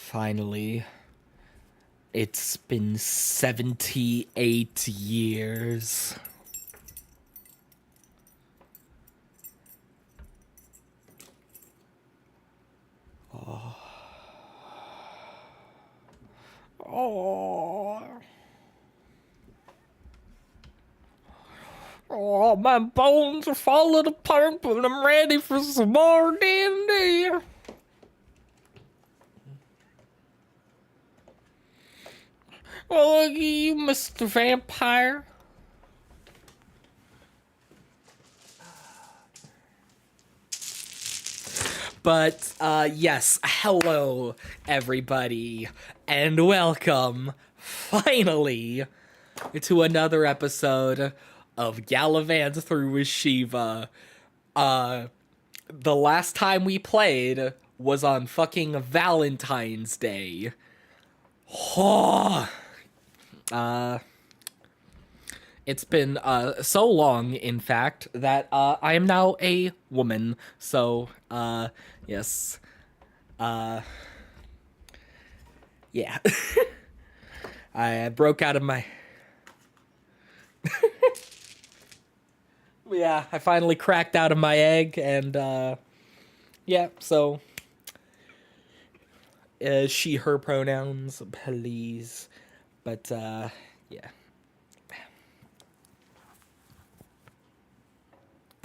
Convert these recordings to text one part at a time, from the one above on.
Finally, it's been 78 years. Oh. Oh, my bones are falling apart, but I'm ready for some more D&D. Well, look at you, Mr. Vampire. But, yes, hello, everybody, and welcome, finally, to another episode of Galavants through Rashiva. The last time we played was on fucking Valentine's Day. Oh, it's been so long, in fact, that I am now a woman. So, yes. Yeah. I broke out of my... Yeah, I finally cracked out of my egg, and, yeah, so... she, her pronouns, please. But, yeah.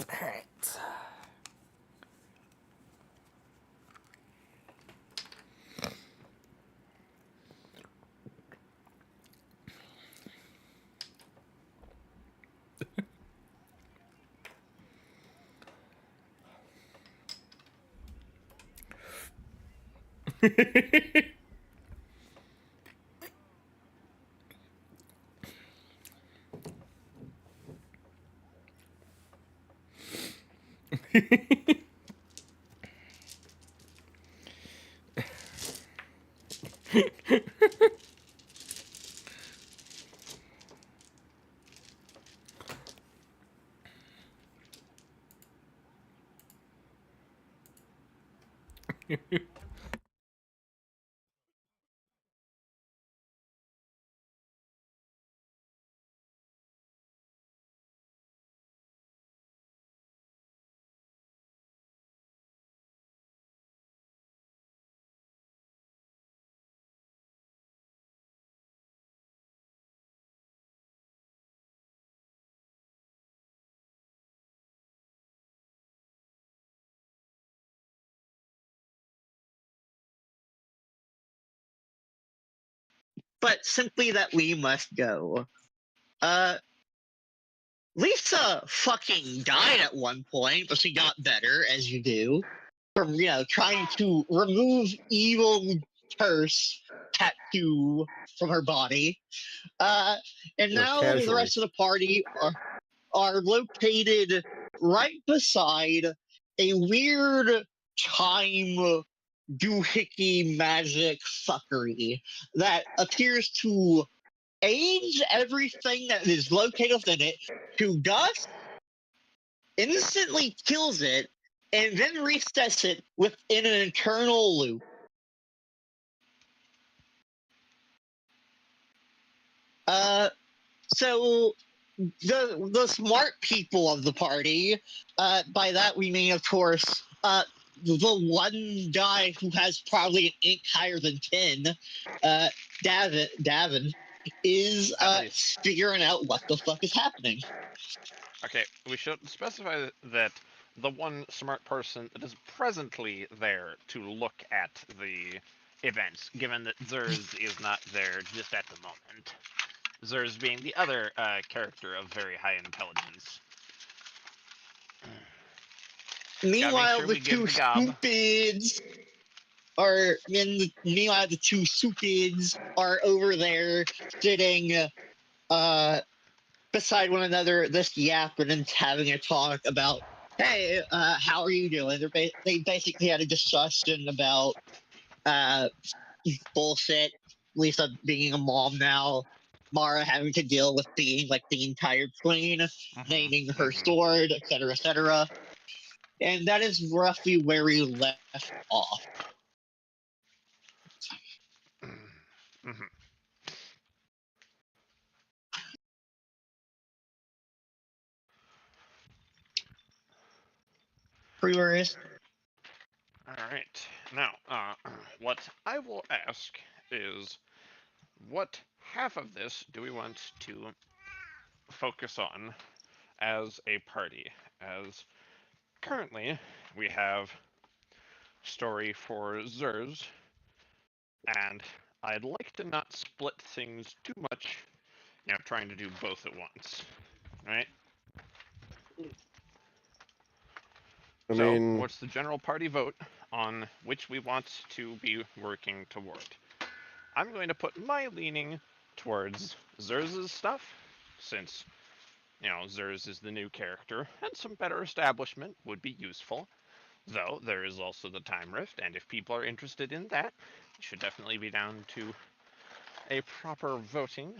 Alright. But simply that we must go. Uh, Lisa fucking died at one point, but she got better, as you do, from, trying to remove evil curse tattoo from her body. And now the rest of the party are located right beside a weird time doohickey magic fuckery that appears to age everything that is located within it to dust, instantly kills it, and then resets it within an eternal loop. So the smart people of the party, by that we mean, of course, the one guy who has probably an ink higher than 10, Davin, is figuring out what the fuck is happening. Okay, we should specify that the one smart person that is presently there to look at the events, given that Zers is not there just at the moment. Zers being the other character of very high intelligence. Meanwhile, sure the two stupids are over there sitting beside one another, this yapping and having a talk about, hey, how are you doing? They basically had a discussion about bullshit. Lisa being a mom now, Mara having to deal with being like the entire queen, naming her sword, etc., etc. And that is roughly where we left off. Mhm. Pre-worries. All right. Now, what I will ask is, what half of this do we want to focus on as a party? As currently we have story for Zers, and I'd like to not split things too much, trying to do both at once, right? I So, mean, what's the general party vote on which we want to be working toward? I'm going to put my leaning towards Zerz's stuff, since, Zerz is the new character, and some better establishment would be useful. Though, there is also the time rift, and if people are interested in that, it should definitely be down to a proper voting.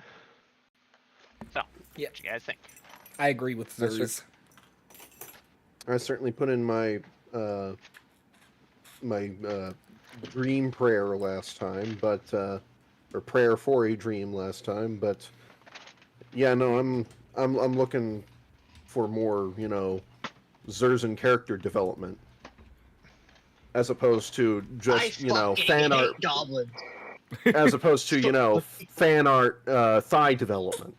So, Yeah, what do you guys think? I agree with Yes, sir. Zers. I certainly put in my dream prayer last time, but or prayer for a dream last time, but yeah, no, I'm looking for more, Zerzan character development as opposed to I just, fucking fan hate art, goblins. as opposed to, fan art thigh development.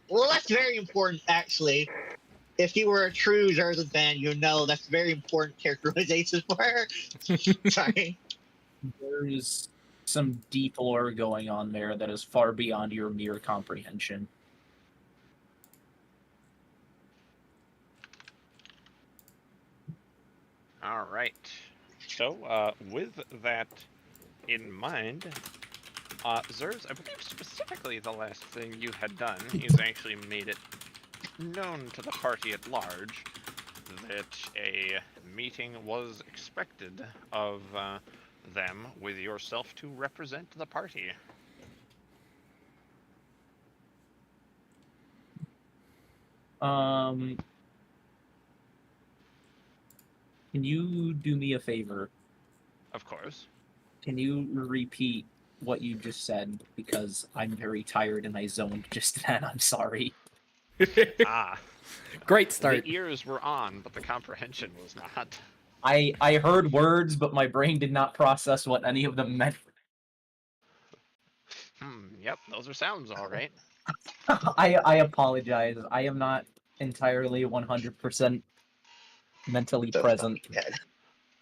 Well, that's very important, actually. If you were a true Zerzan fan, you know that's very important characterization for her. Sorry. There's some deep lore going on there that is far beyond your mere comprehension. All right. So, with that in mind, Zers, I believe specifically the last thing you had done is actually made it known to the party at large that a meeting was expected of them with yourself to represent the party. Can you do me a favor? Of course. Can you repeat what you just said? Because I'm very tired and I zoned just then. I'm sorry. Ah, Great start. the ears were on, but the comprehension was not. I heard words, but my brain did not process what any of them meant. Yep, those are sounds, all right. I apologize. I am not entirely 100% mentally So present. fucking dead.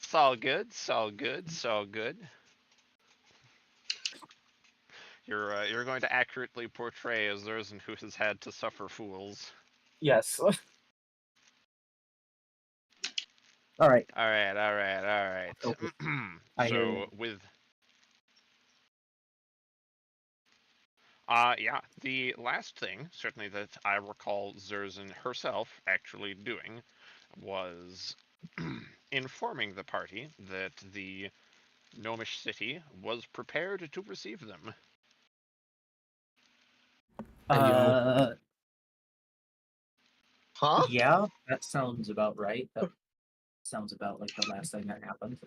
It's all good, it's all good, it's all good. You're going to accurately portray a Zerzan who has had to suffer fools. Yes. All right. All right, all right, all right. Okay. I hear So you. with yeah, the last thing certainly that I recall Zerzan herself actually doing was informing the party that the gnomish city was prepared to receive them. Uh, Huh? yeah, that sounds about right. That sounds about like the last thing that happened.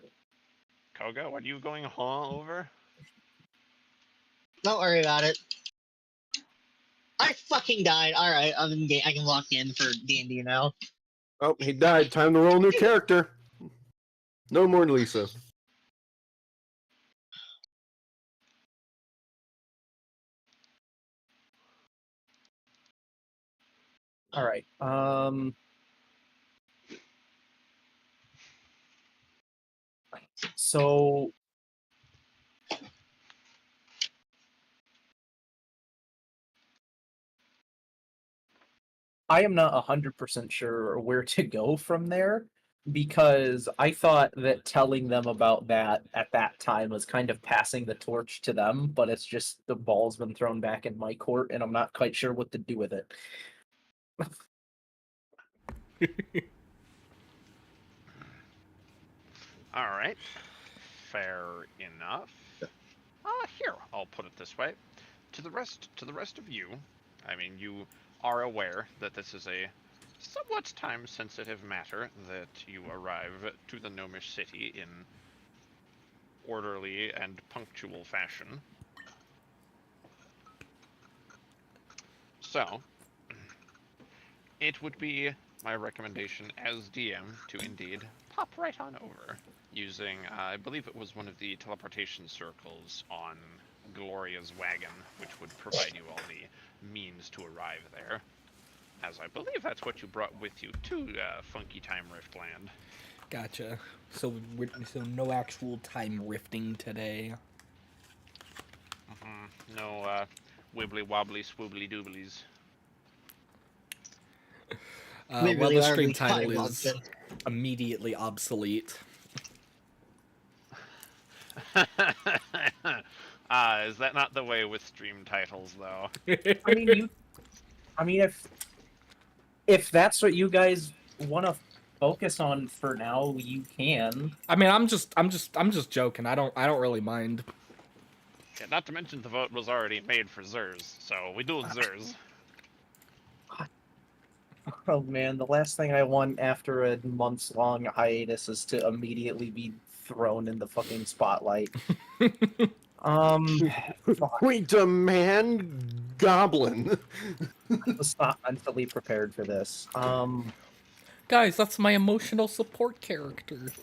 Koga, what are you going over? Don't worry about it. I fucking died. All right, I'm in game. I can lock in for D&D now. Oh, he died. Time to roll a new character. No more Lisa. All right. So I am not 100% sure where to go from there because I thought that telling them about that at that time was kind of passing the torch to them, but it's just the ball's been thrown back in my court and I'm not quite sure what to do with it. All right, fair enough. Here, I'll put it this way. To the rest of you, I mean, you are aware that this is a somewhat time-sensitive matter that you arrive to the gnomish city in orderly and punctual fashion. So, it would be my recommendation as DM to indeed pop right on over using, I believe it was one of the teleportation circles on Gloria's wagon, which would provide you all the means to arrive there. As I believe that's what you brought with you to Funky Time Riftland. Gotcha. So no actual time rifting today. No wibbly wobbly swoobly dooblies. We Well, really the are stream the title time is option. immediately obsolete. Is that not the way with stream titles, though? I mean, if that's what you guys want to focus on for now, you can. I mean, I'm just joking. I don't really mind. Yeah, not to mention the vote was already made for Zers, so we do Zers. Oh man, the last thing I want after a months-long hiatus is to immediately be thrown in the fucking spotlight. Fuck, We demand goblin. I was not mentally prepared for this. Guys, that's my emotional support character.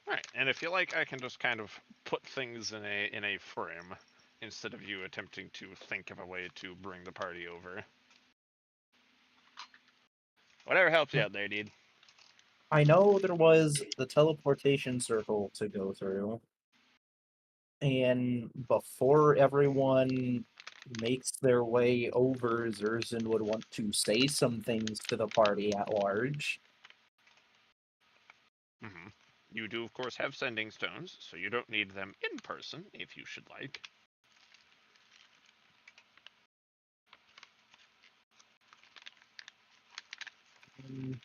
Alright, and if you like, I can just kind of put things in a frame instead of you attempting to think of a way to bring the party over. Whatever helps you out there, dude. I know there was the teleportation circle to go through, and before everyone makes their way over, Zerzan would want to say some things to the party at large. Mm-hmm. You do, of course, have sending stones, so you don't need them in person if you should like. Mm,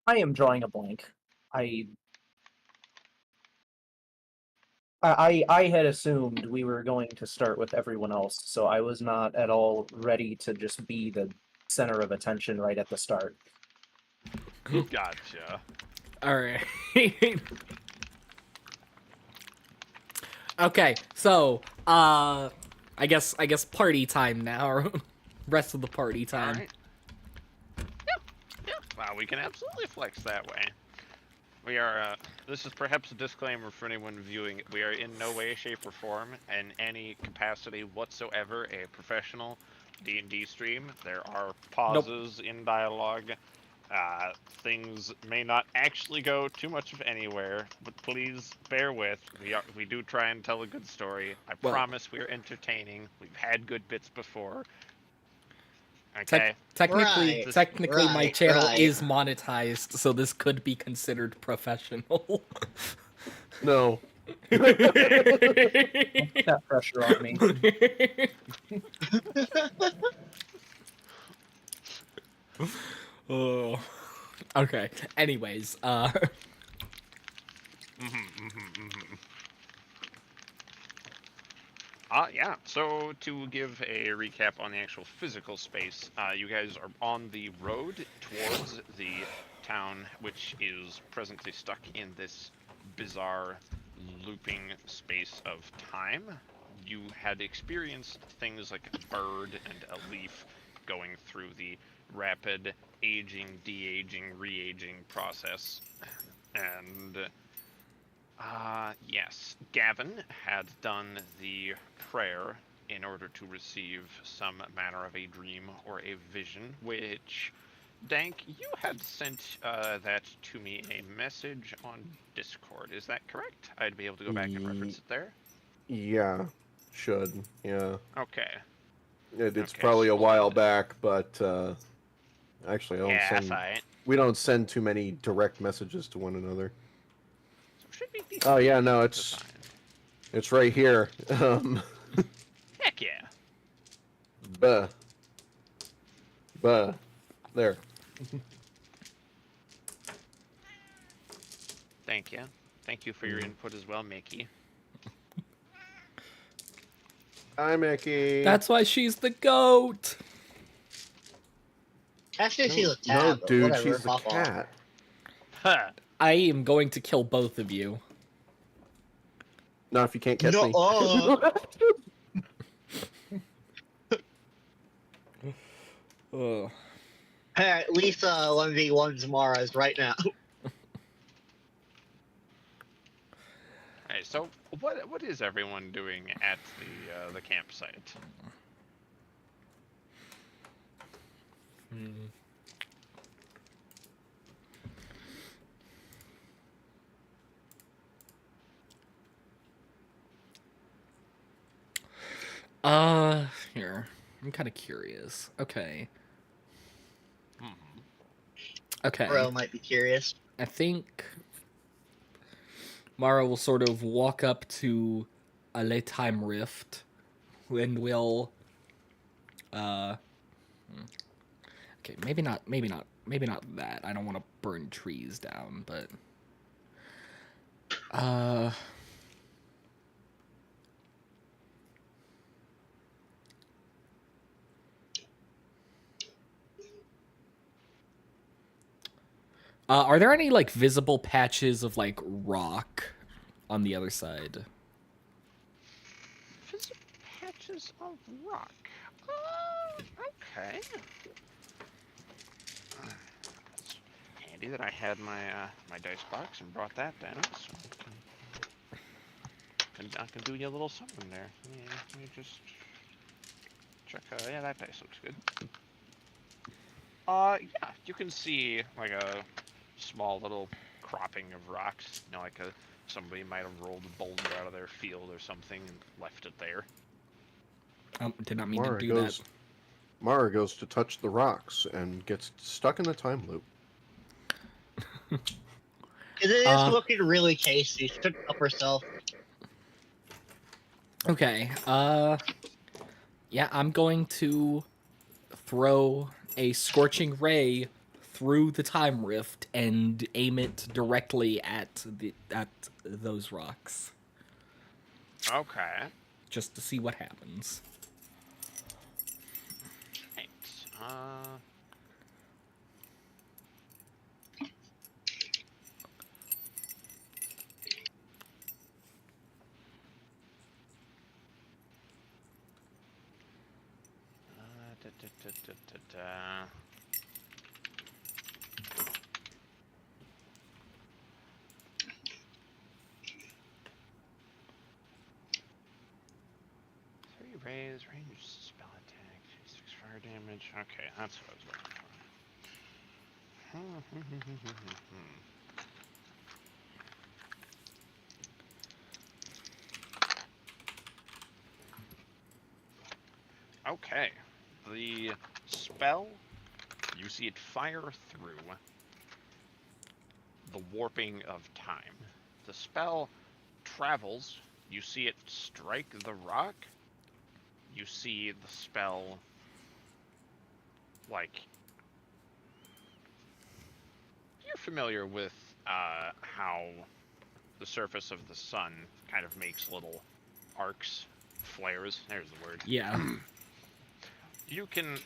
I am drawing a blank. I had assumed we were going to start with everyone else, so I was not at all ready to just be the center of attention right at the start. Gotcha. All right. Okay, so I guess party time now, or rest of the party time. Alright. Yeah. Well, we can absolutely flex that way. We are, this is perhaps a disclaimer for anyone viewing. We are in no way, shape, or form, in any capacity whatsoever, a professional D&D stream. There are pauses in dialogue. Things may not actually go too much of anywhere, but please bear with. We do try and tell a good story. I Well- promise we're entertaining. We've had good bits before. Okay. Technically, Right, my channel right. is monetized, so this could be considered professional. No. Put that pressure on me. Oh. Okay. Anyways, Yeah, so to give a recap on the actual physical space, you guys are on the road towards the town, which is presently stuck in this bizarre looping space of time. You had experienced things like a bird and a leaf going through the rapid aging, de-aging, re-aging process. And yes, Gavin had done the prayer in order to receive some manner of a dream or a vision, which, Dank, you had sent that to me a message on Discord. Is that correct? I'd be able to go back and reference it there? Yeah. Should. Yeah. Okay. It's Okay, probably a so- while back, but actually, Yeah, that's alright. we don't send too many direct messages to one another. So it should be decent. Oh yeah, no, to it's find. it's right here. Heck yeah. Buh. Buh. There. Thank you. Thank you for your input as well, Mickey. Hi, Mickey. That's why she's the goat. Actually, she's a No, tab. but dude, whatever, she's the hop on. cat. Huh. I am going to kill both of you. Not if you can't catch No, me. Ugh. At least 1v1s Mara's right now. Alright, so what is everyone doing at the campsite? Here. I'm kind of curious. Okay. Mhm. Okay. Bro might be curious. I think Mara will sort of walk up to a Time Rift and will okay, maybe not that. I don't want to burn trees down, but are there any like visible patches of like rock on the other side? Visible patches of rock. Okay. It's handy that I had my my dice box and brought that down. So I can do you a little something there. Yeah, let me just check. Yeah, that dice looks good. Yeah, you can see like a small little cropping of rocks. You know, like somebody might have rolled a boulder out of their field or something and left it there. Did not mean Mara to do goes. that. Mara goes to touch the rocks and gets stuck in the time loop. It is looking really tasty. She took it up herself. Okay. Yeah, I'm going to throw a scorching ray through the time rift and aim it directly at those rocks, Okay. just to see what happens. Right. Da. 3 rays, range spell attack, 6 fire damage. Okay, that's what I was looking for. Okay, the spell, you see it fire through the warping of time. The spell travels, you see it strike the rock, you see the spell, like, you're familiar with how the surface of the sun kind of makes little arcs, flares, there's the word. Yeah. You can,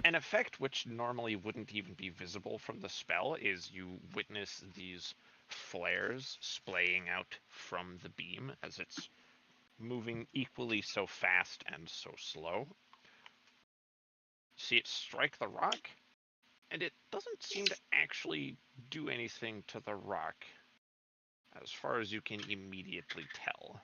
an effect which normally wouldn't even be visible from the spell is you witness these flares splaying out from the beam as it's moving equally so fast and so slow. See it strike the rock, and it doesn't seem to actually do anything to the rock, as far as you can immediately tell.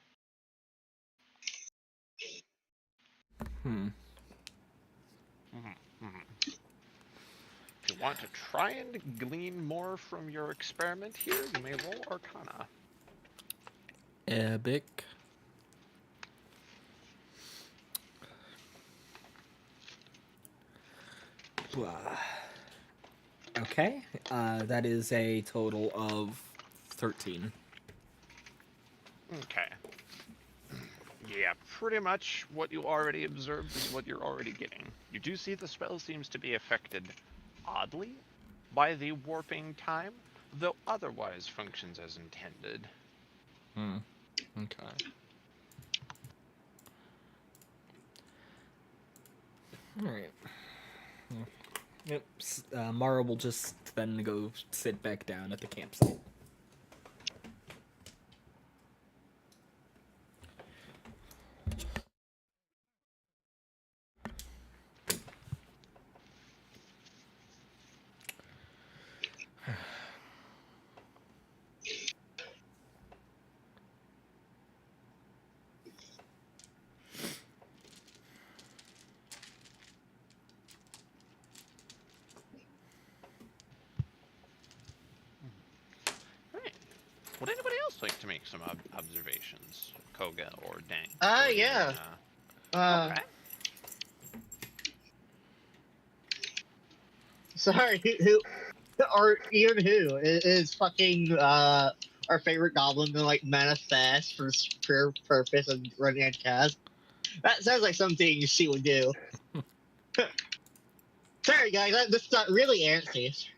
If you want to try and glean more from your experiment here, you may roll Arcana. Epic. Okay, that is a total of 13. Okay. Yeah, pretty much what you already observed is what you're already getting. You do see the spell seems to be affected oddly by the warping time, though otherwise functions as intended. Okay. Alright. Yep. Mara will just then go sit back down at the campsite. Right. Would anybody else like to make some observations? Koga or Dank? Yeah. Okay. Sorry, who or even who is fucking our favorite goblin to like manifest for pure purpose of running a cast? That sounds like something she would do. Sorry guys, this got really antsy.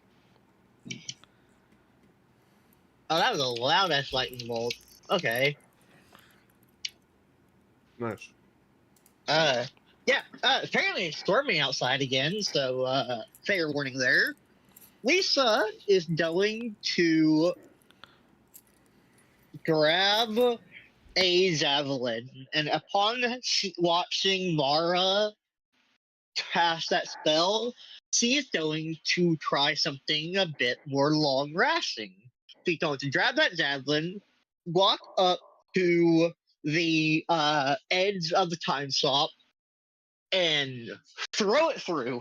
Oh, that was a loud ass lightning bolt. Okay. Nice. Yeah, apparently it's storming outside again, so fair warning there. Lisa is going to grab a javelin, and upon watching Mara cast that spell, she is going to try something a bit more long lasting. She's going to grab that javelin, walk up to the edge of the time stop, and throw it through,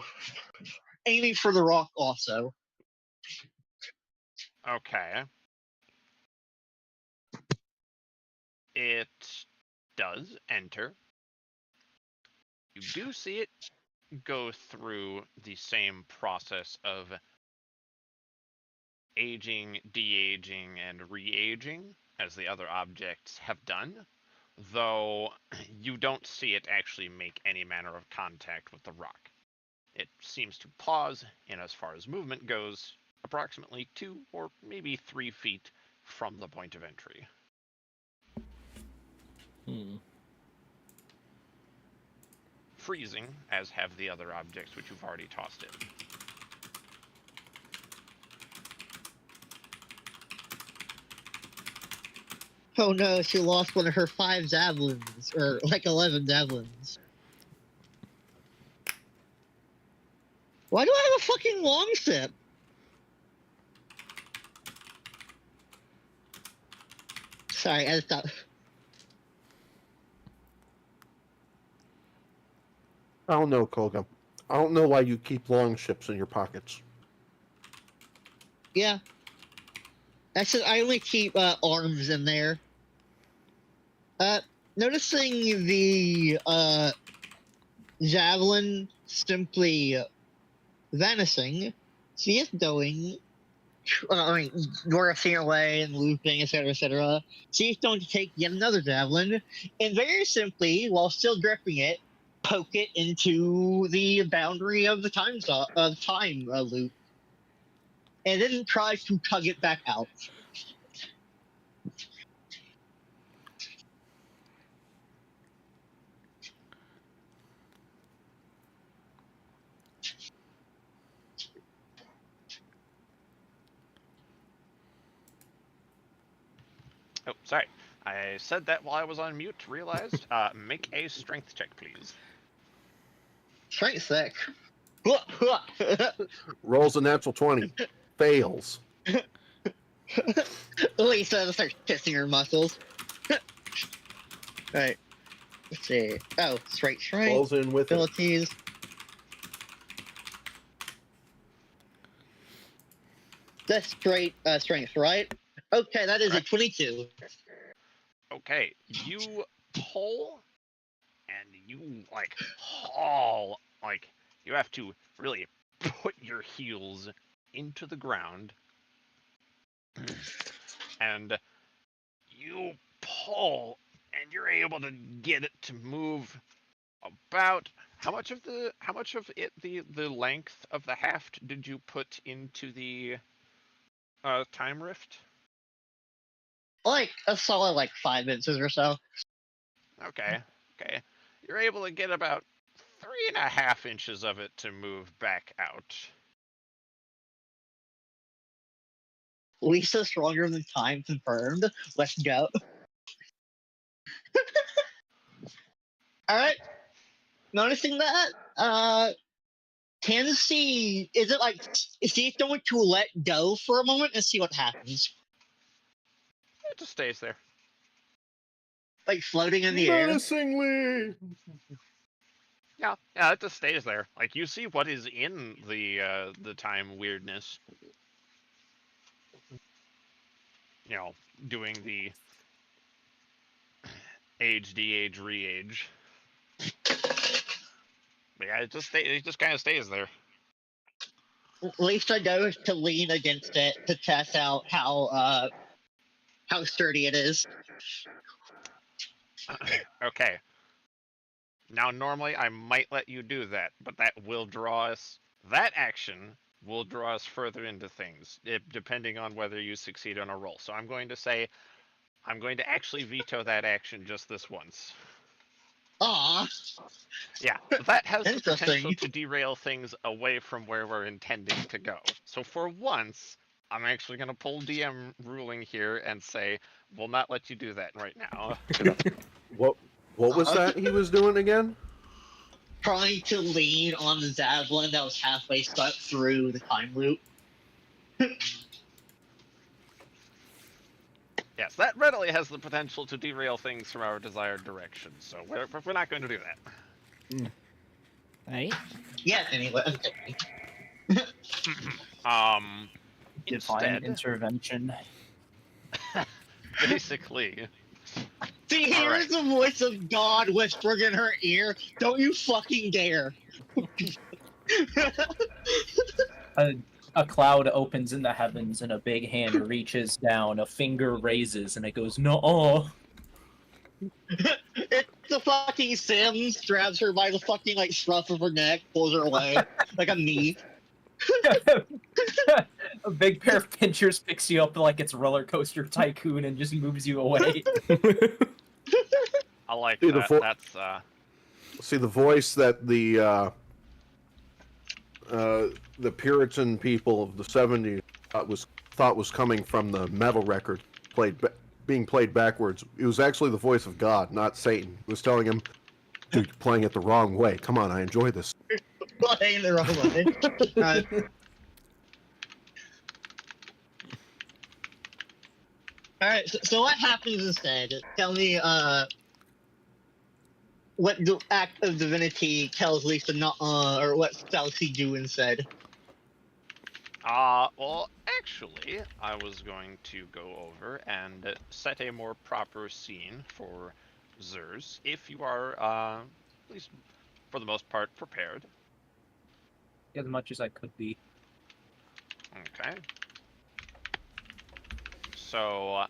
aiming for the rock also. Okay. It does enter. You do see it go through the same process of aging, de-aging, and re-aging as the other objects have done, though you don't see it actually make any manner of contact with the rock. It seems to pause, and as far as movement goes, approximately 2 or maybe 3 feet from the point of entry. Freezing, as have the other objects which you've already tossed in. Oh no, she lost one of her 5 javelins, or like 11 javelins. Why do I have a fucking long sip? Sorry, I thought. I don't know, Koga. I don't know why you keep long ships in your pockets. Yeah. That's just, I only keep arms in there. Noticing the javelin simply vanishing, she is going. Dwarfing away and looping, etc., etc. She's going to take yet another javelin, and very simply, while still gripping it, poke it into the boundary of the time loop, and then try to tug it back out. Oh, sorry. I said that while I was on mute, realized. Make a strength check, please. Strength sick. Rolls a natural 20. Fails. Lisa starts kissing her muscles. Right. Let's see. Oh, straight strength. Falls in with it. Abilities. That's straight strength, right? Okay, that is Correct. a 22. Okay, you pull and you like haul, like you have to really put your heels into the ground, and you pull, and you're able to get it to move about. How much of the length of the haft did you put into the time rift? Like a solid 5 inches or so. Okay. You're able to get about 3.5 inches of it to move back out. Lisa stronger than time confirmed. Let's go. Alright. Noticing that, Tansy, is she going to let go for a moment and see what happens? It just stays there. Like floating in the air? Menacingly. Yeah, it just stays there. Like, you see what is in the time weirdness. You know, doing the age, de-age, re-age. But yeah, it just kind of stays there. Lisa goes to lean against it to test out how sturdy it is. Okay. Now, normally I might let you do that, but that action will draw us further into things, depending on whether you succeed on a roll. So I'm going to actually veto that action just this once. Aw, Yeah, that has the potential interesting. to derail things away from where we're intending to go. So for once, I'm actually going to pull DM ruling here and say, we'll not let you do that right now. What was that he was doing again? Trying to lean on the javelin that was halfway stuck through the time loop. Yes, that readily has the potential to derail things from our desired direction, so we're not going to do that. Right? Yeah, anyway. Divine Instead, intervention. basically, She hears the voice of God whispering in her ear, don't you fucking dare. A cloud opens in the heavens and a big hand reaches down, a finger raises, and it goes, no. It's the fucking Sims, grabs her by the fucking scruff of her neck, pulls her away, like a knee. A big pair of pinchers picks you up like it's Roller Coaster Tycoon and just moves you away. I like See, that. That's See, the voice that the Puritan people of the '70s thought was coming from the metal record being played backwards. It was actually the voice of God, not Satan. It was telling him, "Dude, you're playing it the wrong way. Come on, I enjoy this." Playing the wrong way. Alright, so what happens instead? Tell me, what the act of divinity tells Lisa not, or what shall she do instead? well, actually, I was going to go over and set a more proper scene for Zers, if you are, at least for the most part, prepared. As much as I could be. Okay. So,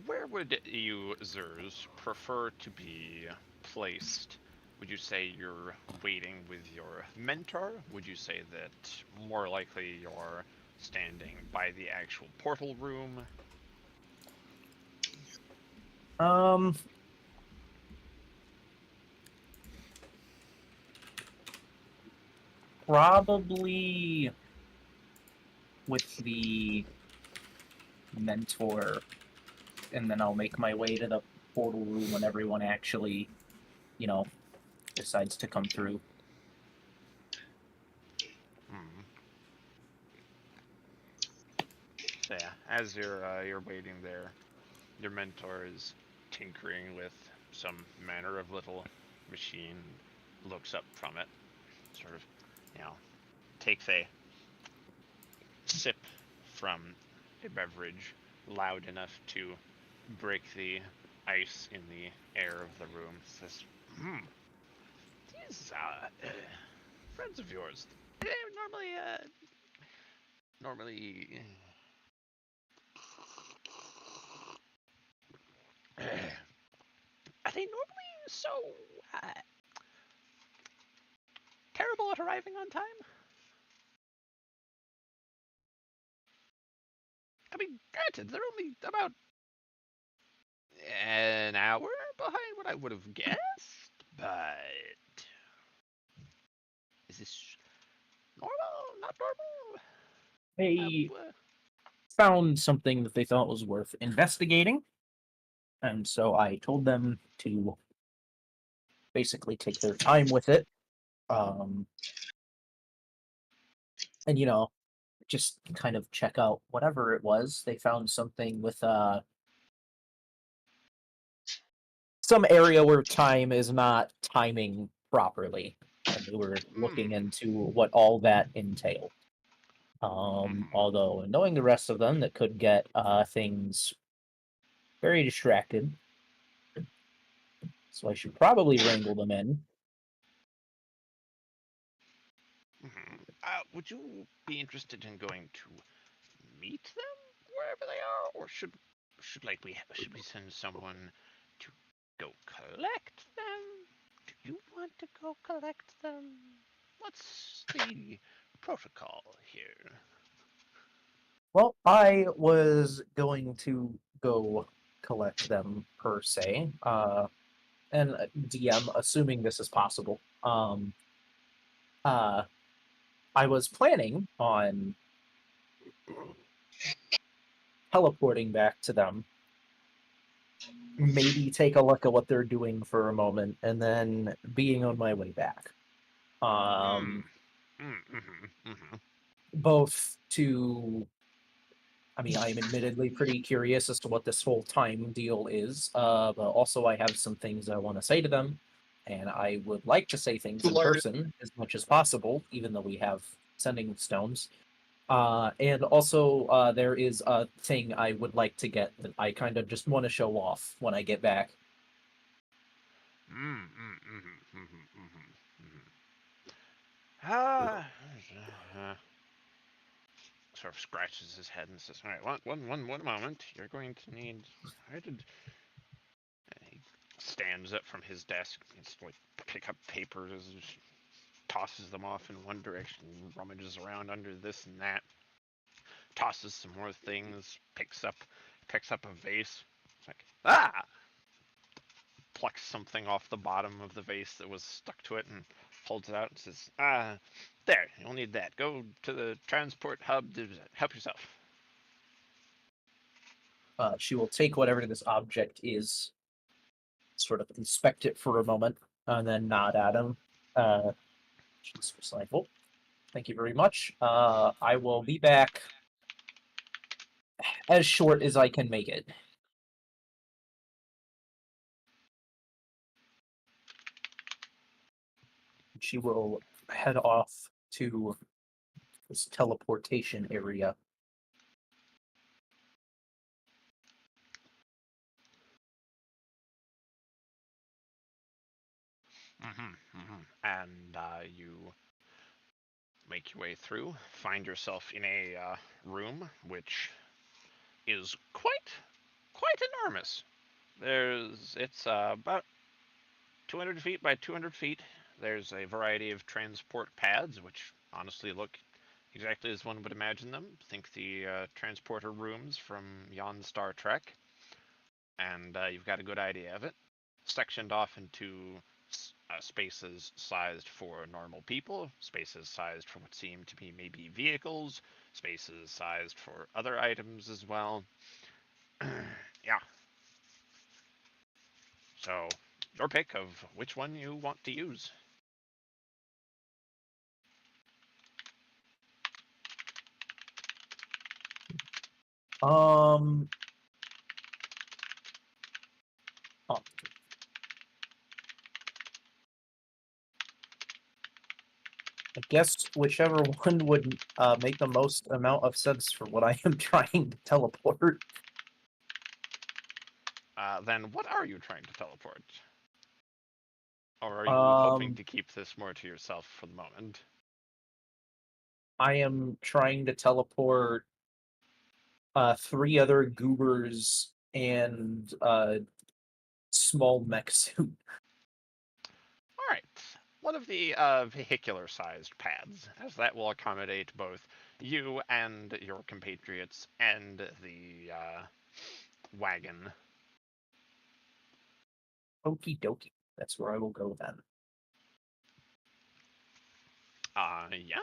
where would you, Zers, prefer to be placed? Would you say you're waiting with your mentor? Would you say that more likely you're standing by the actual portal room? Probably with the mentor, and then I'll make my way to the portal room when everyone actually, decides to come through. So yeah, as you're waiting there, your mentor is tinkering with some manner of little machine, looks up from it, sort of, takes a sip from a beverage loud enough to break the ice in the air of the room. Says, these friends of yours, they're normally. Are they normally so uh, terrible at arriving on time? I mean, granted, they're only about an hour behind what I would have guessed, but is this normal? Not normal? They found something that they thought was worth investigating, and so I told them to basically take their time with it. And just kind of check out whatever it was. They found something with some area where time is not timing properly, and they were looking into what all that entailed. Although knowing the rest of them, that could get things very distracted. So I should probably wrangle them in. Would you be interested in going to meet them wherever they are, or should we send someone to go collect them? Do you want to go collect them? What's the protocol here? Well, I was going to go collect them per se, and DM, assuming this is possible. I was planning on teleporting back to them, maybe take a look at what they're doing for a moment, and then being on my way back. Both to, I mean, I'm admittedly pretty curious as to what this whole time deal is, but also I have some things I want to say to them, and I would like to say things in person as much as possible, even though we have sending stones. And also, there is a thing I would like to get that I kind of just want to show off when I get back. Sort of scratches his head and says, "All right, one moment. You're going to need." Where did? He stands up from his desk. He's like pick up papers, tosses them off in one direction, rummages around under this and that, tosses some more things, picks up a vase. It's like, plucks something off the bottom of the vase that was stuck to it and holds it out and says, there, you'll need that. Go to the transport hub to help yourself. She will take whatever this object is, sort of inspect it for a moment, and then nod at him. She's just like, "Oh, thank you very much. I will be back as short as I can make it." She will head off to this teleportation area. And you make your way through, find yourself in a room which is quite enormous. It's about 200 feet by 200 feet. There's a variety of transport pads, which honestly look exactly as one would imagine them. Think the transporter rooms from yon Star Trek, and you've got a good idea of it. Sectioned off into spaces sized for normal people, spaces sized for what seem to be maybe vehicles, spaces sized for other items as well. Yeah. So, your pick of which one you want to use. Oh. I guess whichever one would make the most amount of sense for what I am trying to teleport. Then what are you trying to teleport? Or are you hoping to keep this more to yourself for the moment? I am trying to teleport 3 other goobers and small mech suit. All right. One of the vehicular-sized pads, as that will accommodate both you and your compatriots and the wagon. Okie dokie. That's where I will go then. Yeah.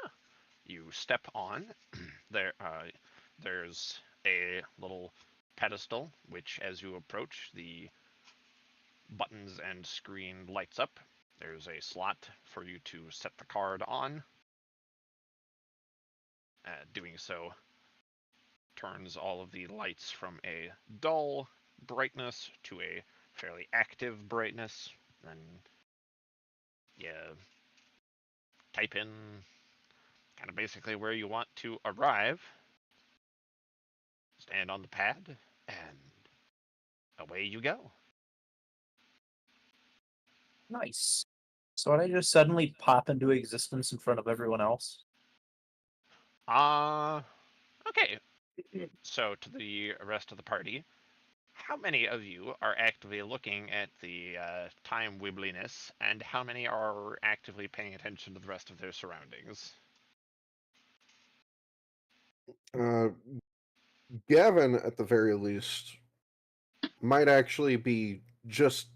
You step on. There's a little pedestal, which, as you approach, the buttons and screen lights up. There's a slot for you to set the card on. Doing so turns all of the lights from a dull brightness to a fairly active brightness. Then you type in kind of basically where you want to arrive, stand on the pad, and away you go. Nice. So did I just suddenly pop into existence in front of everyone else? Okay. So to the rest of the party, how many of you are actively looking at the time wibbliness, and how many are actively paying attention to the rest of their surroundings? Gavin, at the very least, might actually be just,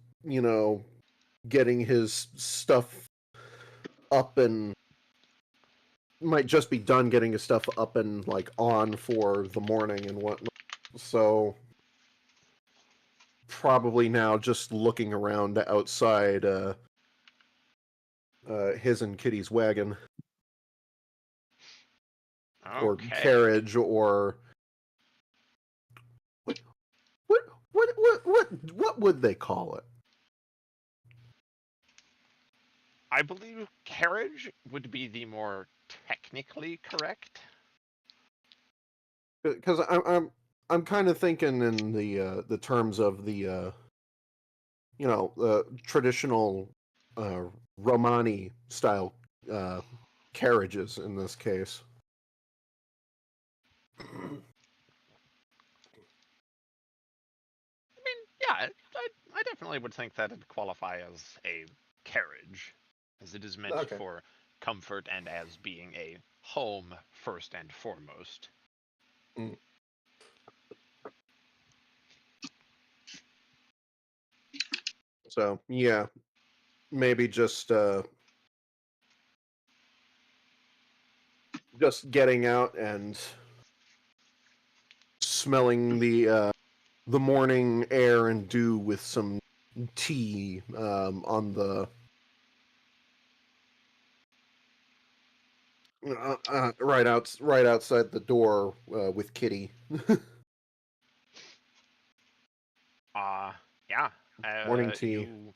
getting his stuff up and might just be done getting his stuff up and like on for the morning and whatnot. So probably now just looking around outside his and Kitty's wagon or Okay. carriage or what would they call it? I believe carriage would be the more technically correct. Because I'm kind of thinking in the terms of the traditional Romani style carriages in this case. I mean, yeah, I definitely would think that it'd qualify as a carriage, as it is meant Okay. for comfort and as being a home first and foremost. So yeah, maybe just getting out and smelling the morning air and dew with some tea on the right outside the door with Kitty. Yeah. Morning tea. You,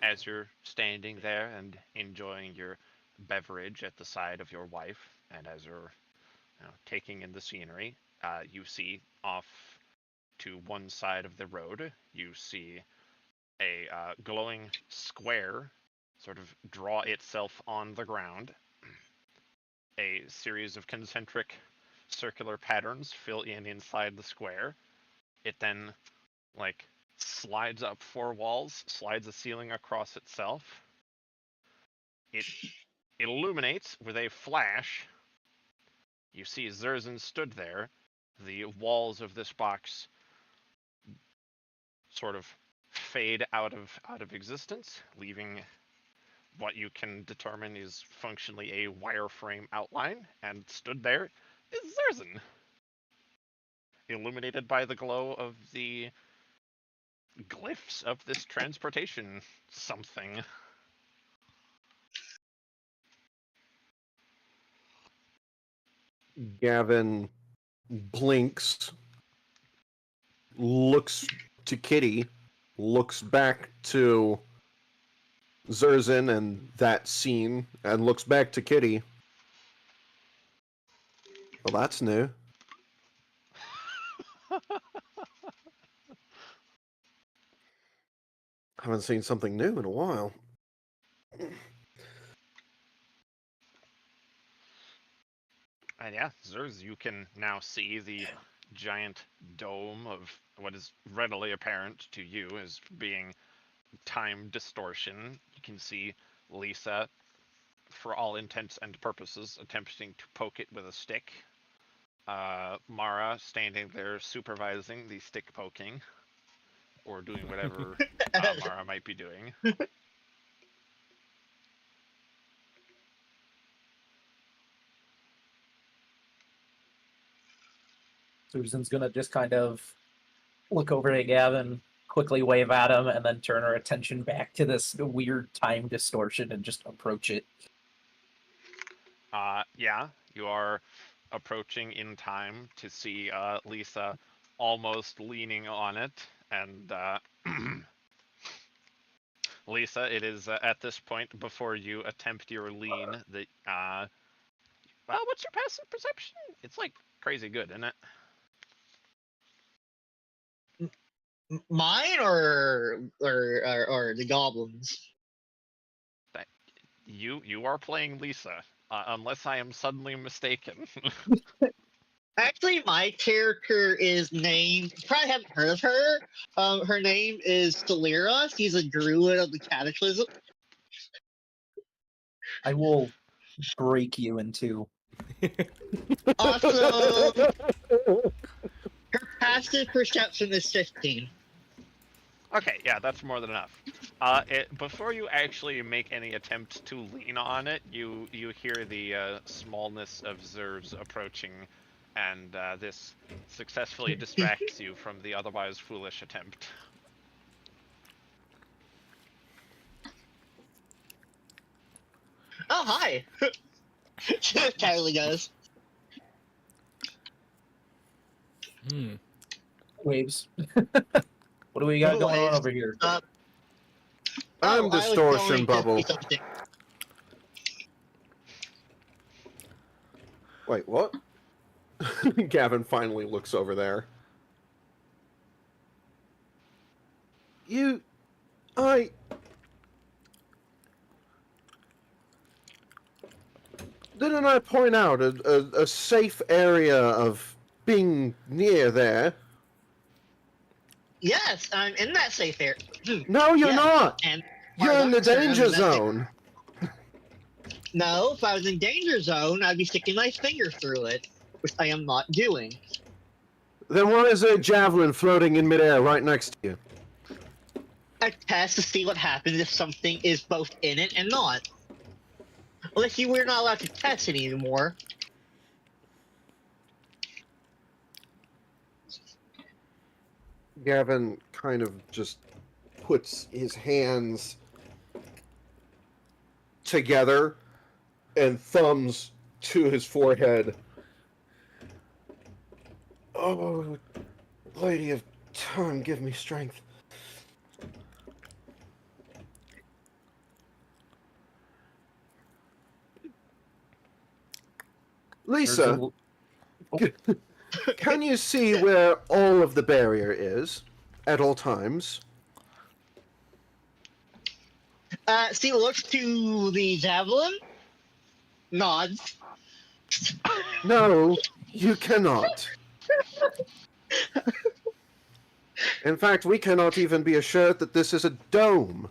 as you're standing there and enjoying your beverage at the side of your wife, and as you're taking in the scenery, you see off to one side of the road, you see a glowing square sort of draw itself on the ground. A series of concentric circular patterns fill in inside the square. It then, like, slides up 4 walls, slides a ceiling across itself. It illuminates with a flash. You see Zerzan stood there. The walls of this box sort of fade out of existence, leaving what you can determine is functionally a wireframe outline, and stood there is Zerzan, illuminated by the glow of the glyphs of this transportation something. Gavin blinks, looks to Kitty, looks back to Zerzan and that scene, and looks back to Kitty. Well, that's new. Haven't seen something new in a while. And yeah, Zers, you can now see the giant dome of what is readily apparent to you as being time distortion. You can see Lisa, for all intents and purposes, attempting to poke it with a stick. Mara standing there supervising the stick poking, or doing whatever Mara might be doing. Susan's gonna just kind of look over at Gavin, quickly wave at him, and then turn her attention back to this weird time distortion and just approach it. Yeah, you are approaching in time to see Lisa almost leaning on it, and Lisa, it is at this point before you attempt your lean that well, what's your passive perception? It's like crazy good, isn't it? Mine or the goblins? You are playing Lisa, unless I am suddenly mistaken. Actually, my character is named. You probably haven't heard of her. Her name is Celera. She's a druid of the Cataclysm. I will break you in two. Also, her passive perception is 15. Okay, yeah, that's more than enough. Before you actually make any attempt to lean on it, you hear the smallness of Zers approaching, and this successfully distracts you from the otherwise foolish attempt. Oh, hi! Casually goes. Waves. What do we got going on Waves. over here? I'm I was distortion going to bubble. say something. Wait, what? Gavin finally looks over there. Didn't I point out a safe area of being near there? Yes, I'm in that safe area. No, you're Yeah, not! And You're in the Sir, I'm in danger that safe- zone! No, if I was in danger zone, I'd be sticking my finger through it, which I am not doing. Then why is there a javelin floating in midair right next to you? I test to see what happens if something is both in it and not. Well, see, we're not allowed to test it anymore. Gavin kind of just puts his hands together and thumbs to his forehead. Oh, Lady of Time, give me strength. Lisa, can you see where all of the barrier is at all times? See, looks to the javelin, nods. No, you cannot. In fact, we cannot even be assured that this is a dome.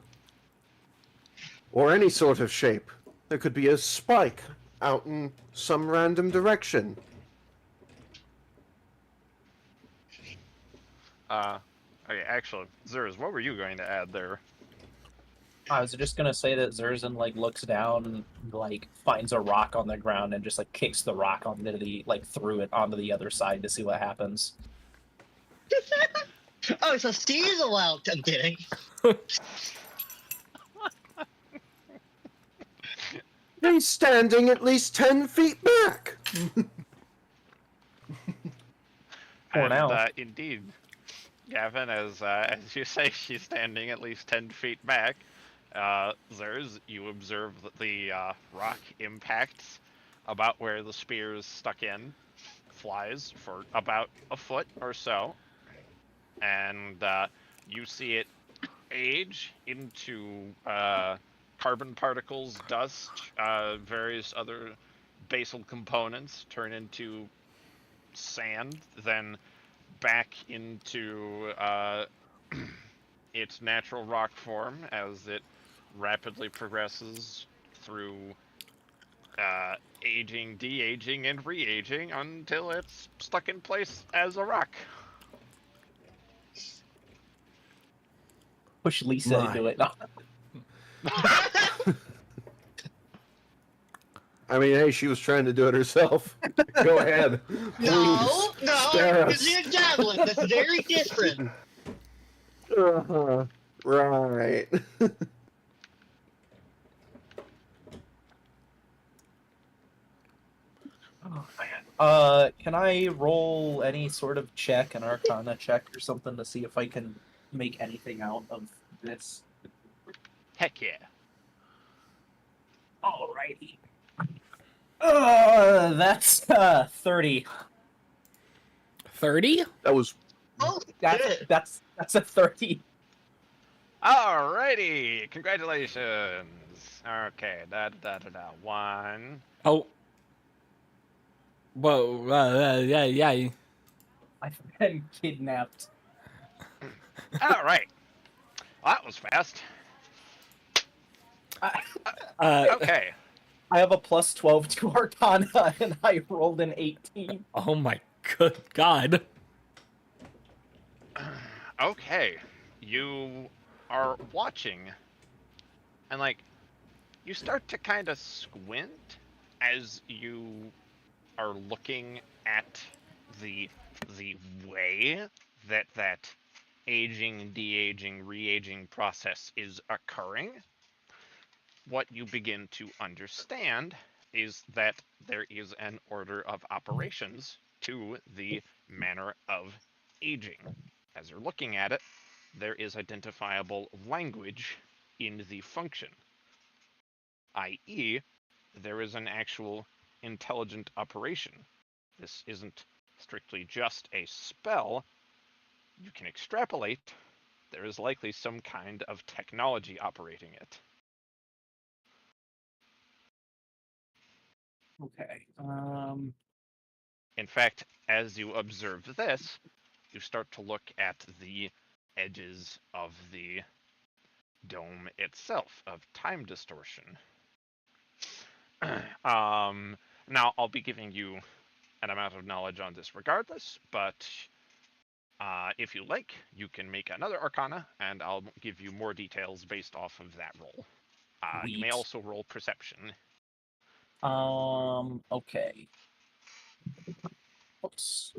Or any sort of shape. There could be a spike out in some random direction. Okay, actually, Zers, what were you going to add there? I was just gonna say that Zerzan like looks down and like finds a rock on the ground and just like kicks the rock onto the through it onto the other side to see what happens. Oh, so she's allowed. I'm kidding. He's standing at least 10 feet back! For now. Indeed, Gavin, as you say, she's standing at least 10 feet back. Zers, you observe that the rock impacts about where the spear is stuck in, flies for about a foot or so, and you see it age into carbon particles, dust, various other basal components turn into sand, then back into its natural rock form as it rapidly progresses through aging, de-aging, and re-aging until it's stuck in place as a rock. Push Lisa My. into it. I mean, hey, she was trying to do it herself. Go ahead. No, Please, no, spare it's us. a javelin. That's very different. Uh-huh. Right. Oh, man. Can I roll any sort of check, an Arcana check or something, to see if I can make anything out of this? Heck yeah. Alrighty. That's 30. 30? That was Oh, That's shit. that's a 30. Alrighty, congratulations. Okay, one. Oh. Whoa, yeah. I've been kidnapped. All right, well, that was fast. I, Okay, I have a plus 12 to Arcana, and I rolled an 18. Oh my good god. okay. You are watching, and like you start to kind of squint as you are looking at the the way that aging, de-aging, re-aging process is occurring. What you begin to understand is that there is an order of operations to the manner of aging. As you're looking at it, there is identifiable language in the function, i.e., there is an actual intelligent operation. This isn't strictly just a spell. You can extrapolate. There is likely some kind of technology operating it. Okay. In fact, as you observe this, you start to look at the edges of the dome itself of time distortion. Now, I'll be giving you an amount of knowledge on this regardless, but if you like, you can make another Arcana, and I'll give you more details based off of that roll. You may Sweet. also roll Perception. Okay. Oops.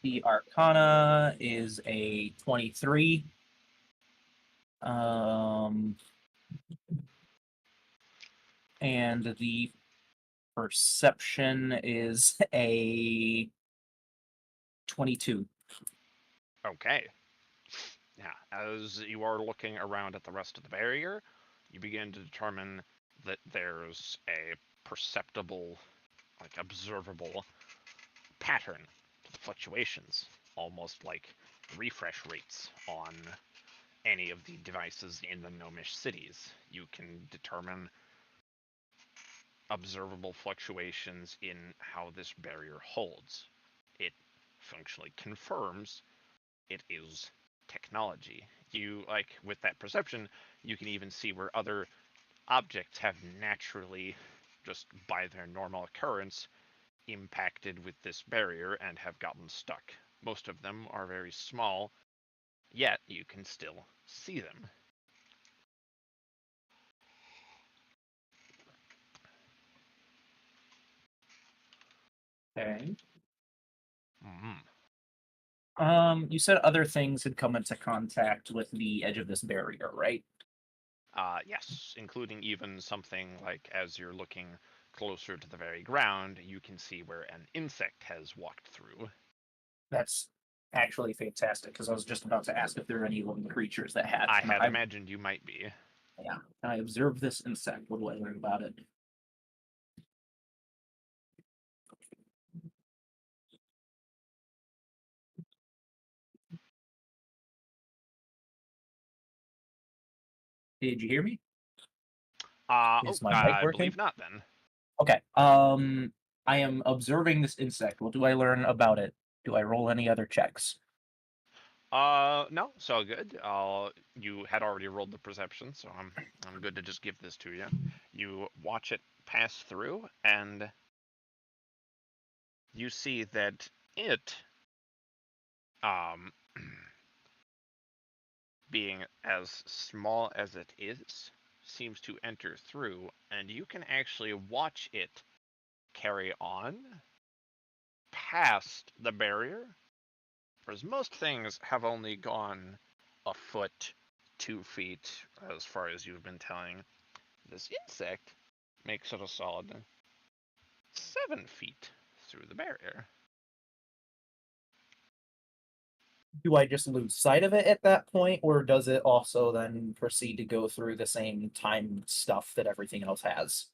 The Arcana is a 23. And the Perception is a 22. Okay. Yeah, as you are looking around at the rest of the barrier, you begin to determine that there's a perceptible, like observable pattern to the fluctuations, almost like refresh rates on any of the devices in the gnomish cities. You can determine observable fluctuations in how this barrier holds. It functionally confirms it is technology. You, like, with that perception, you can even see where other objects have naturally, just by their normal occurrence, impacted with this barrier and have gotten stuck. Most of them are very small, yet you can still see them. Okay. Mm-hmm. You said other things had come into contact with the edge of this barrier, right? Yes, including even something like as you're looking closer to the very ground, you can see where an insect has walked through. That's actually fantastic, because I was just about to ask if there are any living creatures that had. I Can had imagined you might be. Yeah. Can I observe this insect? What do I learn about it? Did you hear me? Is my mic I working? believe not then. Okay. I am observing this insect. What do I learn about it? Do I roll any other checks? No, so good. You had already rolled the perception, so I'm good to just give this to you. You watch it pass through, and you see that it, um, being as small as it is, seems to enter through, and you can actually watch it carry on past the barrier. Whereas most things have only gone a foot, 2 feet, as far as you've been telling. This insect makes it a solid 7 feet through the barrier. Do I just lose sight of it at that point, or does it also then proceed to go through the same time stuff that everything else has?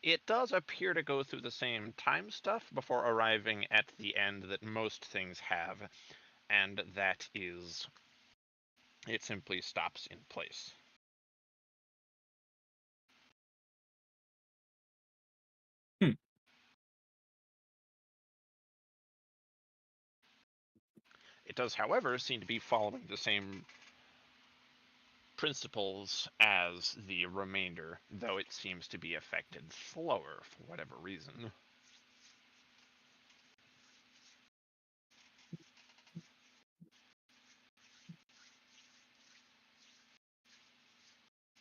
It does appear to go through the same time stuff before arriving at the end that most things have, and that is, it simply stops in place. It does, however, seem to be following the same principles as the remainder, though it seems to be affected slower for whatever reason.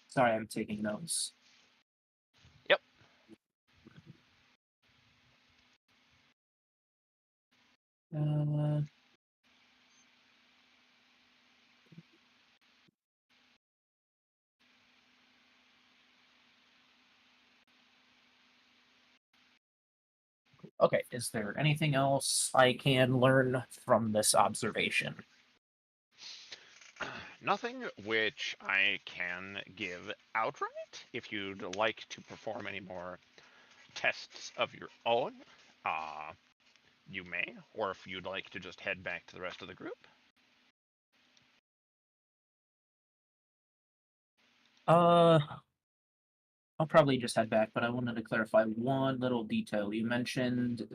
Sorry, I'm taking notes. Yep. Uh, okay, is there anything else I can learn from this observation? Nothing which I can give outright. If you'd like to perform any more tests of your own, you may, or if you'd like to just head back to the rest of the group. I'll probably just head back, but I wanted to clarify one little detail. You mentioned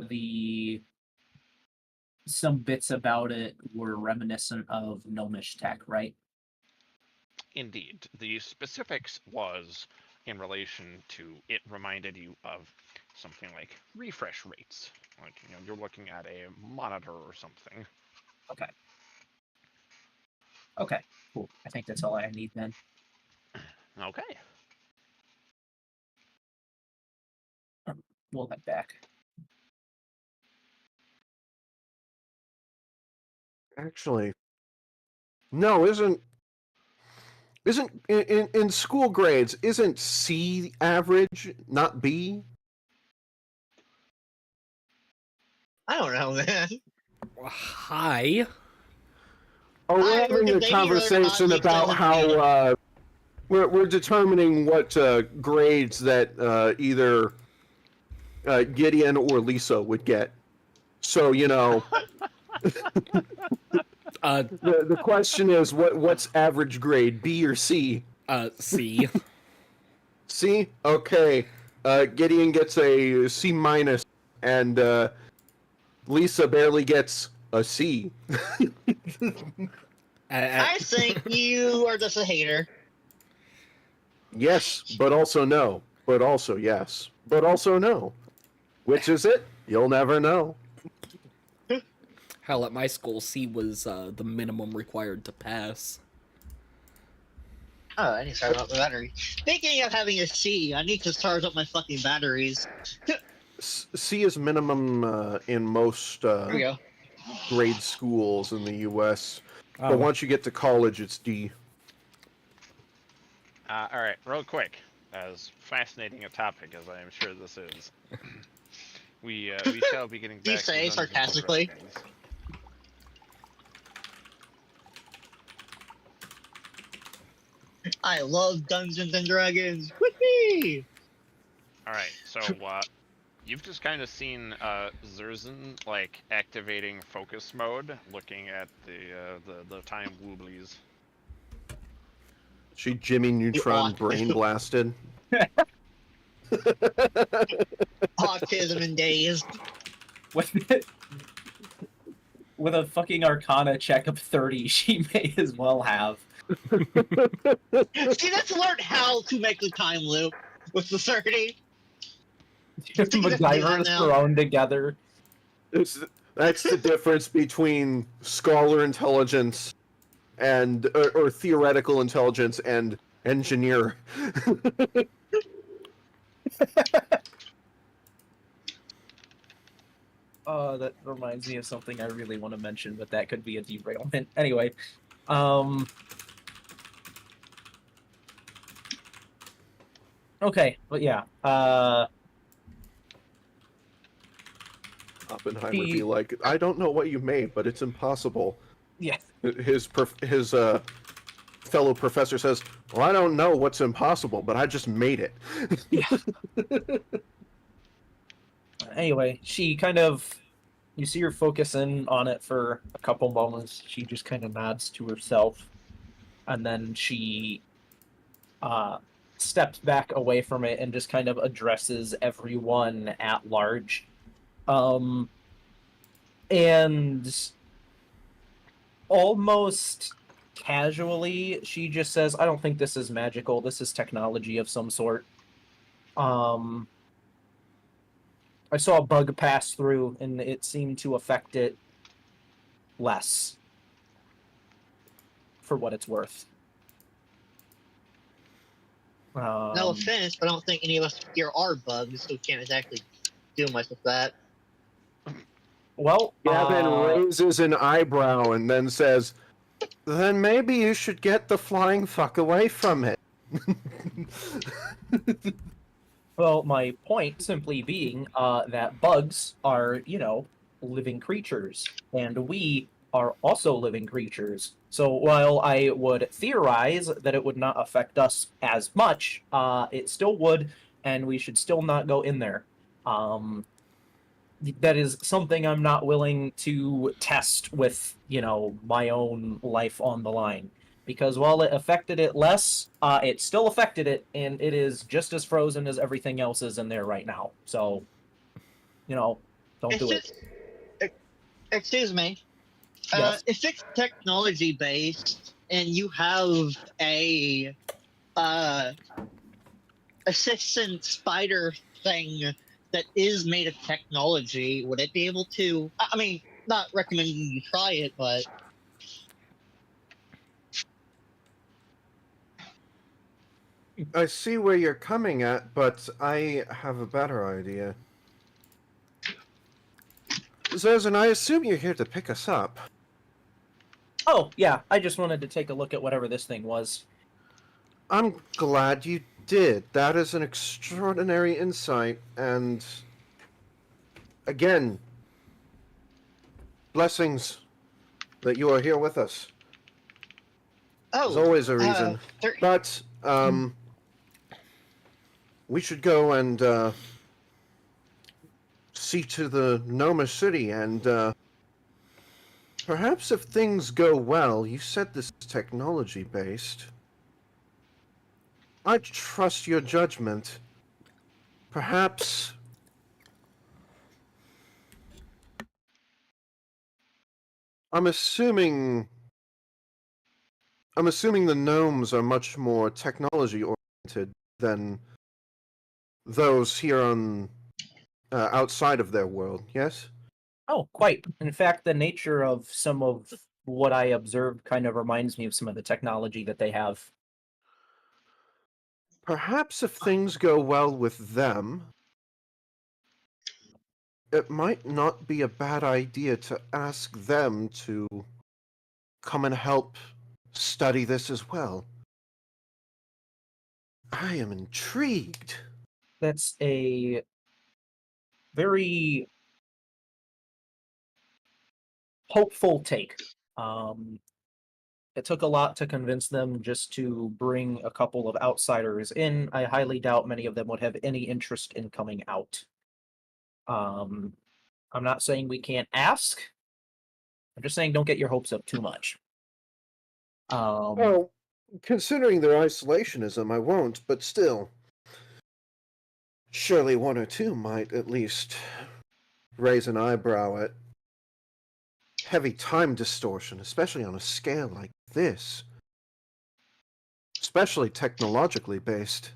some bits about it were reminiscent of gnomish tech, right? Indeed. The specifics was in relation to it reminded you of something like refresh rates. Like, you're looking at a monitor or something. Okay. Okay, cool. I think that's all I need then. Okay. We'll head back. Actually, no, isn't in school grades, isn't C average, not B? I don't know, man. Hi. Oh, we're Hi, we're having a debating whether or not conversation Lisa about is how we're determining what grades that either Gideon or Lisa would get. So Uh, the question is what's average grade, B or C? C. C? Okay. Gideon gets a C minus, and Lisa barely gets a C. I think you are just a hater. Yes, but also no. But also yes. But also no. Which is it? You'll never know. Hell, at my school, C was the minimum required to pass. Oh, I need to start up my battery. Speaking of having a C, I need to charge up my fucking batteries. C is minimum in most Here we go. grade schools in the U.S. But Oh. once you get to college, it's D. All right, real quick. As fascinating a topic as I am sure this is, we shall be getting back. Do you say to Dungeons and sarcastically? Dragons. I love Dungeons and Dragons. Whoopee! All right, so you've just kind of seen Zerzan like activating focus mode, looking at the time wooblies. She Jimmy Neutron ought to. brain blasted. Autism and days. With with a fucking Arcana check of 30, she may as well have. See, let's learn how to make the time loop with the 30. MacGyver now. thrown together. That's the difference between scholar intelligence and or theoretical intelligence and engineer. That reminds me of something I really want to mention, but that could be a derailment. Anyway, okay, but yeah, Oppenheimer be like, I don't know what you made, but it's impossible. yeah. His fellow professor says, well, I don't know what's impossible, but I just made it. Anyway, she kind of, you see her focus in on it for a couple moments. She just kind of nods to herself, and then she steps back away from it and just kind of addresses everyone at large. And almost casually, she just says, I don't think this is magical. This is technology of some sort. I saw a bug pass through, and it seemed to affect it less, for what it's worth. No offense, but I don't think any of us here are bugs, so we can't exactly do much with that. Well, Gavin raises an eyebrow and then says, then maybe you should get the flying fuck away from it. well, my point simply being that bugs are, living creatures, and we are also living creatures. So while I would theorize that it would not affect us as much, it still would, and we should still not go in there. That is something I'm not willing to test with, my own life on the line. Because while it affected it less, it still affected it, and it is just as frozen as everything else is in there right now. So, don't do it. Excuse me. Yes. If it's technology based and you have a assistant spider thing that is made of technology, would it be able to? I mean, not recommending you try it, but I see where you're coming at, but I have a better idea. Zerzan, I assume you're here to pick us up. Oh, yeah, I just wanted to take a look at whatever this thing was. I'm glad you did. That is an extraordinary insight, and again, blessings that you are here with us. There's always a reason. But, we should go and see to the Gnomish City, and perhaps if things go well, you said this is technology-based. I trust your judgment. Perhaps... I'm assuming the gnomes are much more technology-oriented than those here on outside of their world, yes? Oh, quite. In fact, the nature of some of what I observed kind of reminds me of some of the technology that they have. Perhaps if things go well with them, it might not be a bad idea to ask them to come and help study this as well. I am intrigued. That's a very hopeful take. It took a lot to convince them just to bring a couple of outsiders in. I highly doubt many of them would have any interest in coming out. I'm not saying we can't ask. I'm just saying don't get your hopes up too much. Oh, Considering their isolationism, I won't, but still. Surely one or two might at least raise an eyebrow at heavy time distortion, especially on a scale like this. Especially technologically based.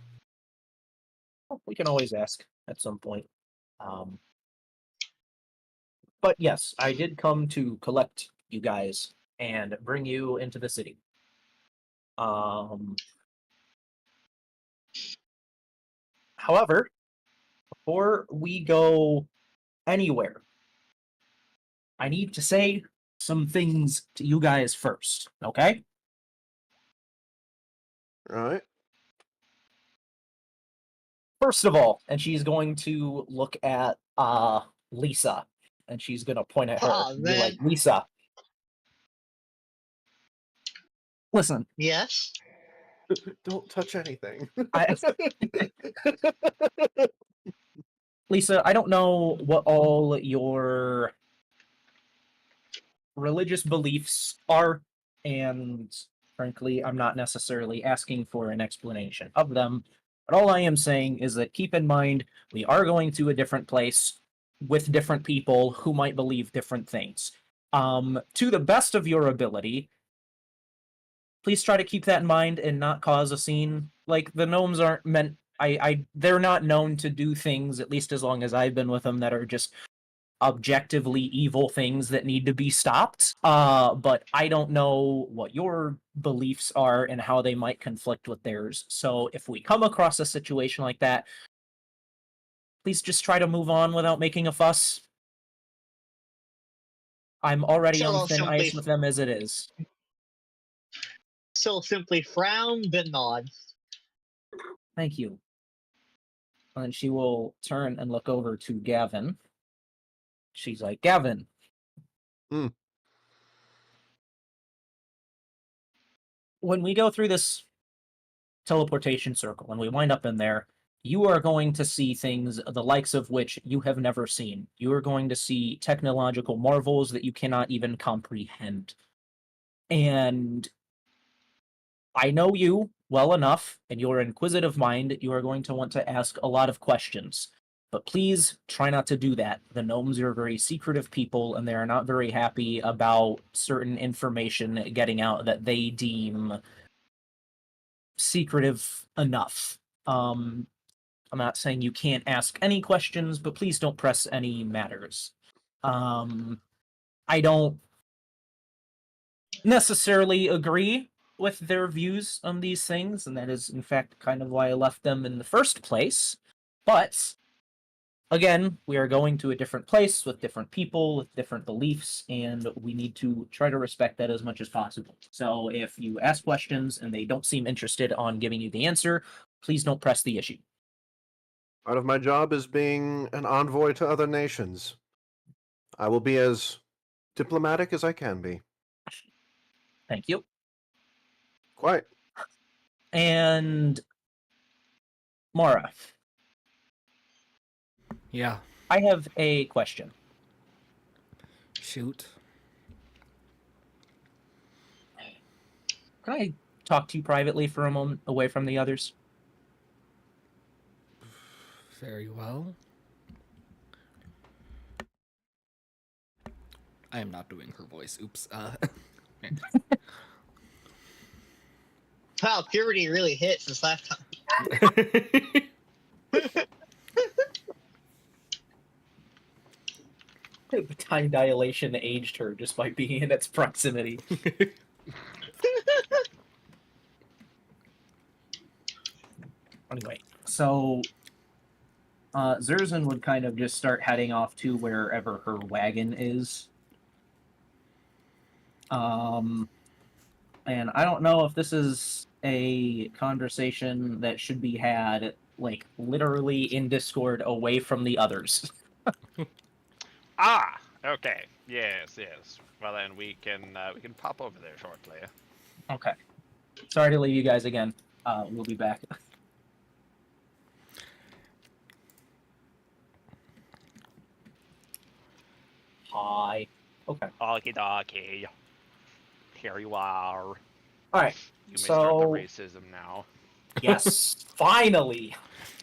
We can always ask at some point. But yes, I did come to collect you guys and bring you into the city. However, before we go anywhere, I need to say some things to you guys first, okay? Right? First of all, and she's going to look at Lisa, and she's gonna point at her Aw, and be like, man. Lisa, listen, Yes. Don't touch anything. I, Lisa, I don't know what all your religious beliefs are, and frankly, I'm not necessarily asking for an explanation of them. But all I am saying is that keep in mind we are going to a different place with different people who might believe different things. To the best of your ability, please try to keep that in mind and not cause a scene. Like the gnomes aren't meant. They're not known to do things, at least as long as I've been with them, that are just objectively evil things that need to be stopped. But I don't know what your beliefs are and how they might conflict with theirs. So if we come across a situation like that, please just try to move on without making a fuss. I'm already So on I'll thin simply, ice with them as it is. so simply frown, then nod. Thank you. And then she will turn and look over to Gavin. She's like, Gavin. Hmm. When we go through this teleportation circle and we wind up in there, you are going to see things the likes of which you have never seen. You are going to see technological marvels that you cannot even comprehend. And I know you well enough, and your inquisitive mind, you are going to want to ask a lot of questions. But please try not to do that. The gnomes are very secretive people, and they are not very happy about certain information getting out that they deem secretive enough. I'm not saying you can't ask any questions, but please don't press any matters. I don't necessarily agree with their views on these things, and that is, in fact, kind of why I left them in the first place. But again, we are going to a different place with different people with different beliefs, and we need to try to respect that as much as possible. So if you ask questions and they don't seem interested on giving you the answer, please don't press the issue. Part of my job is being an envoy to other nations. I will be as diplomatic as I can be. Thank you. Quite. And Mara, Yeah. I have a question. Shoot. Can I talk to you privately for a moment away from the others? Very well. I am not doing her voice. Oops. Wow, puberty really hit this last time. Time dilation aged her just by being in its proximity. Anyway, so Zerzan would kind of just start heading off to wherever her wagon is. And I don't know if this is a conversation that should be had, like, literally in Discord away from the others. Ah, okay. Yes, yes. Well, then we can pop over there shortly. Okay. Sorry to leave you guys again. We'll be back. Hi. Okay. Okie dokie. Here you are. All right. You may start the So racism now. yes, finally.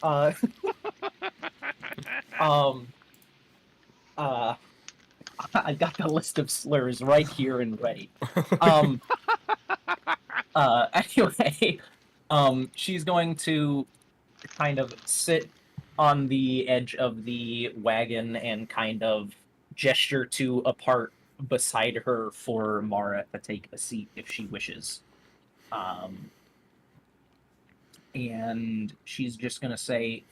Uh, um. I got the list of slurs right here and ready. Um. Anyway, she's going to kind of sit on the edge of the wagon and kind of gesture to a part beside her for Mara to take a seat if she wishes. And she's just gonna say,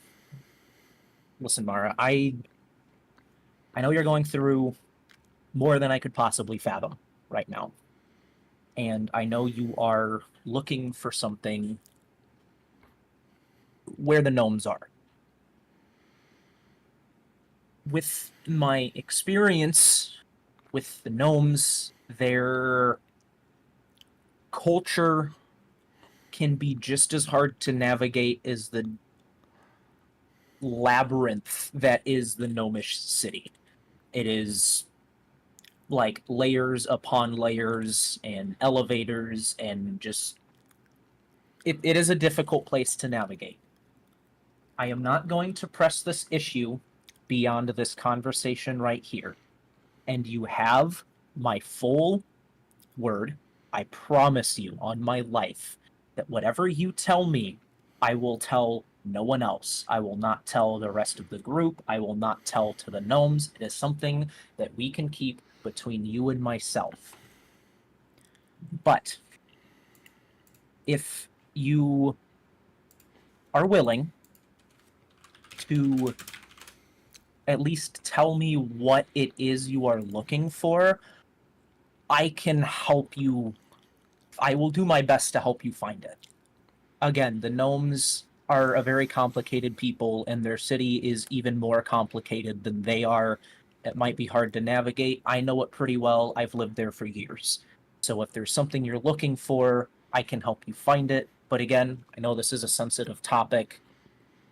"Listen, Mara, I know you're going through more than I could possibly fathom right now, and I know you are looking for something where the gnomes are. With my experience with the gnomes, their culture can be just as hard to navigate as the labyrinth that is the gnomish city. It is like layers upon layers and elevators and just it is a difficult place to navigate. I am not going to press this issue beyond this conversation right here. And you have my full word. I promise you on my life that whatever you tell me, I will tell no one else. I will not tell the rest of the group. I will not tell to the gnomes. It is something that we can keep between you and myself. But if you are willing to at least tell me what it is you are looking for, I can help you. I will do my best to help you find it. Again, the gnomes are a very complicated people, and their city is even more complicated than they are. It might be hard to navigate. I know it pretty well. I've lived there for years. So if there's something you're looking for, I can help you find it. But again, I know this is a sensitive topic.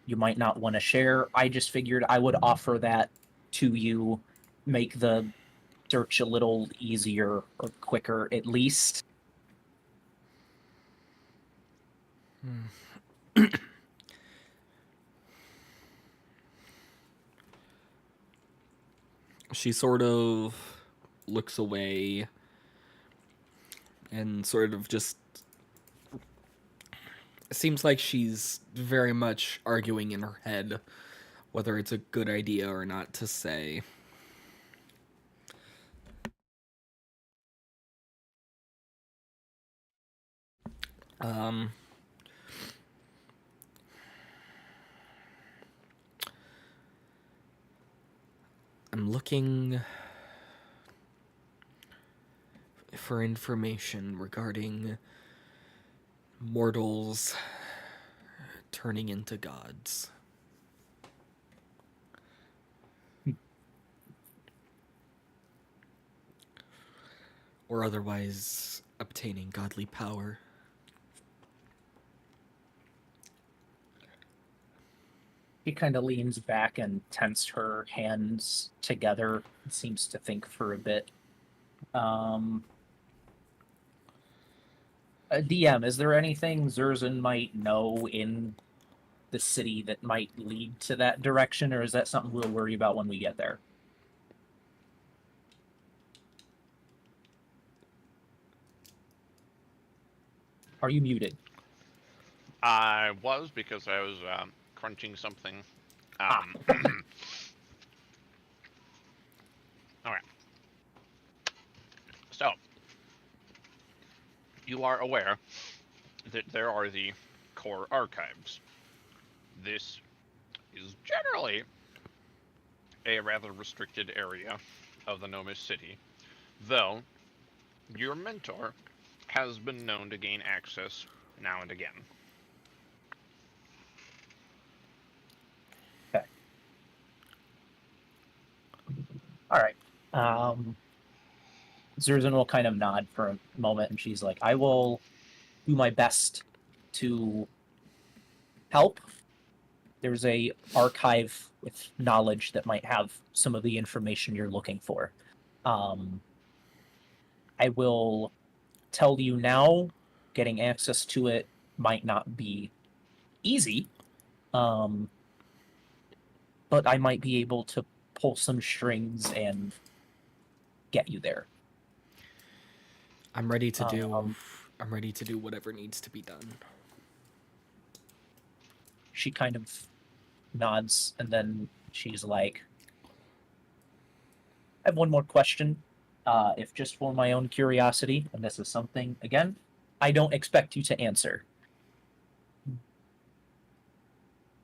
You might not want to share. I just figured I would offer that to you, make the search a little easier or quicker at least. She sort of looks away and sort of just it seems like she's very much arguing in her head whether it's a good idea or not to say. Um, I'm looking for information regarding mortals turning into gods. Or otherwise obtaining godly power. She kind of leans back and tenses her hands together. Seems to think for a bit. DM, is there anything Zerzan might know in the city that might lead to that direction, or is that something we'll worry about when we get there? Are you muted? I was because I was crunching something. Alright. So, you are aware that there are the core archives. This is generally a rather restricted area of the Gnomish city, though your mentor has been known to gain access now and again. Okay. All right. Zerzan will kind of nod for a moment, and she's like, I will do my best to help. There's a archive with knowledge that might have some of the information you're looking for. I will tell you now, getting access to it might not be easy. But I might be able to pull some strings and get you there. I'm ready to do. Um, I'm ready to do whatever needs to be done. She kind of nods, and then she's like, I have one more question. If just for my own curiosity, and this is something, again, I don't expect you to answer.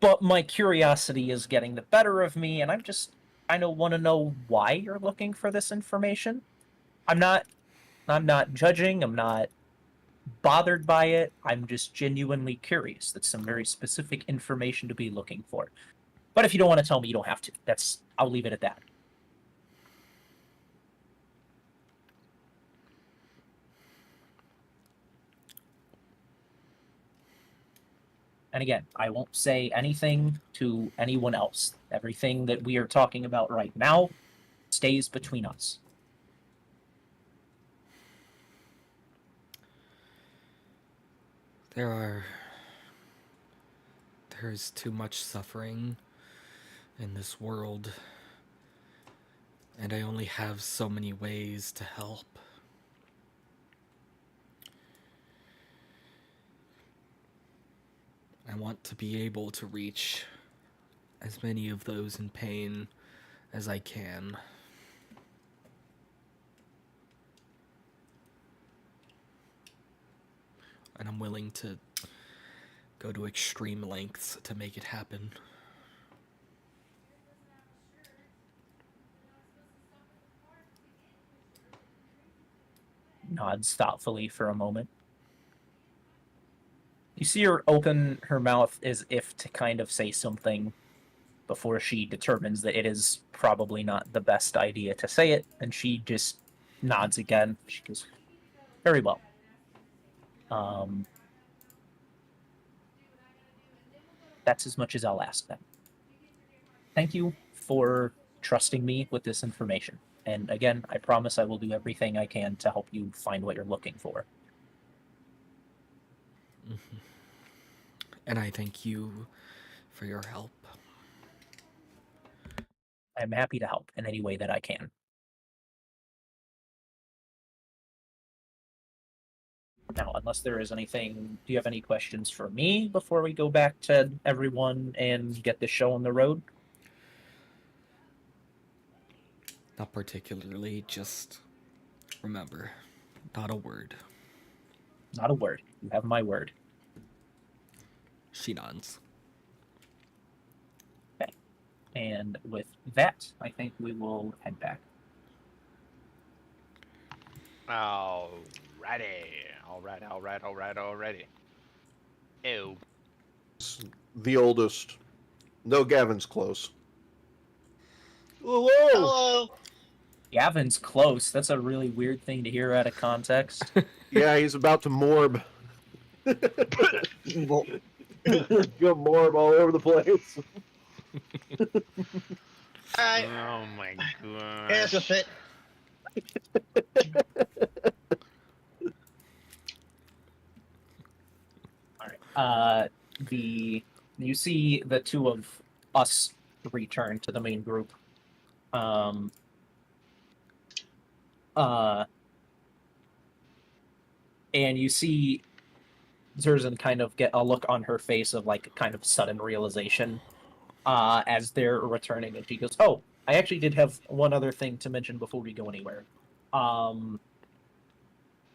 But my curiosity is getting the better of me, and I'm just kind of want to know why you're looking for this information. I'm not judging, I'm not bothered by it. I'm just genuinely curious. That's some very specific information to be looking for. But if you don't want to tell me, you don't have to. I'll leave it at that. And again, I won't say anything to anyone else. Everything that we are talking about right now stays between us. There's too much suffering in this world, and I only have so many ways to help. I want to be able to reach as many of those in pain as I can. And I'm willing to go to extreme lengths to make it happen. Nods thoughtfully for a moment. You see her open her mouth as if to kind of say something before she determines that it is probably not the best idea to say it, and she just nods again. She goes, very well. That's as much as I'll ask then. Thank you for trusting me with this information. And again, I promise I will do everything I can to help you find what you're looking for. Mm-hmm. And I thank you for your help. I'm happy to help in any way that I can. Now, unless there is anything, do you have any questions for me before we go back to everyone and get the show on the road? Not particularly, just remember, not a word. Not a word. You have my word. She nods. Okay. And with that, I think we will head back. Alrighty. Ew. The oldest. No, Gavin's close. Hello. Hello. Gavin's close. That's a really weird thing to hear out of context. Yeah, he's about to morb. Well, Go morb all over the place. alright, Oh my god. here's a fit. All right. You see the two of us return to the main group. And you see Zerzan kind of get a look on her face of like kind of sudden realization as they're returning, and she goes, "Oh, I actually did have one other thing to mention before we go anywhere.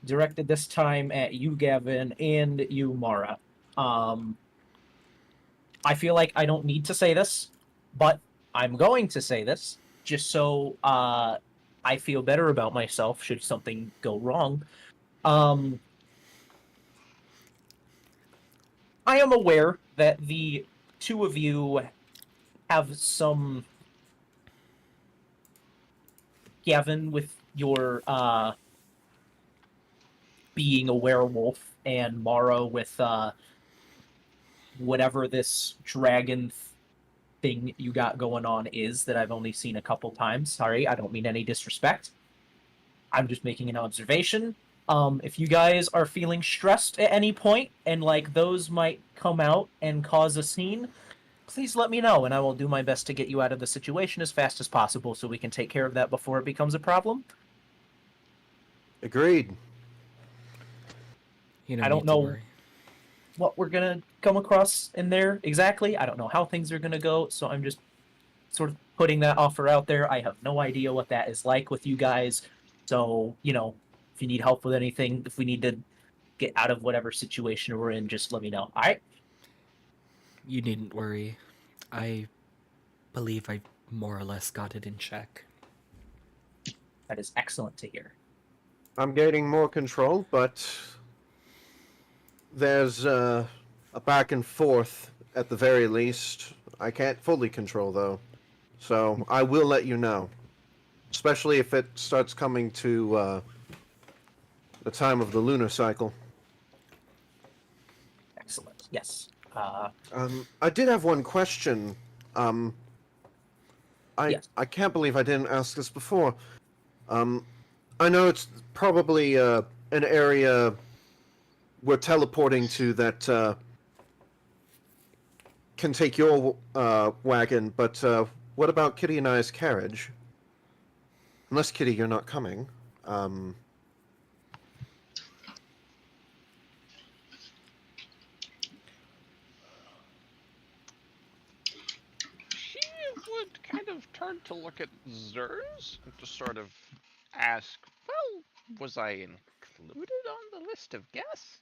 Directed this time at you, Gavin, and you, Mara. I feel like I don't need to say this, but I'm going to say this just so I feel better about myself should something go wrong. I am aware that the two of you have some, Gavin, with your being a werewolf, and Mara with whatever this dragon thing you got going on is that I've only seen a couple times. Sorry, I don't mean any disrespect. I'm just making an observation. If you guys are feeling stressed at any point and like those might come out and cause a scene, please let me know and I will do my best to get you out of the situation as fast as possible so we can take care of that before it becomes a problem. Agreed. You don't I don't need to know worry. what we're gonna come across in there exactly. I don't know how things are gonna go, so I'm just sort of putting that offer out there. I have no idea what that is like with you guys. So, if you need help with anything, if we need to get out of whatever situation we're in, just let me know. All right? You needn't worry. I believe I more or less got it in check. That is excellent to hear. I'm gaining more control, but there's a back and forth at the very least. I can't fully control, though. So I will let you know. Especially if it starts coming to the time of the lunar cycle. Excellent. Yes. I did have one question. Yes. I can't believe I didn't ask this before. I know it's probably an area we're teleporting to that can take your wagon, but what about Kitty and I's carriage? Unless, Kitty, you're not coming. She would kind of turn to look at Zers and just sort of ask, well, was I included on the list of guests?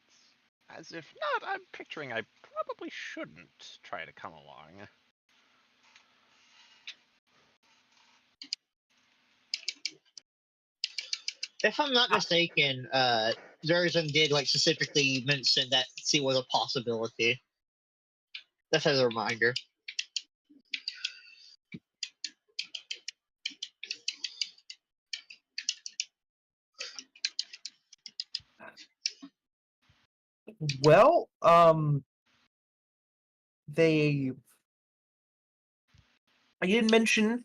As if not, I'm picturing I probably shouldn't try to come along. If I'm not mistaken, Zerzan did like specifically mention that C was a possibility. That's as a reminder. Well, they. I didn't mention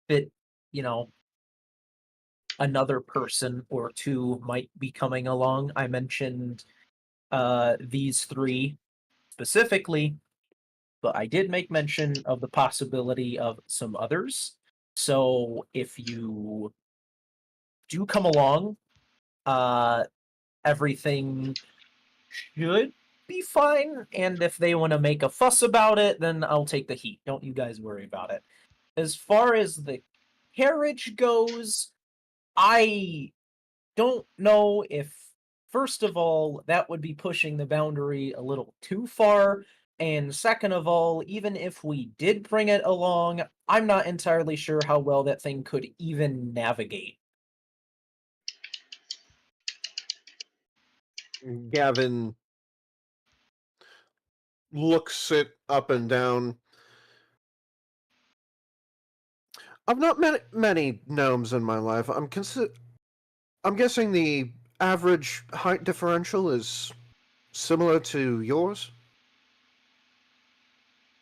that, you know, another person or two might be coming along. I mentioned these three specifically, but I did make mention of the possibility of some others. So if you do come along, uh, everything should be fine. And if they want to make a fuss about it, then I'll take the heat. Don't you guys worry about it. As far as the carriage goes, I don't know if, first of all, that would be pushing the boundary a little too far. And second of all, even if we did bring it along, I'm not entirely sure how well that thing could even navigate. Gavin looks it up and down. I've not met many gnomes in my life. I'm guessing the average height differential is similar to yours.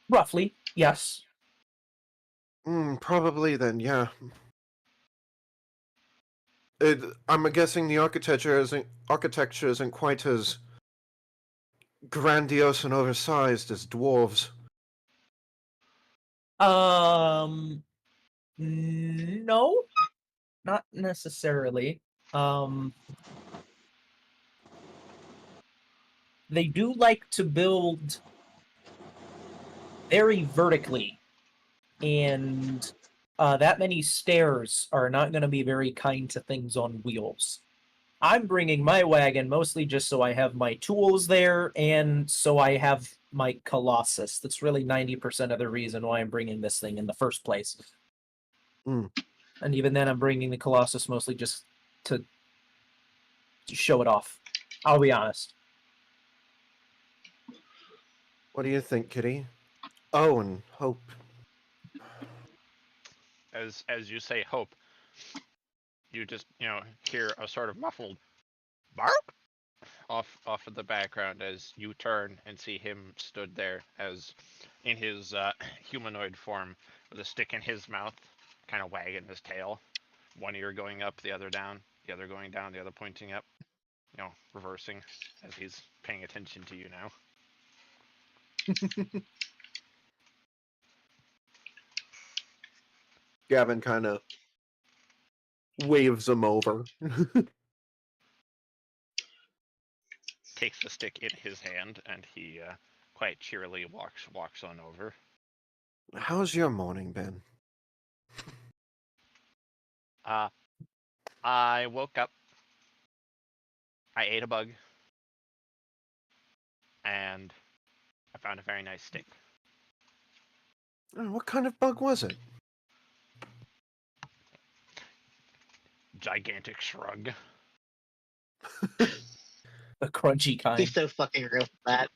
Roughly, yes. Probably then, yeah. I'm guessing the architecture isn't quite as grandiose and oversized as dwarves. No, not necessarily. They do like to build very vertically, and that many stairs are not going to be very kind to things on wheels. I'm bringing my wagon mostly just so I have my tools there and so I have my Colossus. That's really 90% of the reason why I'm bringing this thing in the first place. Mm. And even then, I'm bringing the Colossus mostly just to show it off. I'll be honest. What do you think, Kitty? Oh, and Hope. As you say, hope, you just hear a sort of muffled bark off of the background as you turn and see him stood there as in his humanoid form with a stick in his mouth, kind of wagging his tail, one ear going up, the other down, the other going down, the other pointing up. reversing as he's paying attention to you now. Gavin kind of waves him over. Takes the stick in his hand, and he quite cheerily walks on over. How's your morning been? I woke up. I ate a bug, and I found a very nice stick. Oh, what kind of bug was it? Gigantic shrug. The crunchy kind. He's so fucking real with that.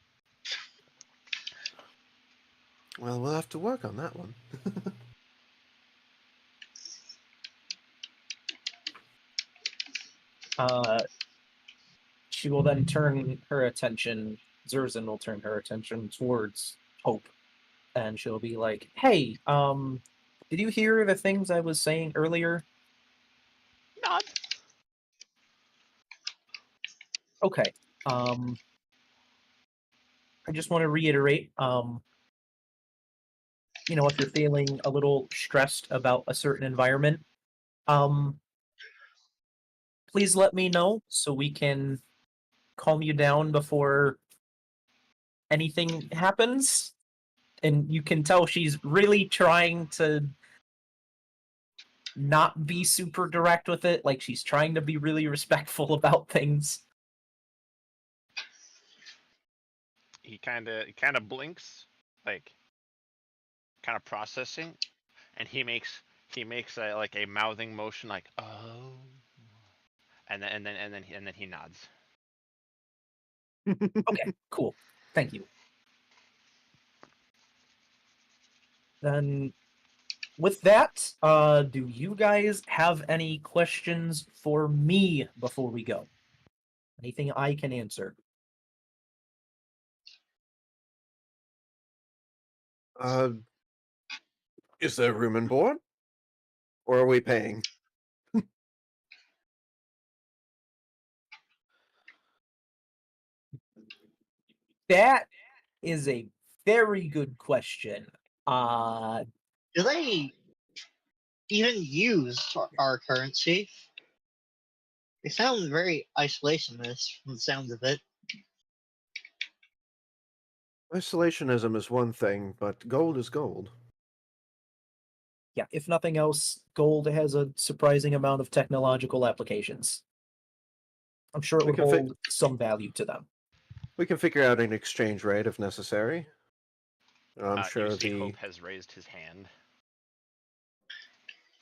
Well, we'll have to work on that one. She will then turn her attention, Zerzan will turn her attention towards Hope. And she'll be like, hey, did you hear the things I was saying earlier? Nod. Okay. I just want to reiterate, if you're feeling a little stressed about a certain environment, please let me know so we can calm you down before anything happens. And you can tell she's really trying to not be super direct with it. Like, she's trying to be really respectful about things. He kind of blinks, like kind of processing, and he makes a mouthing motion, like oh, and then he nods. Okay, cool. Thank you. Then, with that, do you guys have any questions for me before we go? Anything I can answer? Is there room and board? Or are we paying? That is a very good question. Do they even use our currency? They sound very isolationist from the sounds of it. Isolationism is one thing, but gold is gold. Yeah, if nothing else, gold has a surprising amount of technological applications. I'm sure it We would can fi- hold some value to them. We can figure out an exchange rate if necessary. I'm You sure see the... Hope has raised his hand.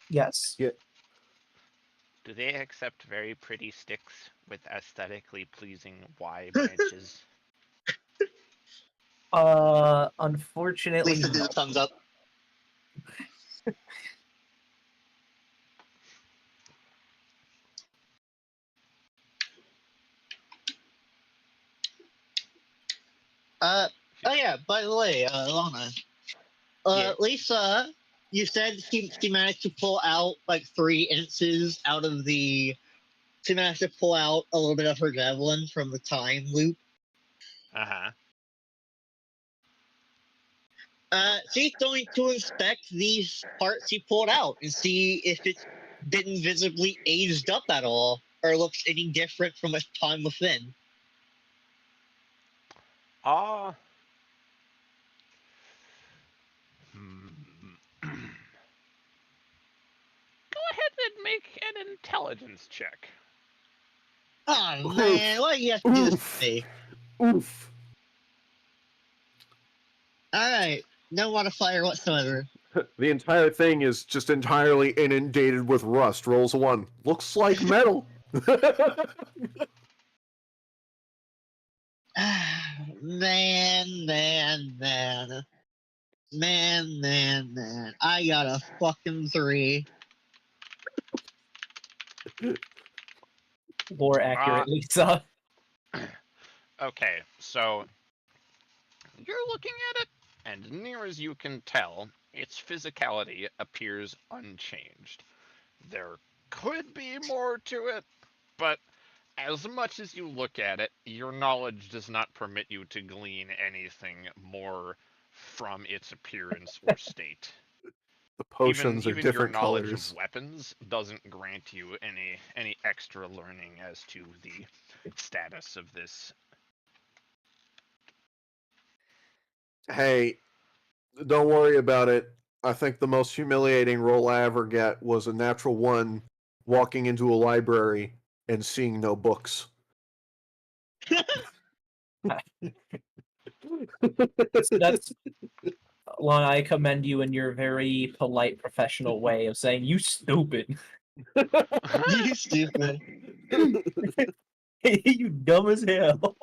Yes. Yeah. Do they accept very pretty sticks with aesthetically pleasing Y branches? Unfortunately, Lisa did no. a thumbs up. Oh yeah, by the way, Lana. Yeah. Lisa, you said she managed to pull out like 3 inches out of the. She managed to pull out a little bit of her javelin from the time loop. Uh-huh. She's going to inspect these parts she pulled out and see if it's been visibly aged up at all or looks any different from its time within. Go ahead and make an intelligence check. Oh man, why do you have to do this to me? Oof. Alright, no modifier whatsoever. The entire thing is just entirely inundated with rust. Rolls a 1. Looks like metal. Man. I got a fucking 3. More accurate, Lisa. Okay, so you're looking at it, and near as you can tell, its physicality appears unchanged. There could be more to it, but as much as you look at it, your knowledge does not permit you to glean anything more from its appearance or state. The potions are Even your different knowledge colors. of weapons doesn't grant you any extra learning as to the status of this. Hey, don't worry about it. I think the most humiliating roll I ever get was a natural one walking into a library and seeing no books. That's well, I commend you in your very polite, professional way of saying you stupid. You stupid. You dumb as hell.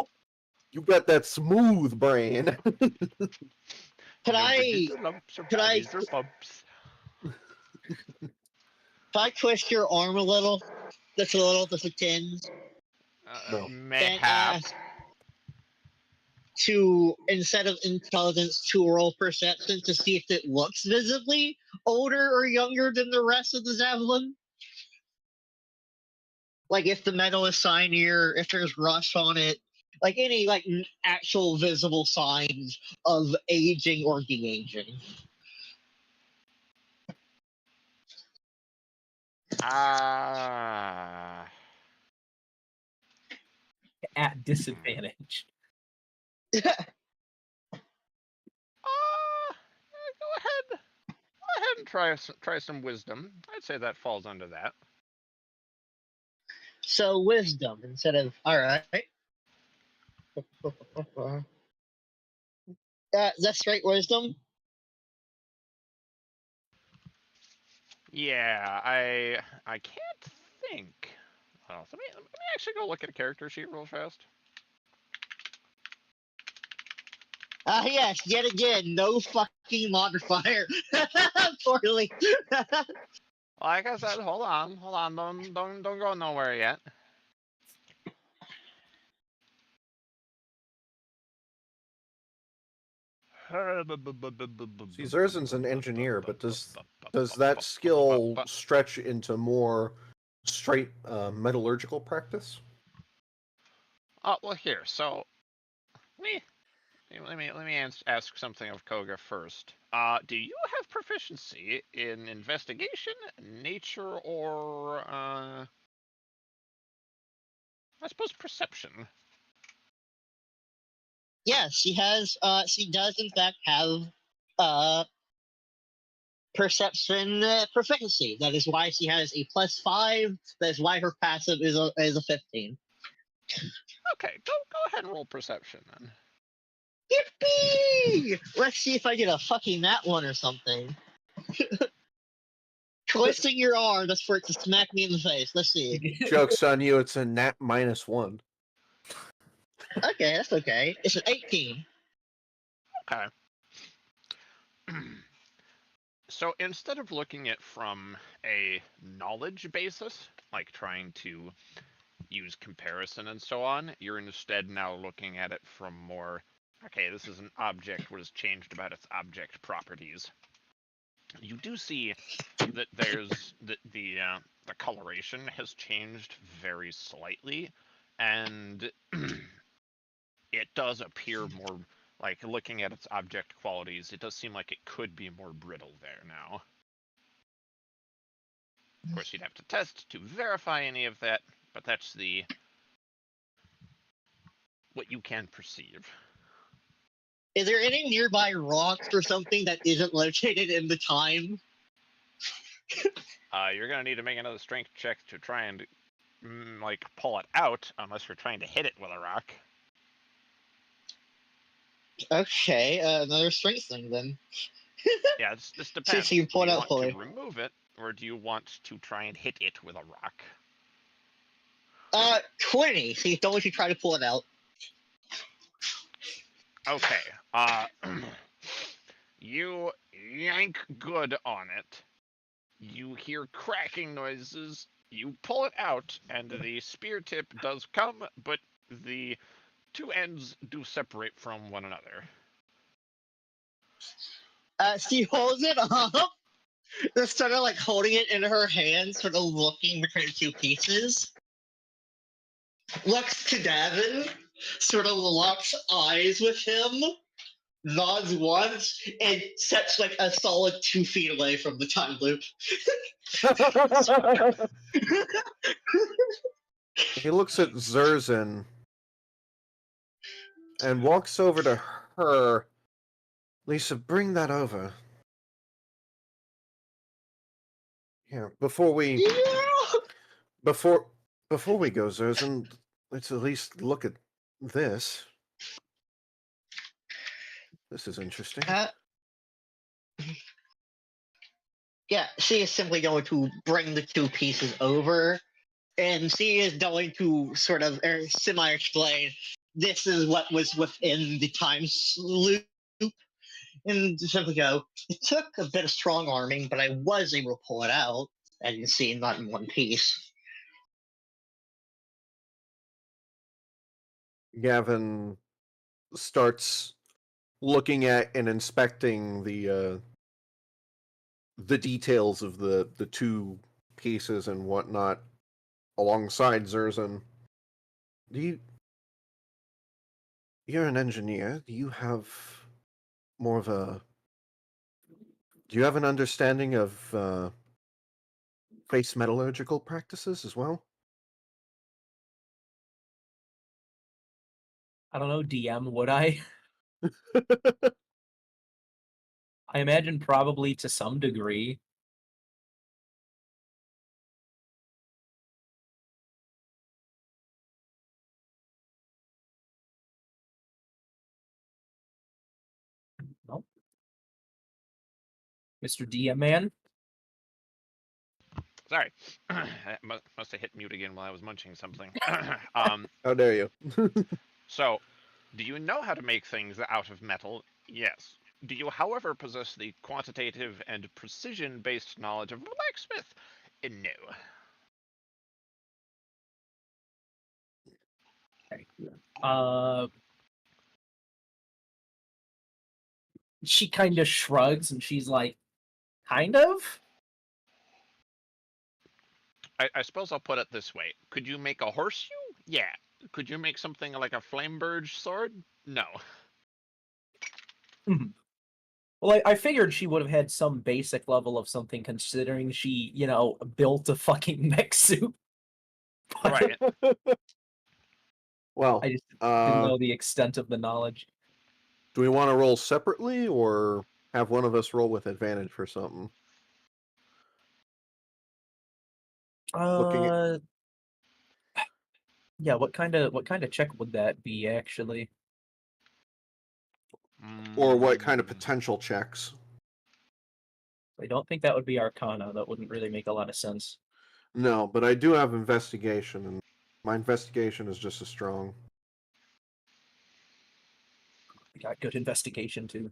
You got that smooth brain. Can I Either lumps or can I- baddies or bumps. twist your arm a little? Just a little, just a tinge. No. And Mayhap. ask to, instead of intelligence, to roll perception to see if it looks visibly older or younger than the rest of the javelin. Like if the metal is shinier, if there's rust on it, like any actual visible signs of aging or de-aging. Ah. At disadvantage. Go ahead. Go ahead and try some wisdom. I'd say that falls under that. So wisdom instead of alright. That's straight wisdom. Yeah, I can't think. Oh, let me actually go look at a character sheet real fast. Yes, yet again, no fucking modifier. Poorly. Like I said, hold on, don't go nowhere yet. See, Zerzin's an engineer, but does that skill stretch into more straight metallurgical practice? Well, here. So, let me ask something of Koga first. Do you have proficiency in investigation, nature, or I suppose perception? Yes, she has. She does in fact have perception proficiency. That is why she has a +5. That is why her passive is a 15. Okay, go ahead and roll perception then. Yippee! Let's see if I get a fucking nat one or something. Twisting your arm just for it to smack me in the face. Let's see. Joke's on you, it's a nat -1. Okay, that's okay. It's an 18. Okay. So instead of looking at from a knowledge basis, like trying to use comparison and so on, you're instead now looking at it from more, okay, this is an object, what has changed about its object properties. You do see that there's the coloration has changed very slightly, and it does appear more, like looking at its object qualities, it does seem like it could be more brittle there now. Of course, you'd have to test to verify any of that, but that's what you can perceive. Is there any nearby rocks or something that isn't located in the time? You're gonna need to make another strength check to try and like pull it out, unless you're trying to hit it with a rock. Okay, another strength thing then. Yeah, this depends. So you pull it do you out want fully. to remove it, or do you want to try and hit it with a rock? 20. See, don't you try to pull it out. Okay. You yank good on it. You hear cracking noises. You pull it out, and the spear tip does come, but the two ends do separate from one another. She holds it up. Just sort of like holding it in her hand, sort of looking between the two pieces. looks to Davin, sort of locks eyes with him, nods once, and sets like a solid 2 feet away from the time loop. He looks at Zerzin and walks over to her. Lisa, bring that over. Yeah, before we go, Zerzin, let's at least look at this. This is interesting. Yeah, she is simply going to bring the 2 pieces over, and she is going to sort of semi-explain, this is what was within the time loop, and simply go, it took a bit of strong arming, but I was able to pull it out, as you can see, not in one piece. Gavin starts looking at and inspecting the details of the 2 pieces and whatnot alongside Zerzin. You're an engineer. Do you have more of a... Do you have an understanding of face metallurgical practices as well? I don't know, DM, would I? I imagine probably to some degree. No. Mr. DM man? Sorry, I must have hit mute again while I was munching something. How dare you? So, do you know how to make things out of metal? Yes. Do you, however, possess the quantitative and precision-based knowledge of blacksmith? No. Okay. She kind of shrugs and she's like, kind of? I suppose I'll put it this way. Could you make a horseshoe? Yeah. Could you make something like a flameburge sword? No. Well, I figured she would have had some basic level of something considering she, built a fucking mech suit. But Right. Well, I just didn't know the extent of the knowledge. do we want to roll separately or have one of us roll with advantage for something? Looking at... Yeah, what kind of check would that be actually? Or what kind of potential checks? I don't think that would be Arcana. That wouldn't really make a lot of sense. No, but I do have investigation, and my investigation is just as strong. I got good investigation too.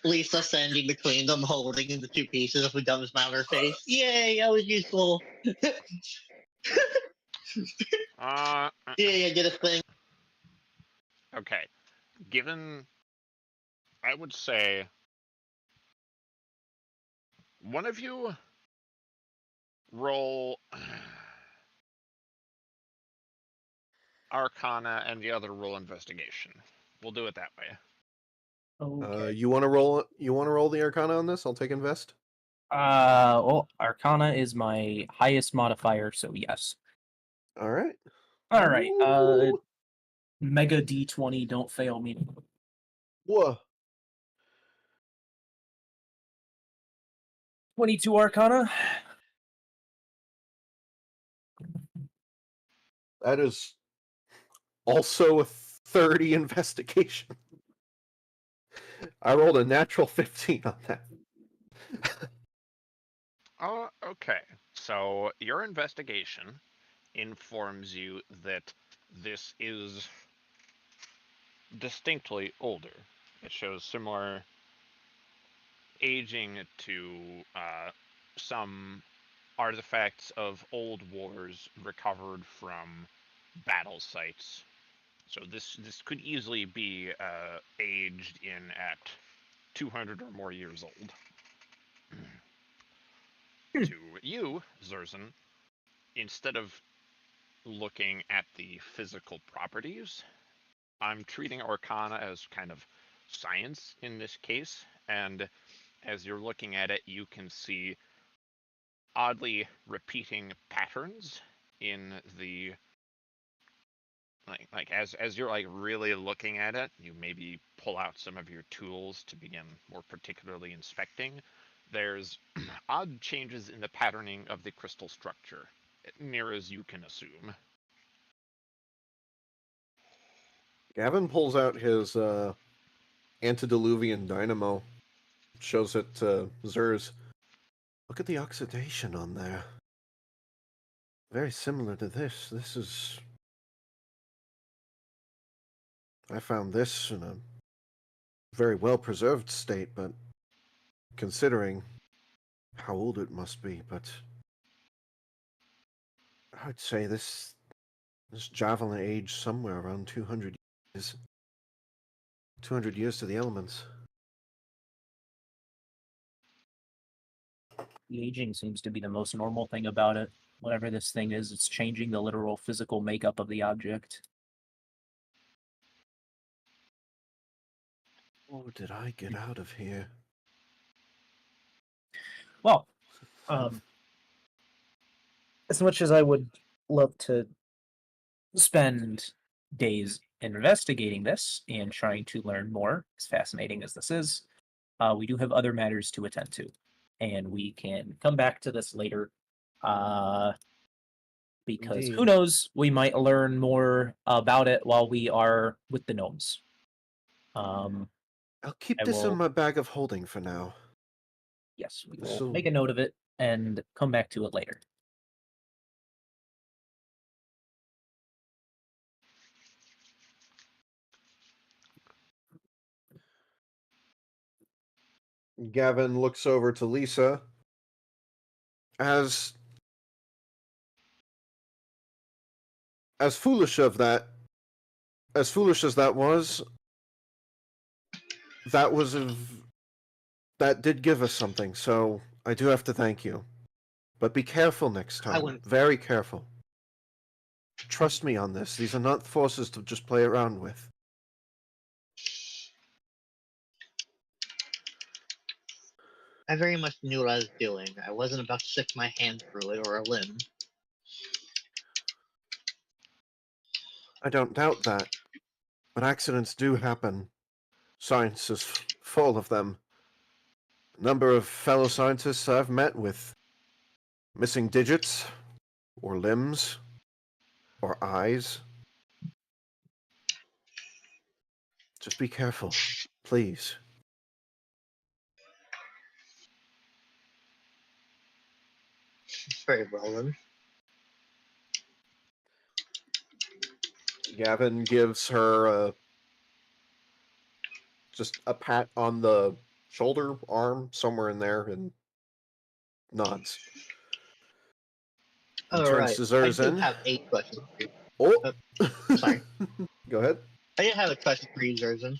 Lisa standing between them, holding the 2 pieces of a gum smile on her face. Yay, that was useful. Yeah, get a thing. Okay. Given, I would say, one of you roll Arcana and the other roll Investigation. We'll do it that way. Okay. You want to roll? You want to roll the Arcana on this? I'll take Invest. Well, Arcana is my highest modifier, so yes. All right. All right. Ooh. Mega D20, don't fail me. Whoa. 22 Arcana. That is also a 30 investigation. I rolled a natural 15 on that. Oh, okay. So your investigation informs you that this is distinctly older. It shows similar aging to some artifacts of old wars recovered from battle sites. So this could easily be aged in at 200 or more years old. To you, Zerzan, instead of looking at the physical properties, I'm treating Arcana as kind of science in this case, and as you're looking at it, you can see oddly repeating patterns in the as you're like really looking at it, you maybe pull out some of your tools to begin more particularly inspecting. There's odd changes in the patterning of the crystal structure, near as you can assume. Gavin pulls out his antediluvian dynamo, shows it to Zers. Look at the oxidation on there. Very similar to this. This is... I found this in a very well-preserved state, but considering how old it must be, but I'd say this javelin aged somewhere around 200 years. 200 years to the elements. The aging seems to be the most normal thing about it. Whatever this thing is, it's changing the literal physical makeup of the object. Oh, did I get out of here? Well, as much as I would love to spend days investigating this and trying to learn more, as fascinating as this is, we do have other matters to attend to, and we can come back to this later. Because who Indeed. knows, we might learn more about it while we are with the gnomes. I'll keep I this in will- my bag of holding for now. Yes, we will So- make a note of it and come back to it later. Gavin looks over to Lisa. As foolish as that was, that did give us something, so I do have to thank you. But be careful next time. wouldn't- Very careful. Trust me on this. These are not forces to just play around with. I very much knew what I was doing. I wasn't about to stick my hand through it or a limb. I don't doubt that. But accidents do happen. Science is full of them. A number of fellow scientists I've met with missing digits, or limbs, or eyes. Just be careful, please. Very well then. Gavin gives her just a pat on the shoulder, arm, somewhere in there, and nods. And turns to Alright, I do Zerzan. have 8 questions for you. Oh! Sorry. Go ahead. I did have a question for you, Zerzan.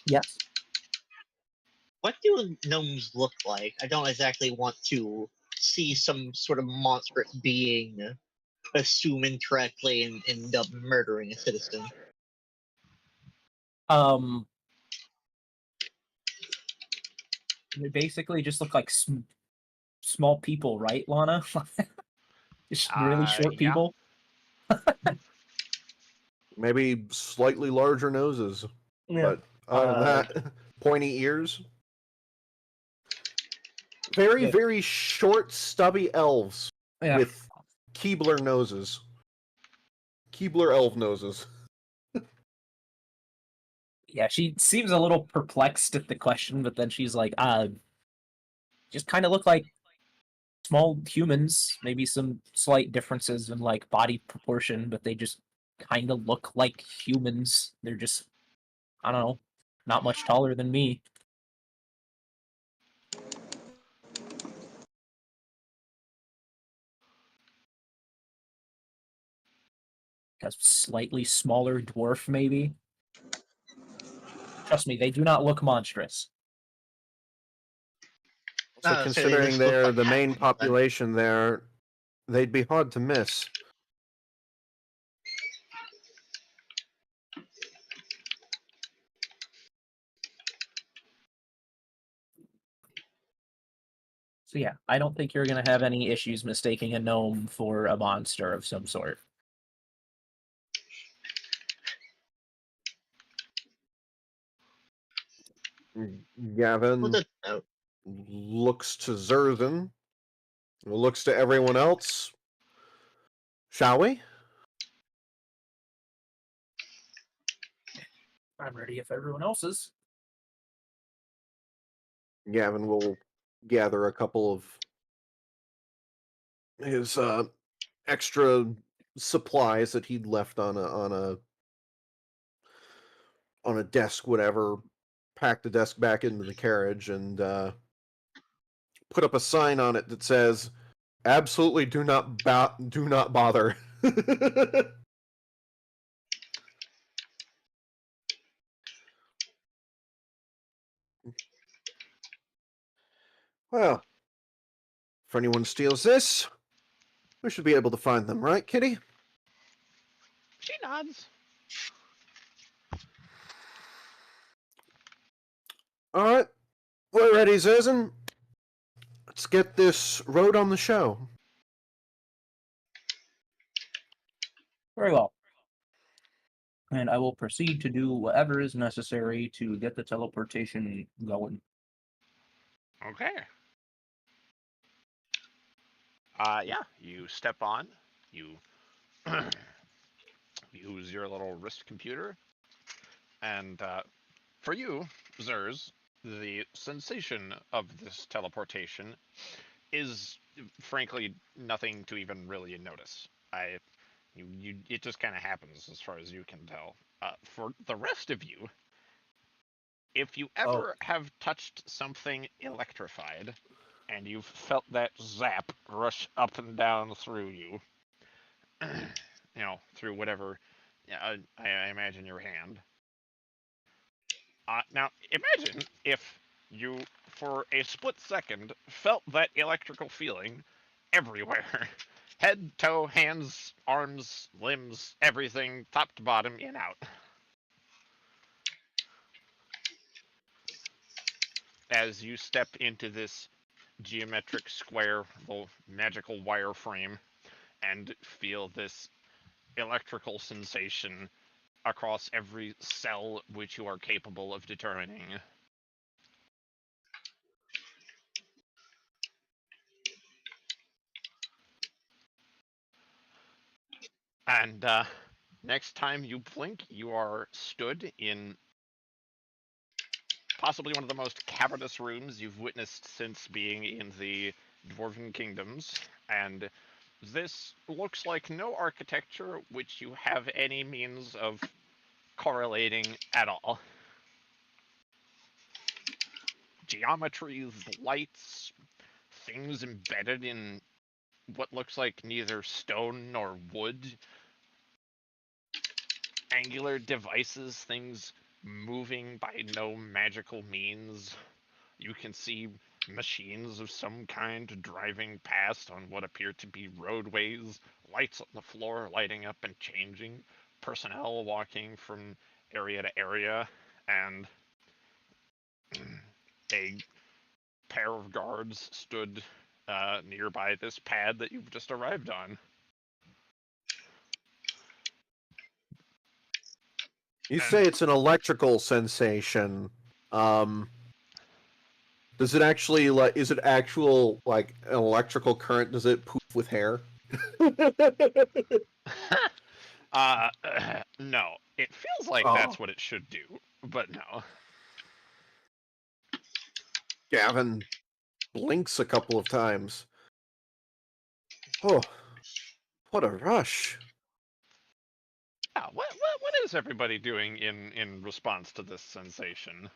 Yes. What do gnomes look like? I don't exactly want to see some sort of monstrous being assume incorrectly and end up murdering a citizen. They basically just look like small people, right, Lana? Just really short Yeah. people. Maybe slightly larger noses, but other than that, pointy ears. Very, Yeah. very short, stubby elves Yeah. with Keebler noses. Keebler elf noses. Yeah, she seems a little perplexed at the question, but then she's like, just kind of look like small humans, maybe some slight differences in like body proportion, but they just kind of look like humans. They're just, I don't know, not much taller than me. A slightly smaller dwarf, maybe. Trust me, they do not look monstrous. So So considering this looks they're like the main happened then. population there, they'd be hard to miss. So yeah, I don't think you're gonna have any issues mistaking a gnome for a monster of some sort. Gavin Well, looks to Zerzan, looks to everyone else. Shall we? I'm ready if everyone else is. Gavin will gather a couple of his extra supplies that he'd left on a desk, whatever. Pack the desk back into the carriage and put up a sign on it that says, "Absolutely do not bother." Well, if anyone steals this, we should be able to find them, right, Kitty? She nods. All right, we're ready, Zerzan. Let's get this road on the show. Very well. And I will proceed to do whatever is necessary to get the teleportation going. Okay. Yeah, you step on, you use your little wrist computer, and for you, Zers, the sensation of this teleportation is frankly nothing to even really notice. It just kind of happens as far as you can tell. For the rest of you, if you ever have touched something electrified, and you've felt that zap rush up and down through you, through whatever, I imagine your hand. Now, imagine if you, for a split second, felt that electrical feeling everywhere. Head, toe, hands, arms, limbs, everything, top to bottom, in, out. As you step into this geometric square, little magical wireframe, and feel this electrical sensation across every cell which you are capable of determining. And next time you blink, you are stood in possibly one of the most cavernous rooms you've witnessed since being in the Dwarven Kingdoms, and this looks like no architecture which you have any means of correlating at all. Geometries, lights, things embedded in what looks like neither stone nor wood, angular devices, things moving by no magical means. You can see machines of some kind driving past on what appear to be roadways, lights on the floor lighting up and changing, personnel walking from area to area, and a pair of guards stood nearby this pad that you've just arrived on. You say it's an electrical sensation. Does it actually is it actual like an electrical current? Does it poof with hair? No. It feels like that's what it should do, but no. Gavin blinks a couple of times. Oh, what a rush. Yeah, what is everybody doing in response to this sensation?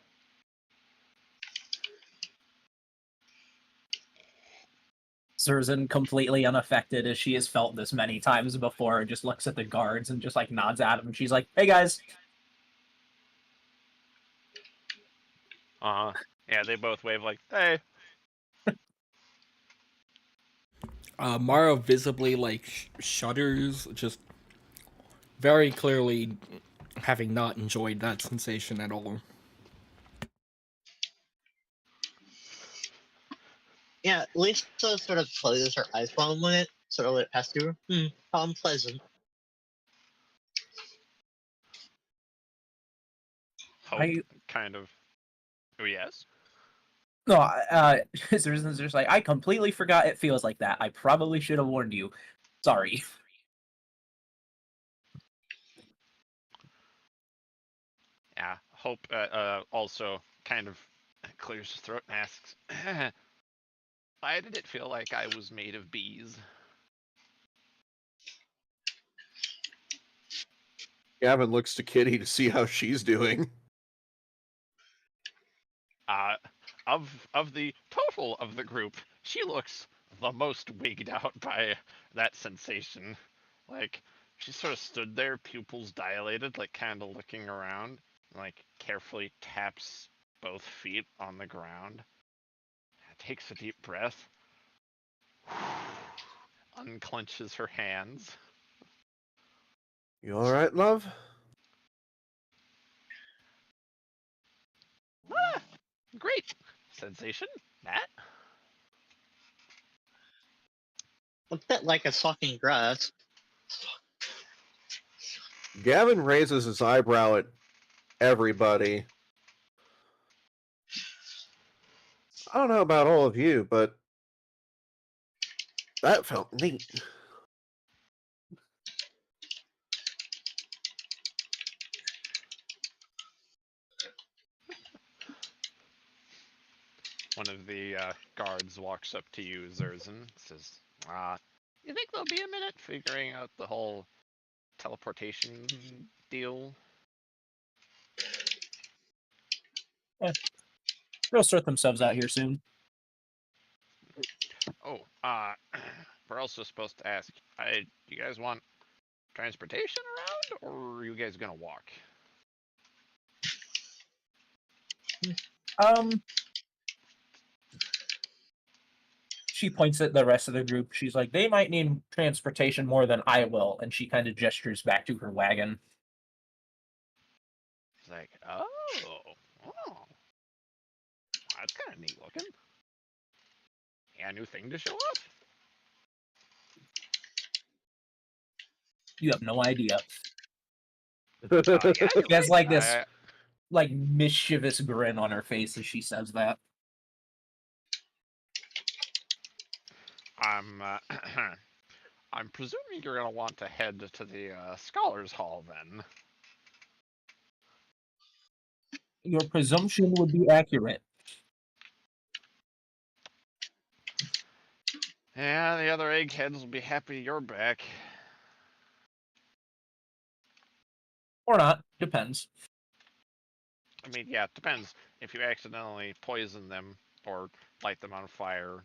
Zerzan, completely unaffected as she has felt this many times before, just looks at the guards and just like nods at them. She's like, "Hey guys." Yeah, they both wave like, "Hey." Mara visibly shudders, just very clearly having not enjoyed that sensation at all. Yeah, Lisa sort of closes her eyes for a moment, sort of let it pass through. How unpleasant. Hope I kind of. Oh, yes. no, Zerzan's just like, I completely forgot it feels like that. I probably should have warned you. Sorry. Yeah. Hope also kind of clears his throat and asks, why did it feel like I was made of bees? Gavin looks to Kitty to see how she's doing. Uh, of the total of the group, she looks the most wigged out by that sensation. Like, she sort of stood there, pupils dilated, like kind of looking around, and, like carefully taps both feet on the ground. Takes a deep breath, unclenches her hands. You all right, love? Ah, great sensation, that. A bit like a sucking grass. Gavin raises his eyebrow at everybody. I don't know about all of you, but that felt neat. One of the guards walks up to you, Zerzan, says, you think there'll be a minute figuring out the whole teleportation deal? They'll sort themselves out here soon. Oh, we're also supposed to ask, do you guys want transportation around, or are you guys gonna walk? She points at the rest of the group. She's like, they might need transportation more than I will. And she kind of gestures back to her wagon. It's like, oh, that's kind of neat looking. Yeah, new thing to show off. You have no idea. Yeah, She has like this I, like mischievous grin on her face as she says that. I'm I'm presuming you're gonna want to head to the Scholars Hall then. Your presumption would be accurate. Yeah, the other eggheads will be happy you're back. Or not. Depends. I mean, yeah, it depends. If you accidentally poison them or light them on fire,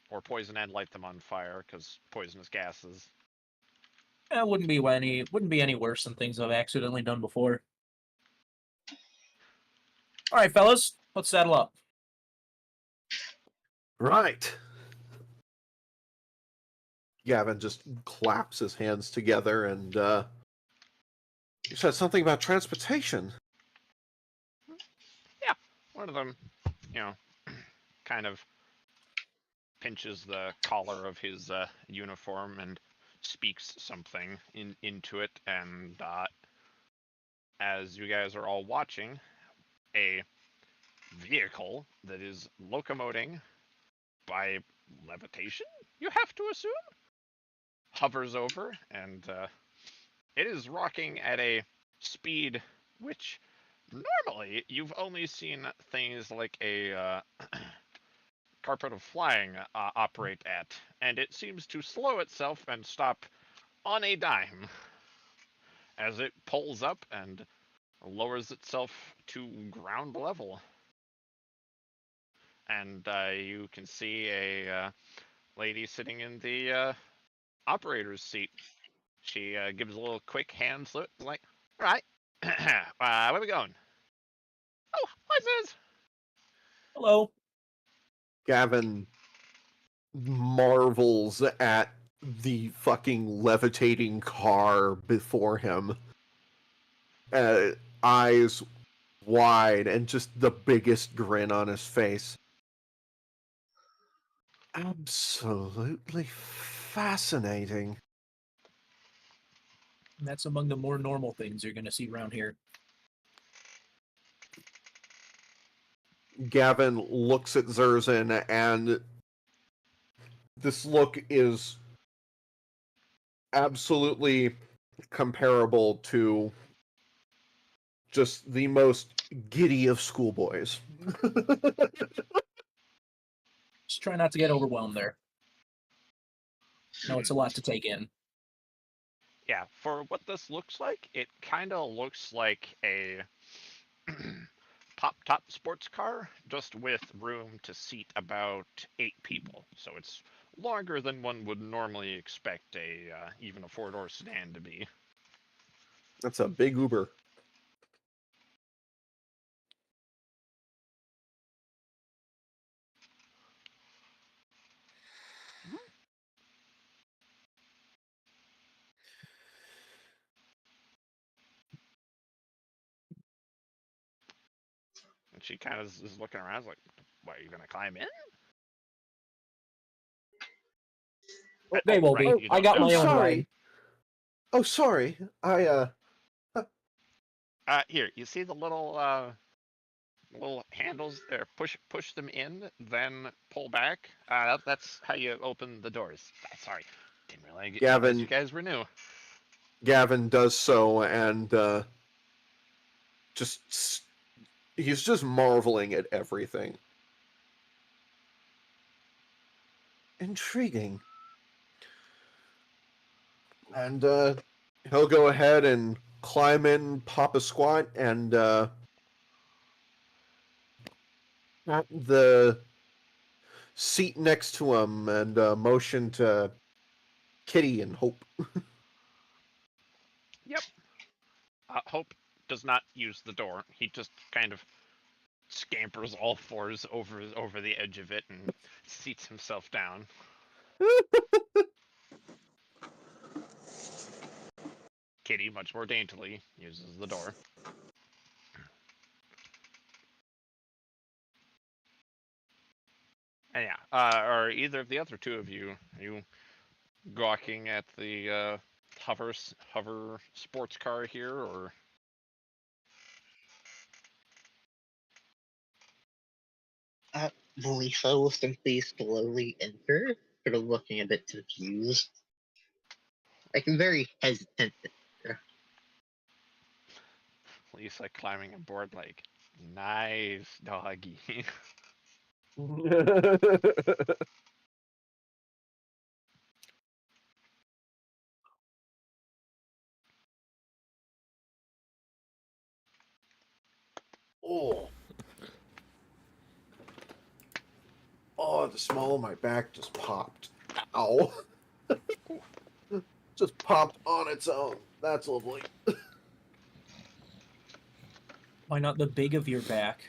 or poison and light them on fire because poisonous gases. It wouldn't be any worse than things I've accidentally done before. All right, fellas, let's saddle up. Right. Gavin just claps his hands together and, you said something about transportation. Yeah, one of them, you know, kind of pinches the collar of his uniform and speaks something into it, and as you guys are all watching, a vehicle that is locomoting by levitation, you have to assume, hovers over, and it is rocking at a speed which normally you've only seen things like a carpet of flying operate at, and it seems to slow itself and stop on a dime as it pulls up and lowers itself to ground level. And you can see a lady sitting in the operator's seat. She gives a little quick hand salute, like, all right, where are we going? Oh, hi, Ziz. Hello. Gavin marvels at the fucking levitating car before him. Eyes wide and just the biggest grin on his face. Absolutely fascinating. That's among the more normal things you're going to see around here. Gavin looks at Zerzin, and this look is absolutely comparable to just the most giddy of schoolboys. Just try not to get overwhelmed there. No, it's a lot to take in. Yeah, for what this looks like, it kind of looks like a pop-top sports car, just with room to seat about 8 people. So it's longer than one would normally expect even a 4-door sedan to be. That's a big Uber. And she kind of is looking around, like, "What, are you gonna climb in?" They will be. You I don't got know. my own sorry. ride. Oh, sorry. Here, you see the little handles there? Push them in, then pull back. That's how you open the doors. Sorry, didn't realize Gavin- you guys were new. Gavin does so, and he's just marveling at everything. Intriguing. And he'll go ahead and climb in, pop a squat, and the seat next to him, and motion to Kitty and Hope. Yep. Hope does not use the door. He just kind of scampers all fours over the edge of it and seats himself down. Kitty, much more daintily, uses the door. And yeah, are either of the other two of you, are you gawking at the hover sports car here, or? Lisa will simply slowly enter, sort of looking a bit confused. Like, very hesitant. Lisa climbing aboard, like, nice doggy. Oh. Oh, the small of my back just popped. Ow. Just popped on its own. That's lovely. Why not the big of your back?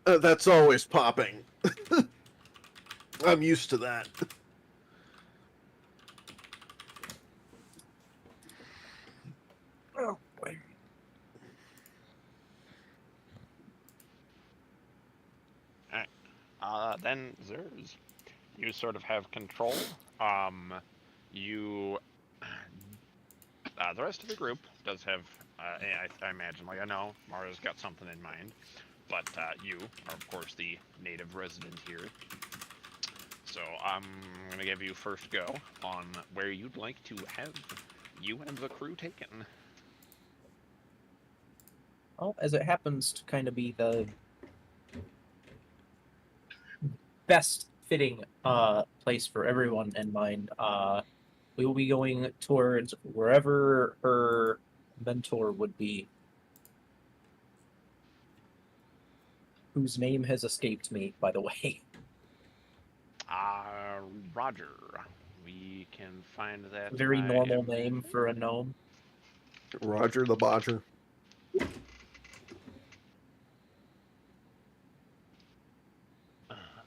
That's always popping. I'm used to that. Oh, boy. Then Zers, you sort of have control. You, the rest of the group does have, I imagine, like, I know Mara's got something in mind, but you are, of course, the native resident here. So I'm going to give you first go on where you'd like to have you and the crew taken. Well, as it happens to kind of be the best fitting place for everyone in mind, we will be going towards wherever her mentor would be, whose name has escaped me, by the way. Roger. We can find that. Very by normal him. name for a gnome. Roger the Bodger.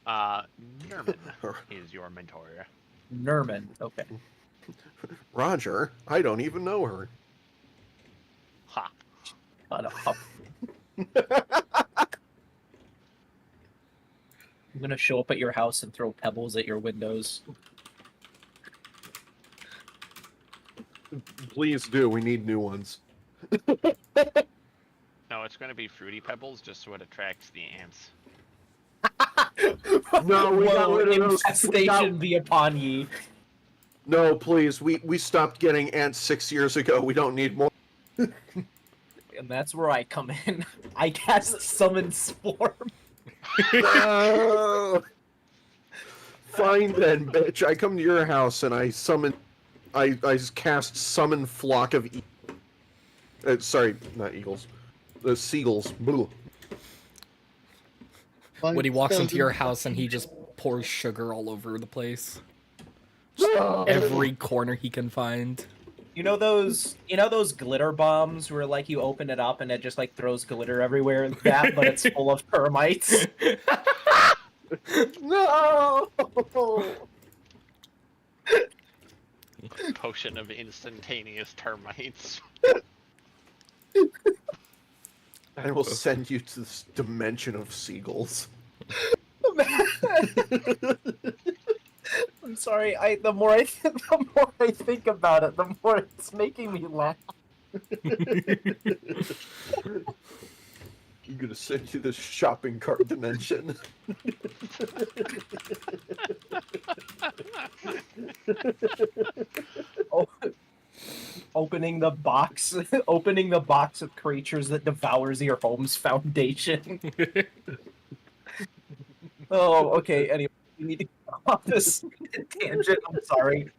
Nerman. Nerman is your mentor. Nerman. Okay. Roger, I don't even know her. Ha. Shut up. I'm gonna show up at your house and throw pebbles at your windows. Please do. We need new ones. No, it's going to be fruity pebbles just so it attracts the ants. No, we got Whoa, rid of those. infestation be upon ye. No, please. We stopped getting ants 6 years ago. We don't need more. And that's where I come in. I cast Summon Swarm. No. Fine then, bitch. I come to your house and I summon. I cast Summon Flock of. Sorry, not eagles. The seagulls. Boo. When he walks into your house and he just pours sugar all over the place. No. Every corner he can find. You know those glitter bombs where like you open it up and it just like throws glitter everywhere? That, but it's full of termites. No. Potion of instantaneous termites. I will send you to this dimension of seagulls. I'm sorry. The more I think about it, the more it's making me laugh. I'm gonna send you this shopping cart dimension. Oh, opening the box of creatures that devours your home's foundation. Oh, okay. Anyway, we need to get off this tangent. I'm sorry.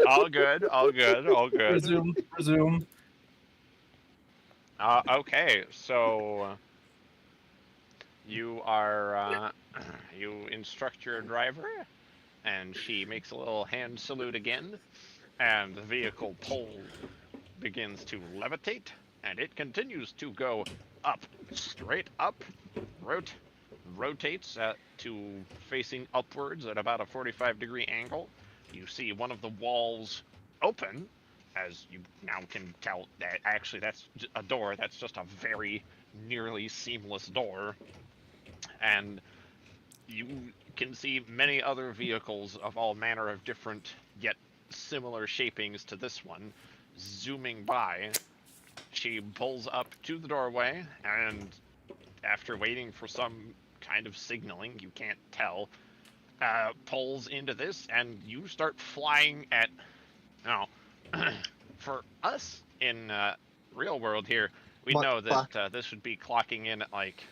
All good, all good, all good. Resume. Okay, so you are you instruct your driver, and she makes a little hand salute again, and the vehicle pole begins to levitate, and it continues to go up, straight up, rotates to facing upwards at about a 45-degree angle. You see one of the walls open, as you now can tell that actually that's a door. That's just a very nearly seamless door. And you can see many other vehicles of all manner of different yet similar shapings to this one zooming by. She pulls up to the doorway, and after waiting for some kind of signaling, you can't tell, pulls into this, and you start flying at, for us in real world here, we What know the that this would be clocking in at like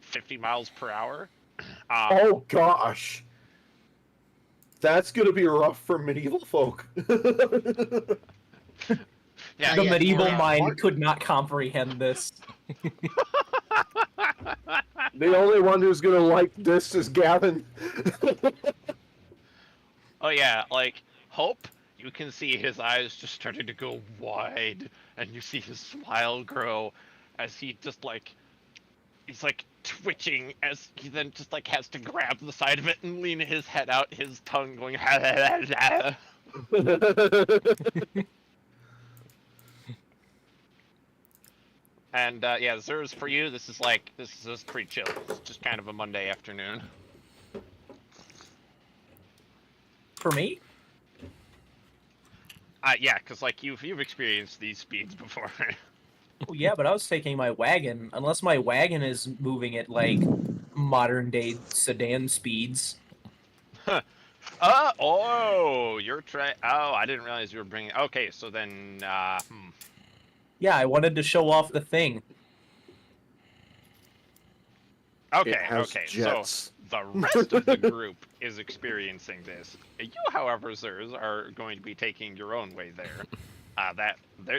50 miles per hour. Oh gosh. That's gonna be rough for medieval folk. Yeah, The medieval for, mind could not comprehend this. The only one who's gonna like this is Gavin. oh yeah, like Hope, you can see his eyes just starting to go wide, and you see his smile grow as he just like, he's like twitching as he then just like has to grab the side of it and lean his head out, his tongue going And yeah, Zers, for you, this is pretty chill. It's just kind of a Monday afternoon. For me? Yeah, because like you've experienced these speeds before. Oh, yeah, but I was taking my wagon. Unless my wagon is moving at like modern day sedan speeds. Oh, I didn't realize you were bringing. Okay, so then, Yeah, I wanted to show off the thing. Okay, It has okay. jets. So the rest of the group is experiencing this. You, however, Zers, are going to be taking your own way there.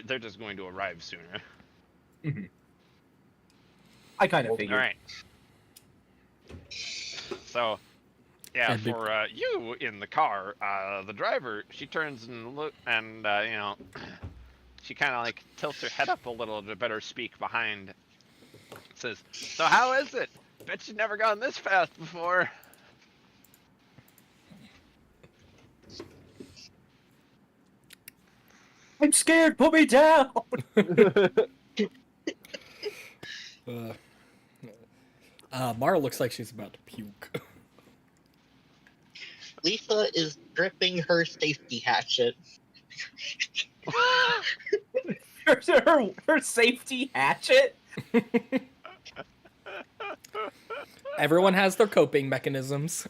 They're just going to arrive sooner. Mm-hmm. I kind of figured. All right. So, yeah, And for you in the car, the driver, she turns and look, and she kind of like tilts her head up a little to better speak behind. Says, "So how is it? Bet you've never gone this fast before." I'm scared. Put me down. Mara looks like she's about to puke. Lisa is gripping her safety hatchet. her safety hatchet. Everyone has their coping mechanisms.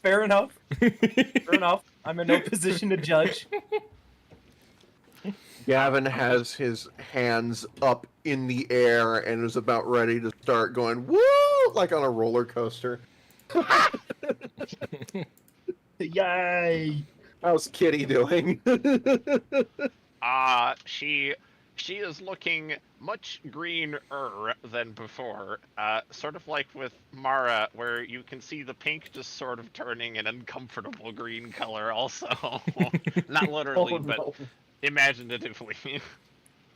Fair enough. Fair enough. I'm in no position to judge. Gavin has his hands up in the air and is about ready to start going, woo! Like on a roller coaster. Yay! How's Kitty doing? She is looking much greener than before. Sort of like with Mara, where you can see the pink just sort of turning an uncomfortable green color also. Not literally, Oh, but no. imaginatively.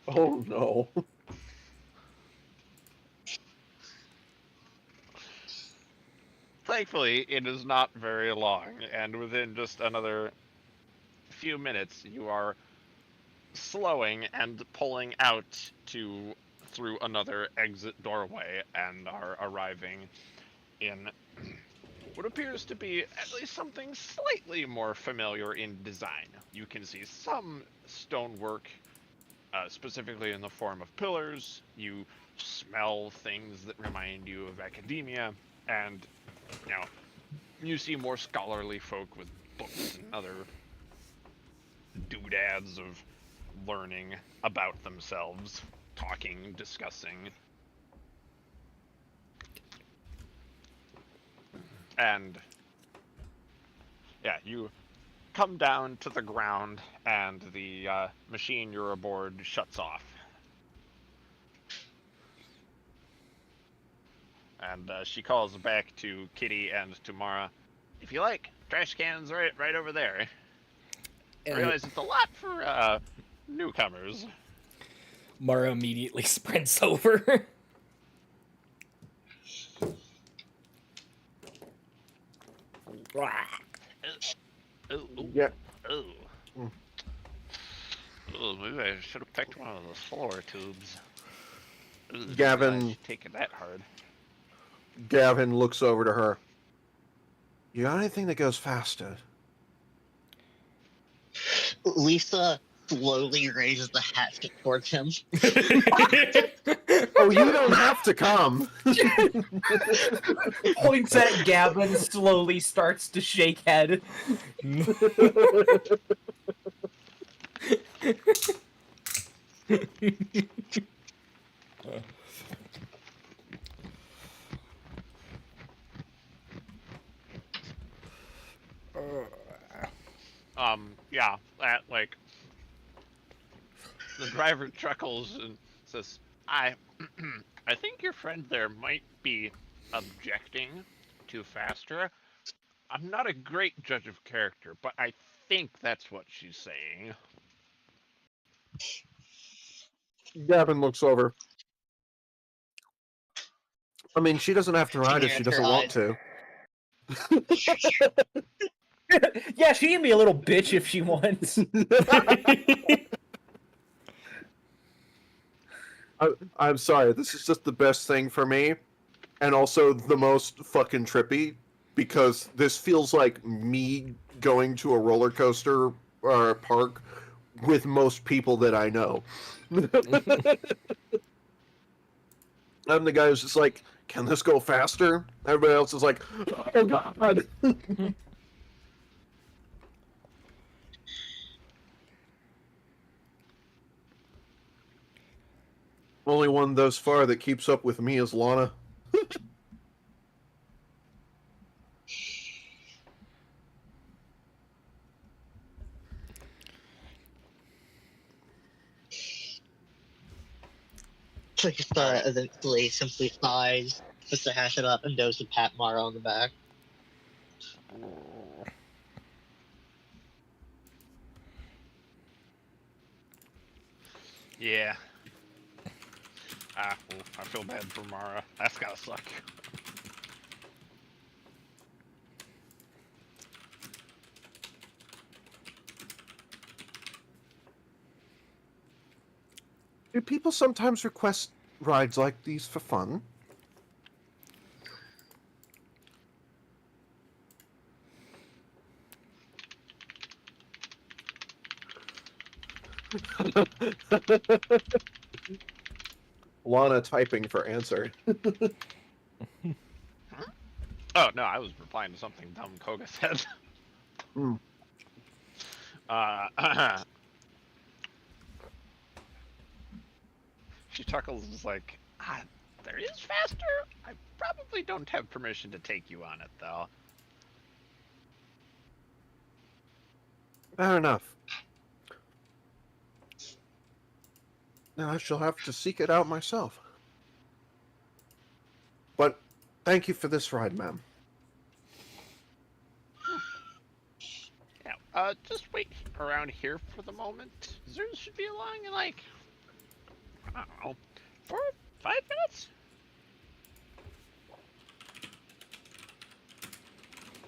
Oh no. Thankfully, it is not very long, and within just another few minutes, you are slowing and pulling out through another exit doorway and are arriving in what appears to be at least something slightly more familiar in design. You can see some stonework, specifically in the form of pillars. You smell things that remind you of academia, and you see more scholarly folk with books and other doodads of learning about themselves, talking, discussing. And yeah, you come down to the ground and the machine you're aboard shuts off. And she calls back to Kitty and to Mara. If you like, trash can's right over there. I realize it's a lot for newcomers. Mara immediately sprints over. Yeah. Oh. Mm. Oh, maybe I should have picked one of those floor tubes. Ooh, Gavin- taking that hard. Gavin looks over to her. You got anything that goes faster? Lisa slowly raises the hatchet towards him. Oh, you don't have to come. Points at Gavin, slowly starts to shake head. Yeah, like, the driver chuckles and says, I think your friend there might be objecting to faster. I'm not a great judge of character, but I think that's what she's saying. Gavin looks over. I mean, she doesn't have to ride if she doesn't want to. Yeah, she can be a little bitch if she wants. I'm sorry, this is just the best thing for me, and also the most fucking trippy, because this feels like me going to a roller coaster or a park with most people that I know. I'm the guy who's just like, can this go faster? Everybody else is like, oh god. Only one thus far that keeps up with me is Lana. Lisa eventually simply sighs, puts the hatchet up, and goes to pat Mara on the back. Yeah. Well, I feel bad for Mara. That's gotta suck. Do people sometimes request rides like these for fun? Lana typing for answer. Oh no, I was replying to something dumb Koga said. Hmm. She chuckles and is like, there is faster? I probably don't have permission to take you on it, though. Fair enough. Now I shall have to seek it out myself. But thank you for this ride, ma'am. Yeah, just wait around here for the moment. Zers should be along in like, I don't know, 4 or 5 minutes?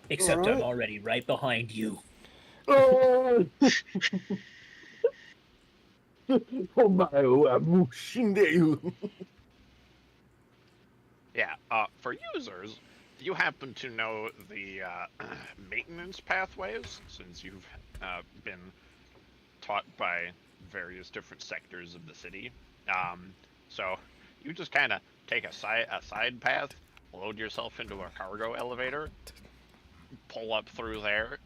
Except I'm Alright. already right behind you. Oh, Mushindeyu. Yeah, for users, you happen to know the maintenance pathways, since you've been taught by various different sectors of the city. So you just kind of take a side path, load yourself into a cargo elevator, pull up through there.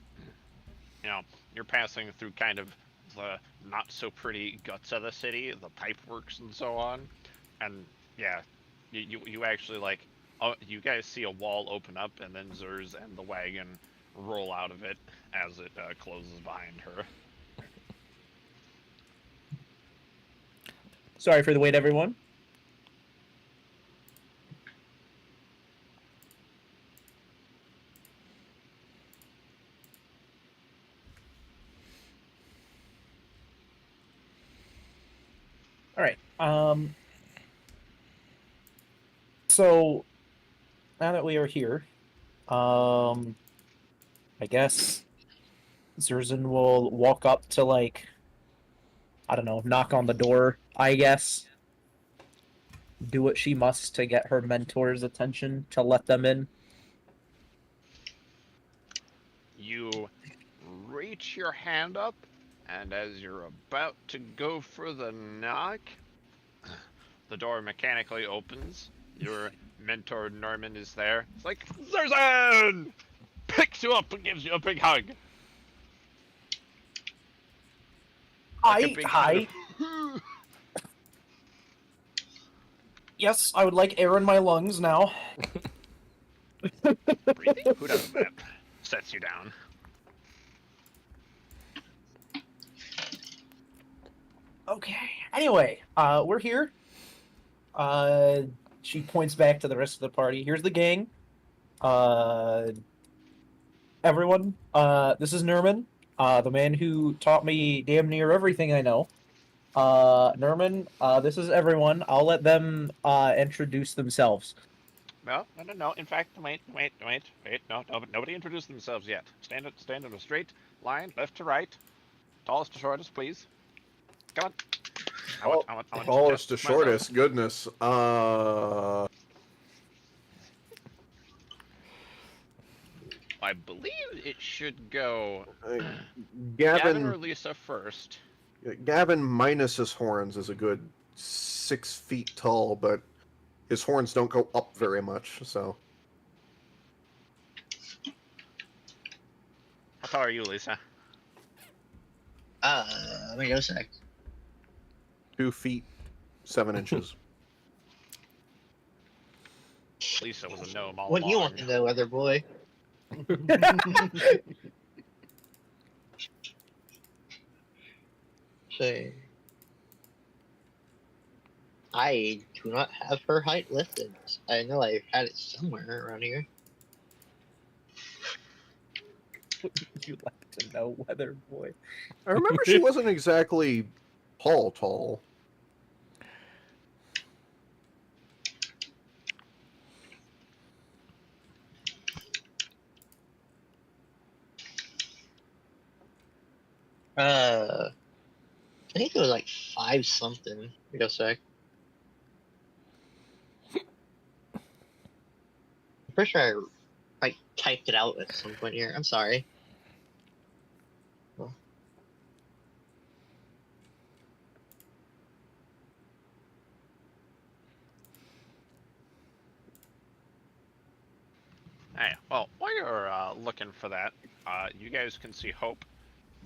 You know, you're passing through kind of the not so pretty guts of the city, the pipe works and so on, and yeah, you actually like, oh, you guys see a wall open up, and then Zers and the wagon roll out of it as it closes behind her. Sorry for the wait, everyone. All right. So now that we are here, I guess Zerzan will walk up to, like, I don't know, knock on the door, I guess. Do what she must to get her mentor's attention to let them in. You reach your hand up, and as you're about to go for the knock, the door mechanically opens. Your mentor Norman is there. It's like, Zerzan! Picks you up and gives you a big hug. Like a big Hi. hug. Yes, I would like air in my lungs now. Breathing? Who does that? Sets you down. Okay. Anyway, we're here. She points back to the rest of the party. Here's the gang. Everyone, this is Nerman, the man who taught me damn near everything I know. Nerman, this is everyone. I'll let them introduce themselves. No. In fact, wait. No, nobody introduced themselves yet. Stand in a straight line, left to right. Tallest to shortest, please. Come on. I want Tallest to test myself. shortest, goodness. I believe it should go Gavin or Lisa first. Gavin minus his horns is a good 6 feet tall, but his horns don't go up very much, so. How tall are you, Lisa? Let me go a sec. 2 feet 7 inches. Lisa was a gnome all What do you along. want to know, other boy? Say, I do not have her height listed. I know I've had it somewhere around here. Would you like to know, Weather Boy? I remember she wasn't exactly tall. I think it was like 5 something. Wait a sec. I'm pretty sure I typed it out at some point here. I'm sorry. Oh. Hey, well, while you're looking for that, you guys can see Hope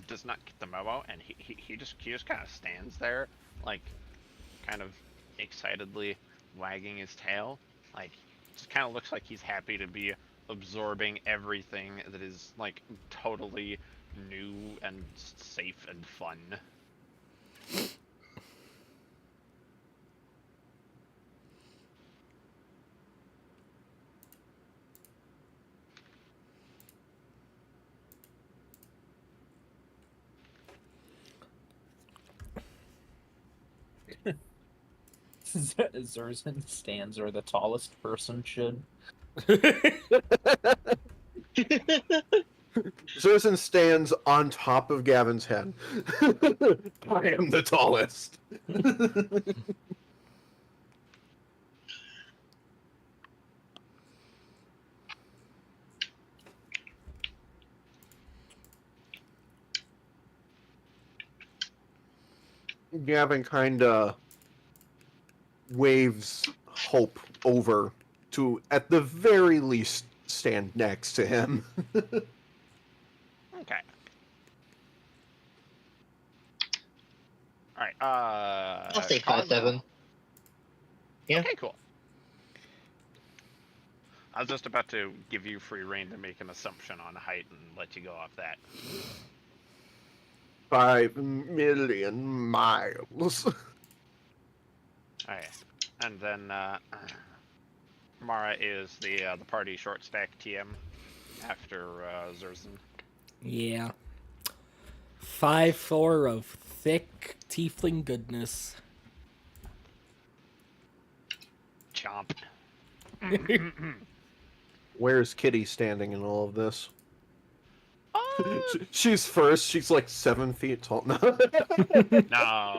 does not get the memo, and he just kind of stands there, like, kind of excitedly wagging his tail, like, just kind of looks like he's happy to be absorbing everything that is like totally new and safe and fun. Zerzan stands where the tallest person should. Zerzan stands on top of Gavin's head. I am the tallest. Gavin kinda waves Hope over to, at the very least, stand next to him. Okay. Alright, I'll say Colin, 5'7". Yeah. Okay, cool. I was just about to give you free reign to make an assumption on height and let you go off that. 5 million miles. Alright. And then Mara is the party short stack TM after Zerzan. Yeah. 5'4" of thick tiefling goodness. Chomp. Where's Kitty standing in all of this? Uh, She's first. She's like 7 feet tall. No.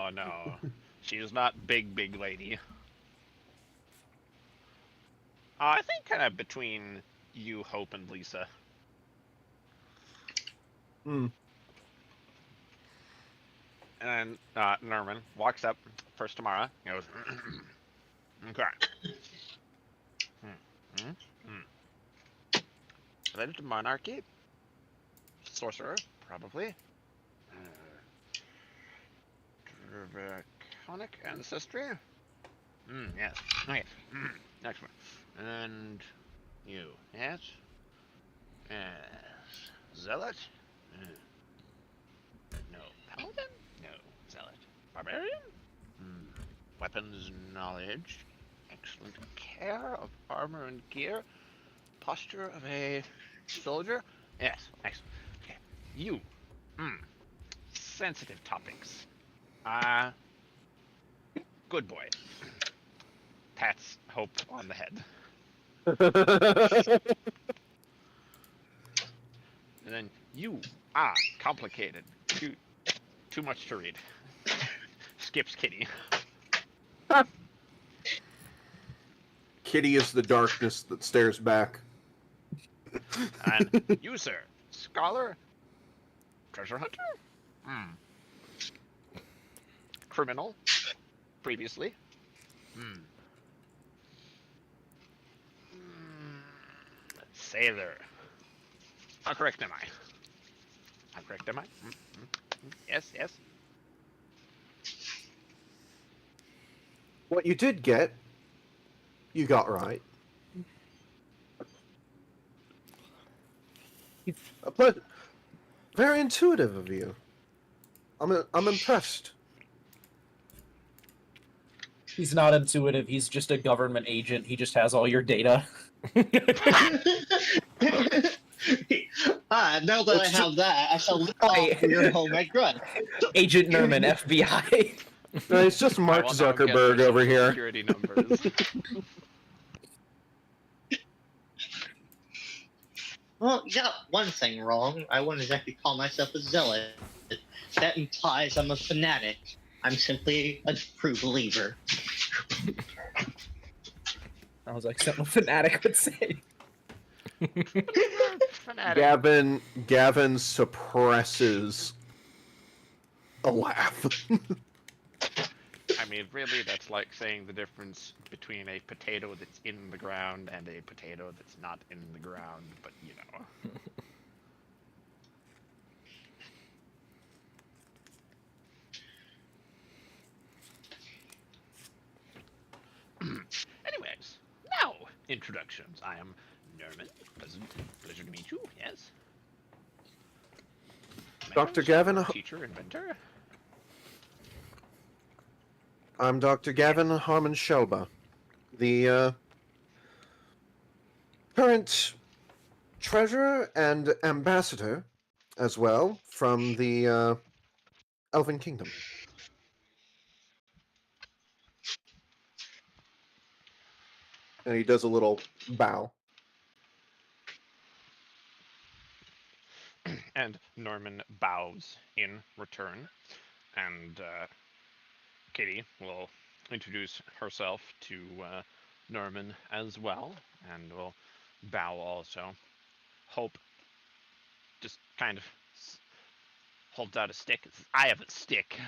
no. She is not big lady. I think kind of between you, Hope, and Lisa. Hmm. And then Norman walks up first to Mara. He goes, okay. Related to monarchy? Sorcerer, probably. Draconic ancestry? Yes. Okay. Next one. And you, yes? Yes. Zealot? No. Paladin? No. Zealot. Barbarian? Weapons knowledge. Excellent care of armor and gear. Posture of a soldier? Yes. Excellent. Okay. You. Sensitive topics. Good boy. Pats Hope on the head. And then you. Complicated. Too much to read. Skips Kitty. Kitty is the darkness that stares back. And you, sir. Scholar? Treasure hunter? Criminal? Previously? Sailor. How correct am I? How correct am I? Yes. What you did get, you got right. But very intuitive of you. I'm impressed. He's not intuitive. He's just a government agent. He just has all your data. Now that I have that, I shall live off your home at Grunt. Agent Nerman, FBI. No, it's just Mark I will now get Zuckerberg their over social here. Security numbers. Well, you got one thing wrong. I wouldn't exactly call myself a zealot. That implies I'm a fanatic. I'm simply a true believer. I was like something a fanatic would say. Fanatic. Gavin suppresses a laugh. I mean, really, that's like saying the difference between a potato that's in the ground and a potato that's not in the ground, but you know. Anyways, now introductions. I am Nerman. Pleasure to meet you. Yes. Dr. Mentors, Gavin, teacher, inventor. I'm Dr. Gavin Harmon Shelba, the current treasurer and ambassador, as well, from the Elven Kingdom. And he does a little bow. And Norman bows in return, and Katie will introduce herself to Norman as well, and will bow also. Hope just kind of holds out a stick. Says, I have a stick.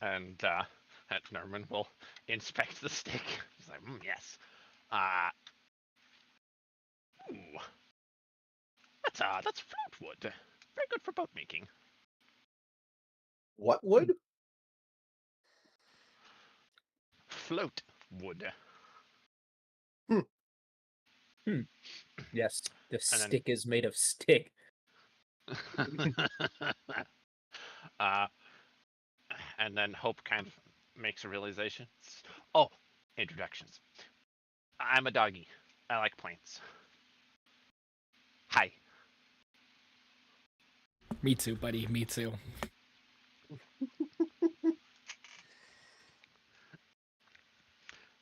and Norman will inspect the stick. He's like, yes. Ooh, that's fruit wood. Very good for boat making. What wood? Float wood. Yes, the And stick is made of stick. uh, and then Hope kind of makes a realization. Oh, introductions. I'm a doggy. I like plants. Hi. Me too, buddy. Me too.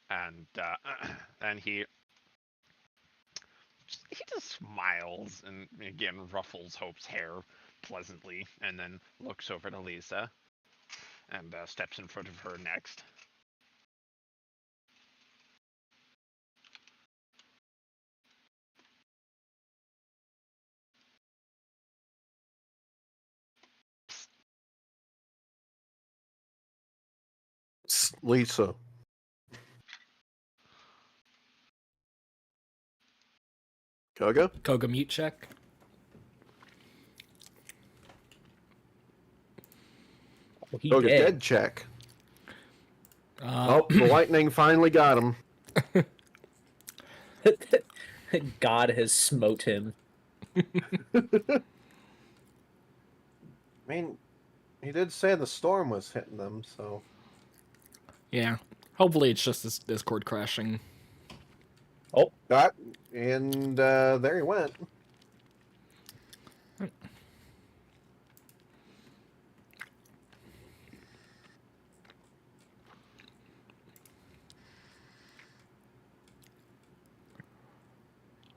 And and he just smiles and again ruffles Hope's hair pleasantly, and then looks over to Lisa and steps in front of her next. Lisa. Koga? Koga mute check. Oh, he Koga did. dead check. Uh, Oh, the lightning finally got him. God has smote him. I mean, he did say the storm was hitting them, so... yeah. Hopefully it's just this Discord crashing. Oh, That, and there he went.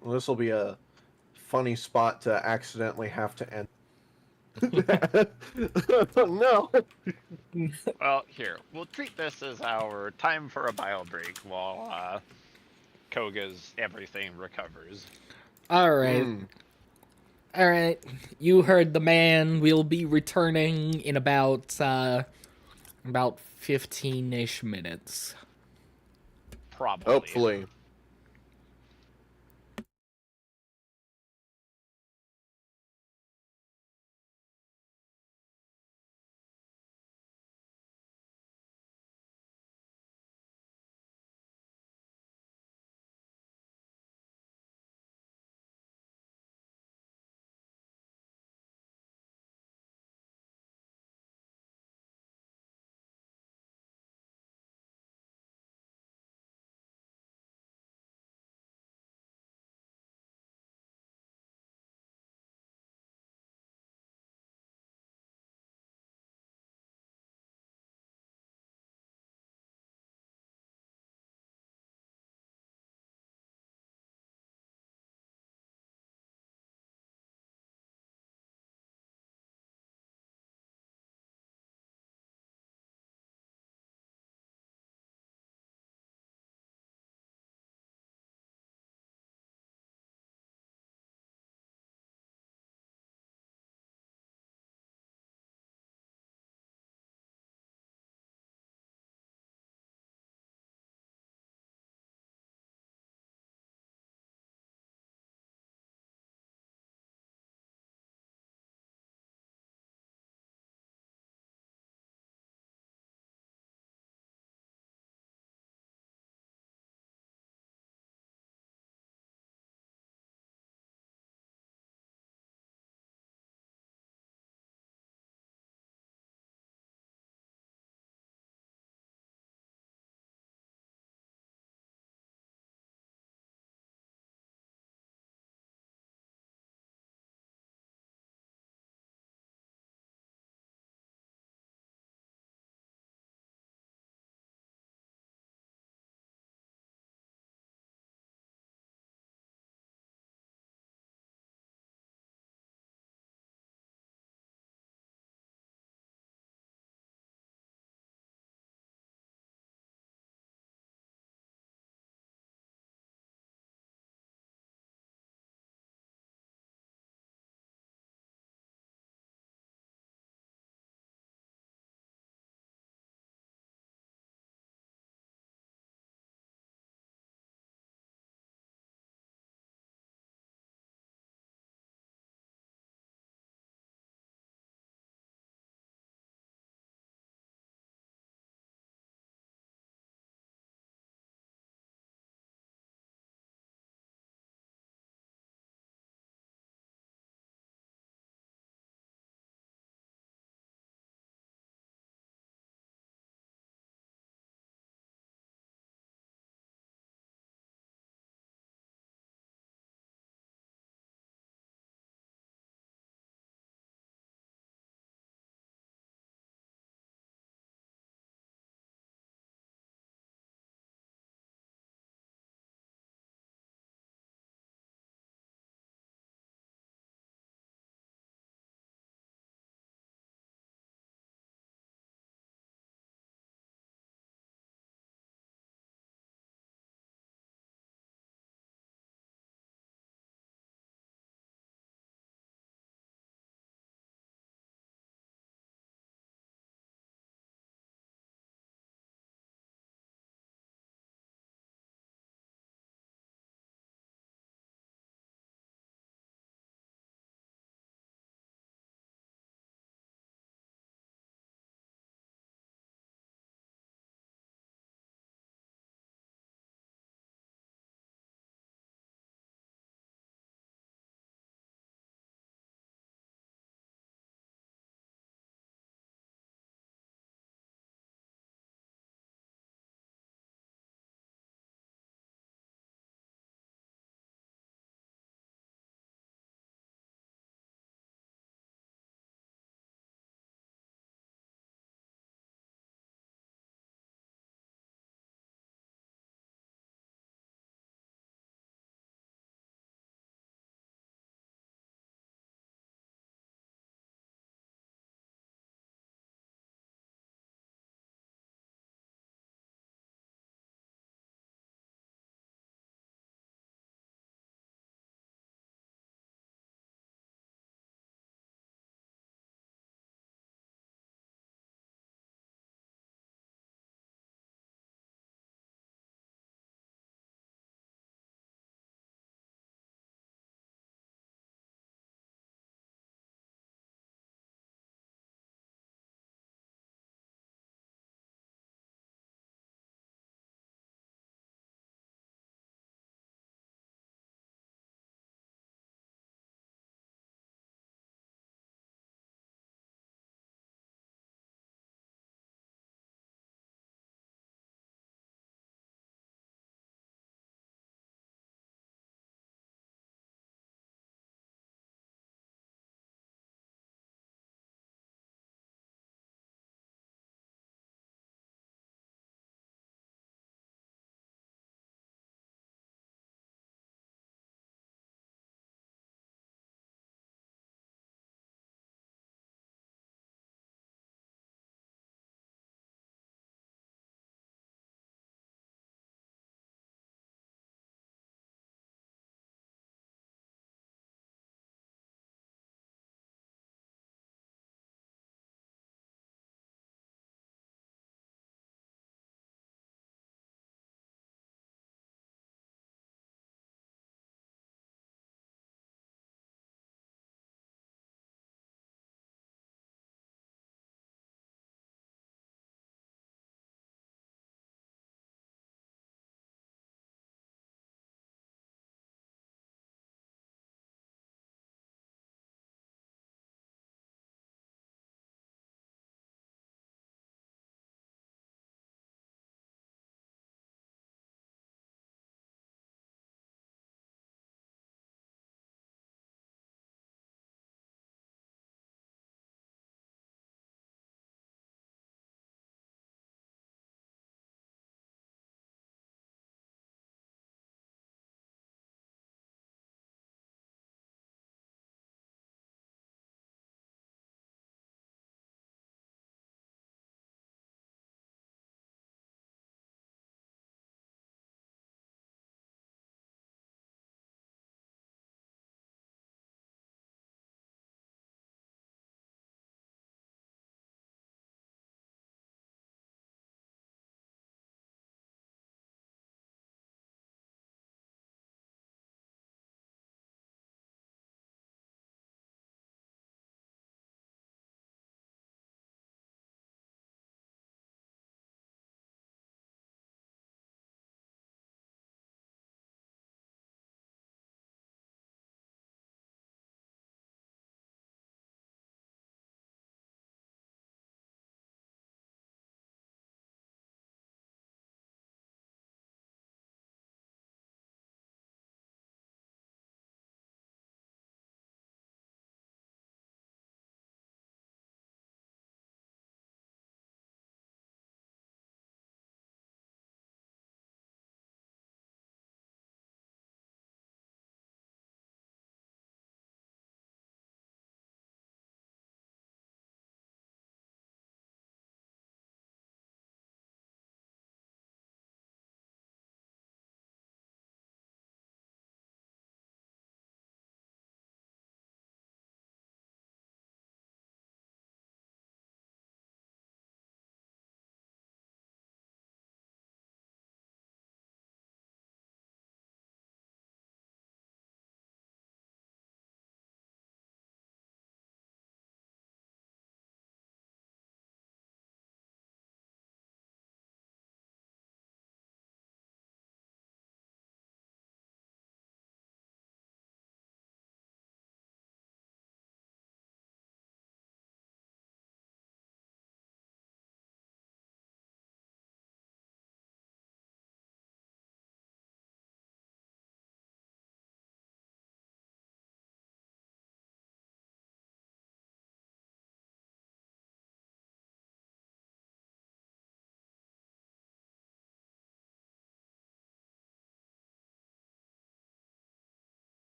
Well, this will be a funny spot to accidentally have to end. No. Well, here we'll treat this as our time for a bile break while Koga's everything recovers. All right. All right. You heard the man. We'll be returning in about 15-ish minutes. Probably. Hopefully.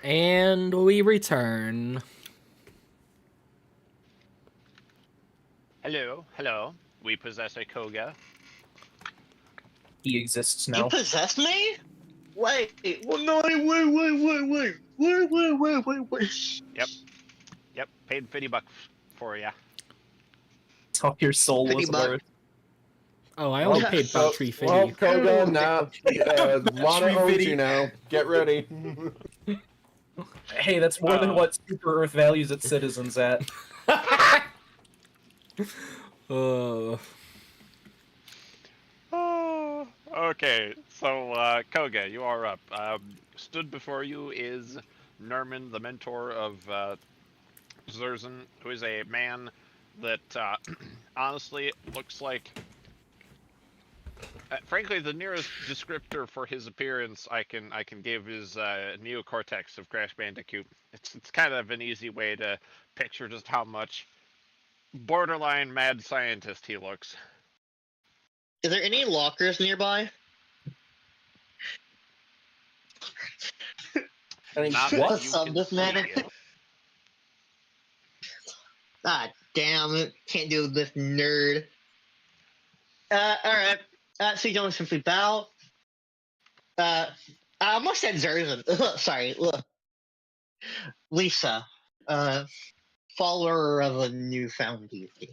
And we return. Hello, hello. We possess a Koga. He exists You now. possessed me? Wait, well, no, wait. Yep, paid 50 bucks for ya. That's all your soul was 50 bucks. worth. Oh, I only Okay. paid about Well, $3.50. Koga, now Lana owes 350. you now. Get ready. Hey, that's more than Uh. what Super Earth values its citizens at. Uh, Oh, okay, so Koga, you are up. Stood before you is Nerman, the mentor of Zerzan, who is a man that honestly looks like. Frankly, the nearest descriptor for his appearance I can give is neocortex of Crash Bandicoot. It's kind of an easy way to picture just how much borderline mad scientist he looks. Is there any lockers nearby? I mean, Not what? that you Sub can this man. see. Ah, damn it. Can't do this nerd. Alright. So you don't simply bow. I almost said Zerzan. Sorry. Lisa. Follower of a newfound deity.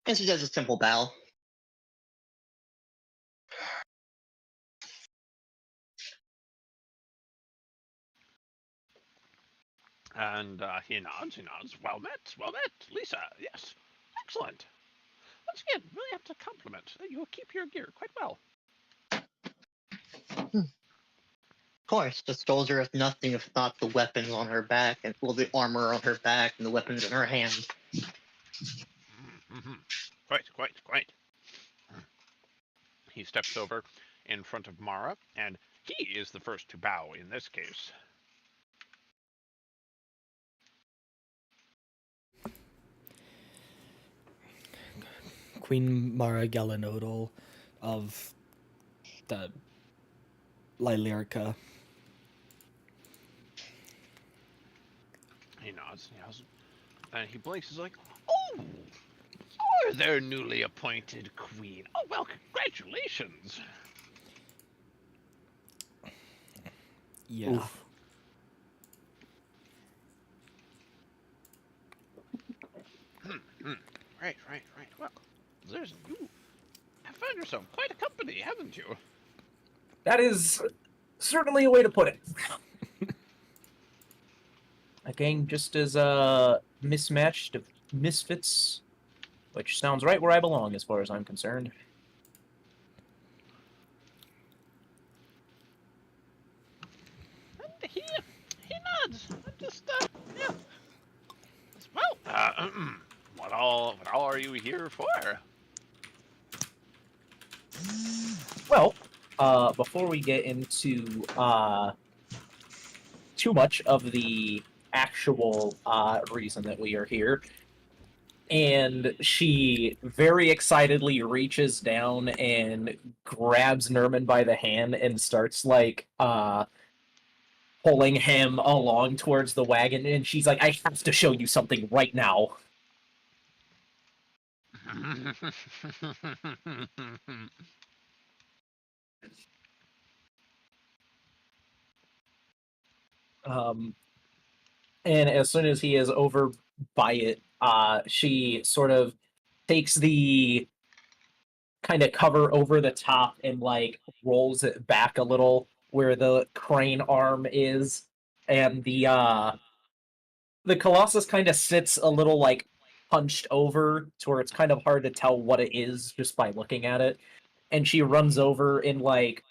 And she does a simple bow. And he nods, Well met, Lisa, yes. Excellent. Once again, really have to compliment. You keep your gear quite well. Of course, the soldier is nothing if not the weapons on her back, and well, the armor on her back and the weapons in her hand. Mm-hmm. Quite. He steps over in front of Mara, and he is the first to bow in this case. Queen Mara Galanodal of the Lylyrica. He nods, and he blinks. He's like, "Oh, you're their newly appointed queen. Oh, well, congratulations." Yeah. Oof. Right. Well, there's you. Have found yourself quite a company, haven't you? That is certainly a way to put it. A gang just as mismatched of misfits, which sounds right where I belong as far as I'm concerned. And he nods. Just yeah. Well, what all are you here for? Well, before we get into too much of the actual reason that we are here, and she very excitedly reaches down and grabs Nerman by the hand and starts like pulling him along towards the wagon, and she's like, I have to show you something right now. Um, and as soon as he is over by it, she sort of takes the kind of cover over the top and like rolls it back a little where the crane arm is, and the Colossus kind of sits a little like hunched over to where it's kind of hard to tell what it is just by looking at it. And she runs over and like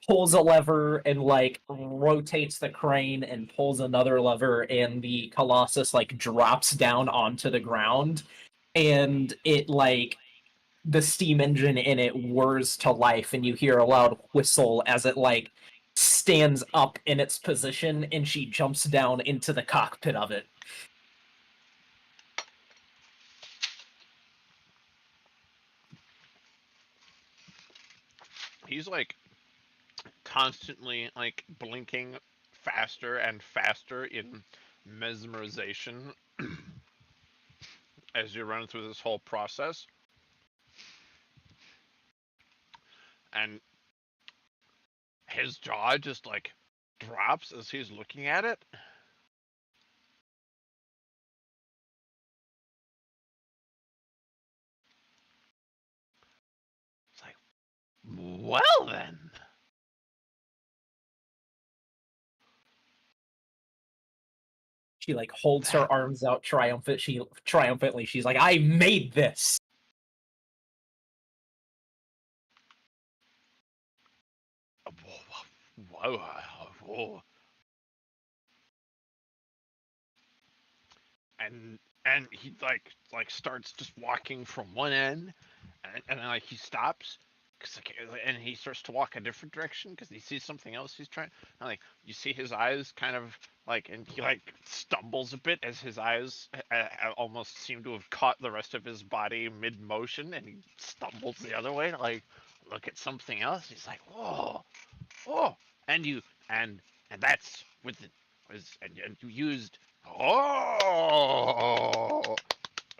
pulls a lever and like rotates the crane and pulls another lever, and the Colossus like drops down onto the ground, and it like the steam engine in it whirs to life, and you hear a loud whistle as it like stands up in its position, and she jumps down into the cockpit of it. he's like constantly like blinking faster and faster in mesmerization as you run through this whole process. And his jaw just like drops as he's looking at it. It's like, well then. She like holds her arms out triumphantly. She's like, I made this. Whoa. And he like starts just walking from one end, and then like he stops, and he starts to walk a different direction because he sees something else he's trying. And, like you see his eyes kind of like, and he like stumbles a bit as his eyes almost seem to have caught the rest of his body mid motion, and he stumbles the other way to like look at something else. He's like, oh, and you and that's with the and you used.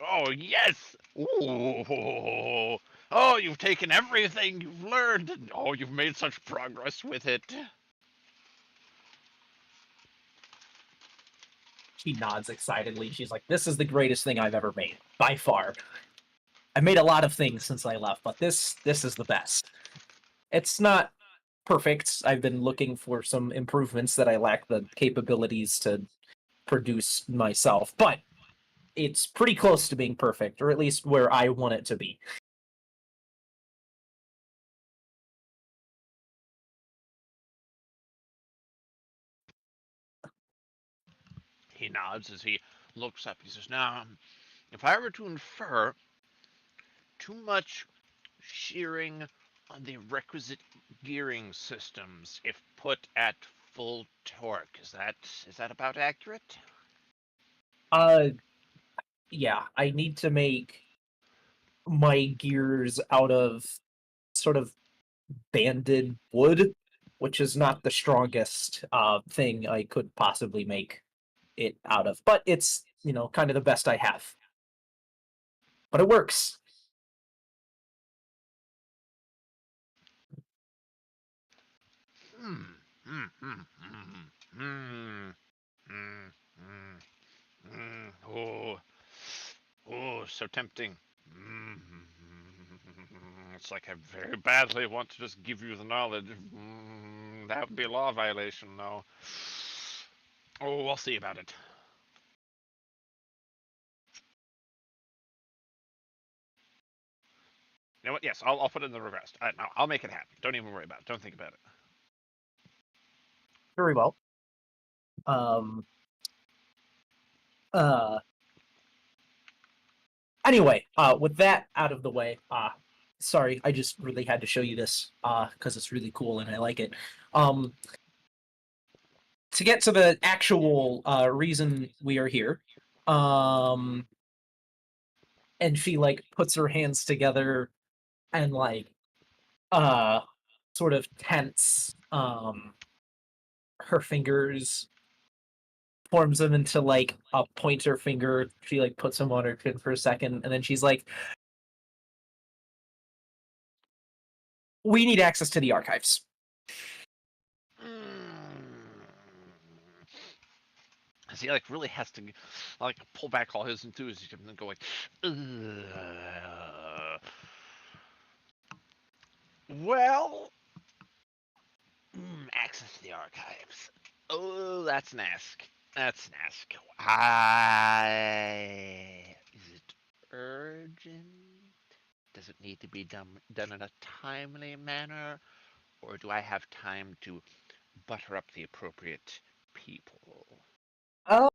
Oh, yes. Ooh. Oh, you've taken everything you've learned, and oh, you've made such progress with it. She nods excitedly. She's like, this is the greatest thing I've ever made, by far. I made a lot of things since I left, but this is the best. It's not perfect. I've been looking for some improvements that I lack the capabilities to produce myself, but it's pretty close to being perfect, or at least where I want it to be. He nods as he looks up. He says, now, if I were to infer too much shearing on the requisite gearing systems if put at full torque, is that about accurate? Yeah, I need to make my gears out of sort of banded wood, which is not the strongest thing I could possibly make it out of. But it's, kind of the best I have. But it works. Hmm. Hmm. Hmm. Hmm. Hmm. Hmm. Hmm. Hmm. Oh, so tempting. Mm. It's like I very badly want to just give you the knowledge. That would be a law violation, though. Oh, we'll see about it. You know what? Yes, I'll put it in the request. No, I'll make it happen. Don't even worry about it. Don't think about it. Very well. Uh Anyway, with that out of the way, sorry, I just really had to show you this because it's really cool and I like it. To get to the actual reason we are here, and she like puts her hands together and like uh sort of tense her fingers, forms them into like a pointer finger. She like puts them on her chin for a second, and then she's like, we need access to the archives. As he like really has to like pull back all his enthusiasm and go like, well, access to the archives. Oh, that's an ask. That's an ask. Is it urgent? Does it need to be done in a timely manner, or do I have time to butter up the appropriate people? Uh,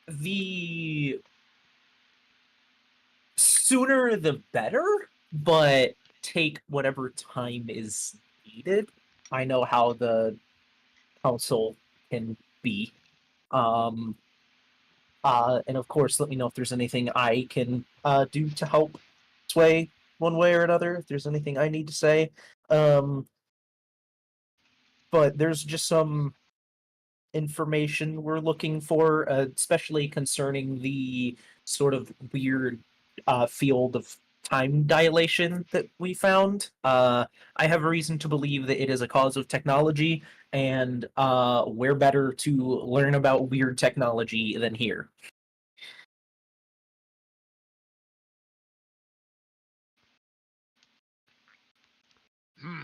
the sooner the better, but take whatever time is needed. I know how the council can be. And of course, let me know if there's anything I can do to help sway one way or another if there's anything I need to say. But there's just some information we're looking for, especially concerning the sort of weird field of time dilation that we found. I have a reason to believe that it is a cause of technology, and where better to learn about weird technology than here? Hmm.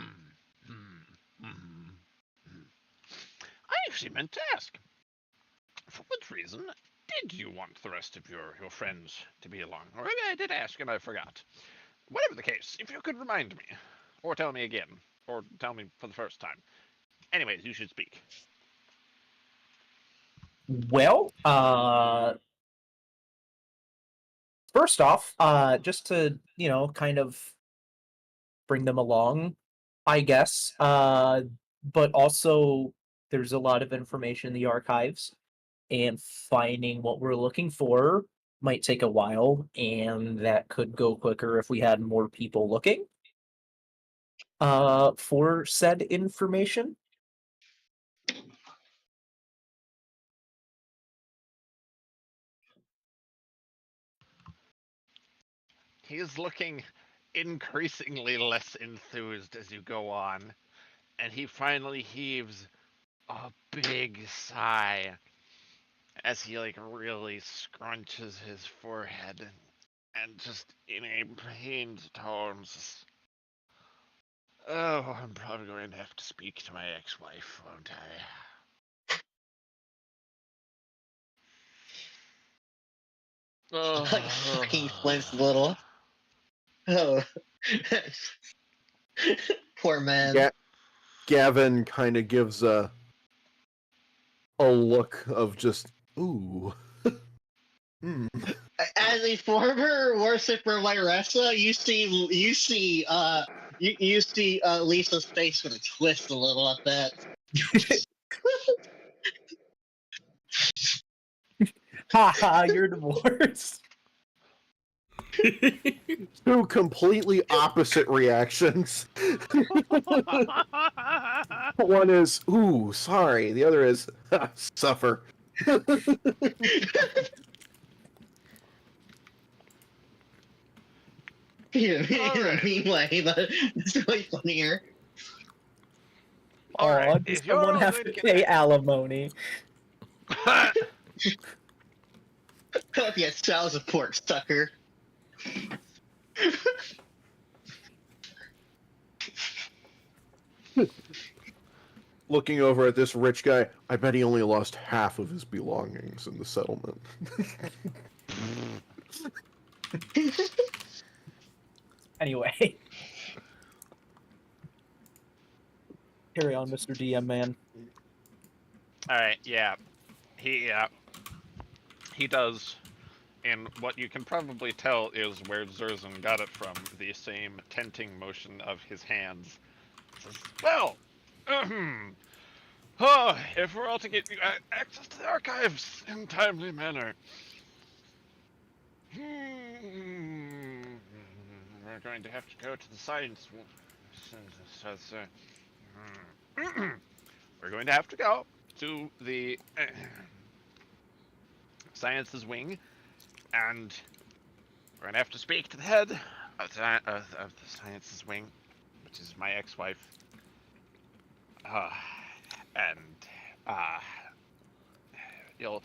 Hmm. Hmm. Hmm. I actually meant to ask, for what reason did you want the rest of your friends to be along? Or maybe I did ask and I forgot. Whatever the case, if you could remind me, or tell me again, or tell me for the first time. Anyways, you should speak. Well, first off, just to, kind of bring them along, I guess. But also, there's a lot of information in the archives, and finding what we're looking for might take a while, and that could go quicker if we had more people looking for said information. He is looking increasingly less enthused as you go on, and he finally heaves a big sigh as he really scrunches his forehead and just in a pained tone says, "Oh, I'm probably going to have to speak to my ex-wife, won't I?" Like fucking flinch Oh. little. Oh. Poor man. Gavin kind of gives a look of just ooh. Hmm. As a former worshiper of Iressa, you see Lisa's face with a twist a little at that. Haha, you're divorced. Two completely opposite reactions. One is ooh, sorry. The other is suffer. In a Alright. mean way, but it's way funnier. Oh, Alright, does if you're someone all have going to to pay get alimony? Oh yeah, child support, sucker. Looking over at this rich guy, I bet he only lost half of his belongings in the settlement. Anyway, carry on, Mr. DM man. Alright, yeah. He does, and what you can probably tell is where Zerzan got it from, the same tenting motion of his hands. Says, well, if we're all to get access to the archives in timely manner, we're going to have to go to the science. We're going to have to go to the sciences wing, and we're going to have to speak to the head of the sciences wing, which is my ex-wife. And you'll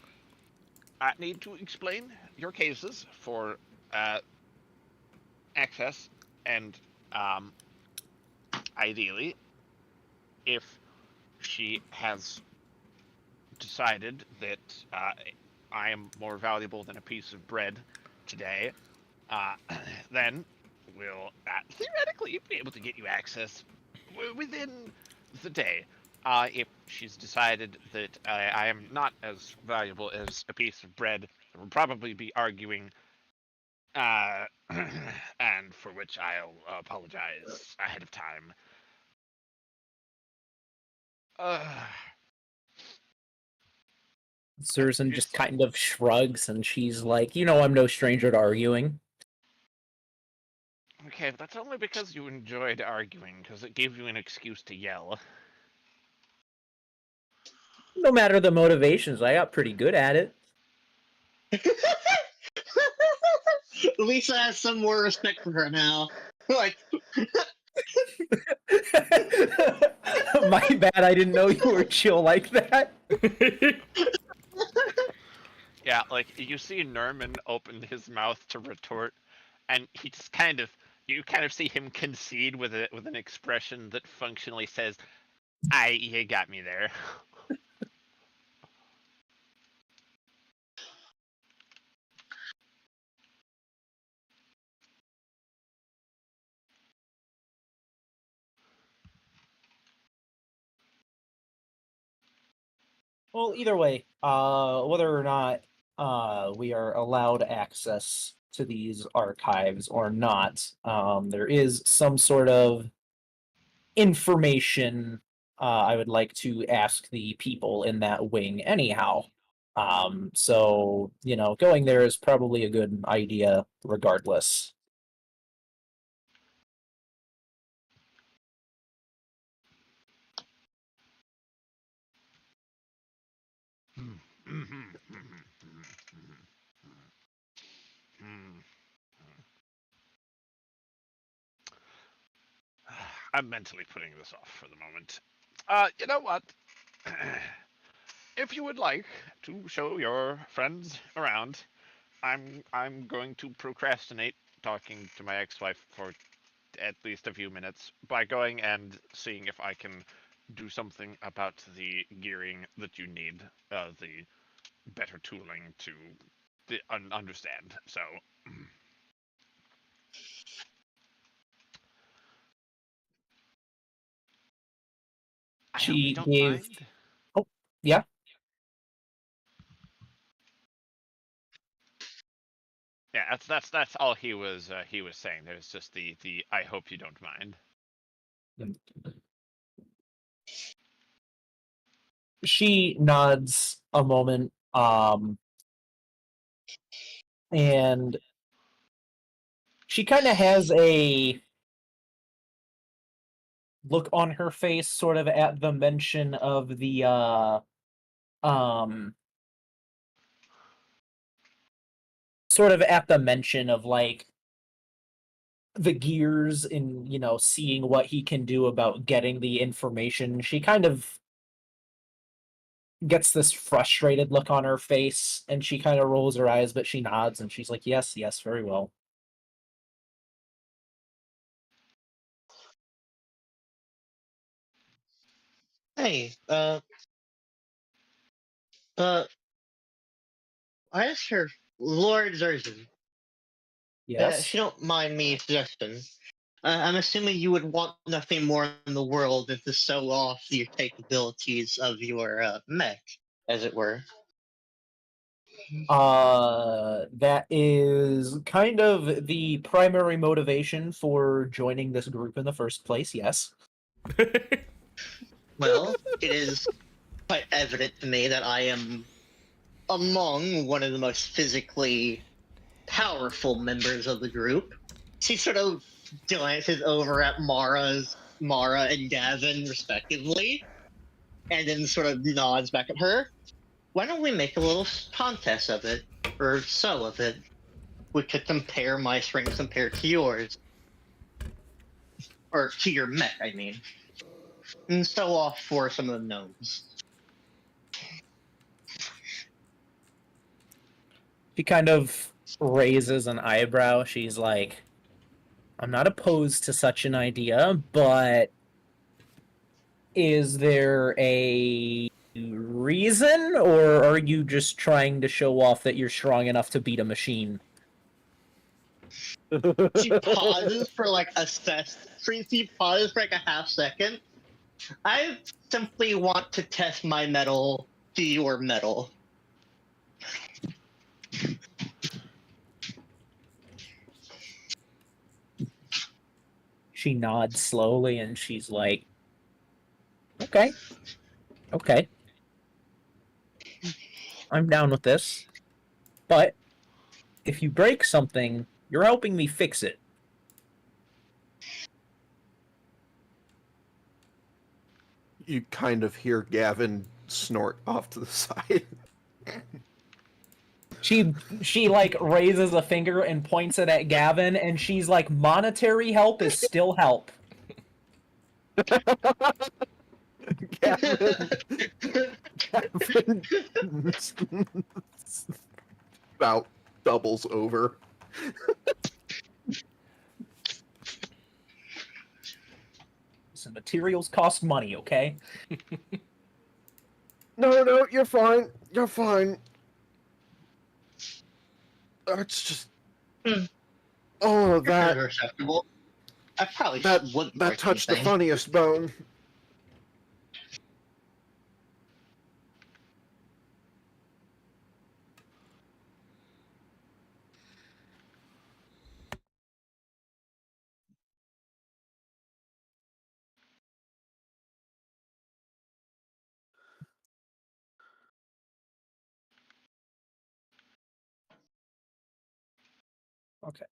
need to explain your cases for access, and ideally, if she has decided that I am more valuable than a piece of bread today, uh, then we'll theoretically be able to get you access within the day. If she's decided that I am not as valuable as a piece of bread, we'll probably be arguing, and for which I'll apologize ahead of time. Zerzan just It's kind of shrugs, and she's like, I'm no stranger to arguing. Okay, but that's only because you enjoyed arguing, because it gave you an excuse to yell. No matter the motivations, I got pretty good at it. Lisa has some more respect for her now. Like, My bad, I didn't know you were chill like that. Yeah, like, you see Norman open his mouth to retort, and he just you kind of see him concede with an expression that functionally says, you got me there." Well, either way, whether or not we are allowed access to these archives or not, there is some sort of information I would like to ask the people in that wing anyhow. So, going there is probably a good idea regardless. I'm mentally putting this off for the moment. You know what? If you would like to show your friends around, I'm going to procrastinate talking to my ex-wife for at least a few minutes by going and seeing if I can do something about the gearing that you need, the better tooling to understand. So, I hope you She don't gave. mind. Oh, yeah. Yeah, that's all he was saying. There's just the I hope you don't mind. She nods a moment, and she kind of has a look on her face sort of at the mention of the um sort of at the mention of like the gears and seeing what he can do about getting the information. She kind of gets this frustrated look on her face, and she kind of rolls her eyes, but she nods and she's like, yes, yes, very well. hey, I asked her, Lord Zerzan, if Yes. you don't mind me suggesting, I'm assuming you would want nothing more in the world than to show off your capabilities of your mech, as it were. That is kind of the primary motivation for joining this group in the first place, yes. Well, it is quite evident to me that I am among one of the most physically powerful members of the group. She sort of glances over at Mara and Gavin respectively, and then sort of nods back at her. Why don't we make a little contest of it, or so of it? We could compare my strengths compared to yours, or to your mech, I mean, and so off for some of the gnomes. She kind of raises an eyebrow. She's like, I'm not opposed to such an idea, but is there a reason, or are you just trying to show off that you're strong enough to beat a machine? She pauses for like she pauses for like a half second. I simply want to test my metal to your metal. She nods slowly and she's like, okay, okay. I'm down with this. But if you break something, you're helping me fix it. you kind of hear Gavin snort off to the side. She like raises a finger and points it at Gavin, and she's like, monetary help is still help. Gavin about doubles over. So materials cost money, okay? No, you're fine. You're fine. It's just. Oh, that acceptable. I probably that wouldn't that break touched the anything. funniest bone. Okay.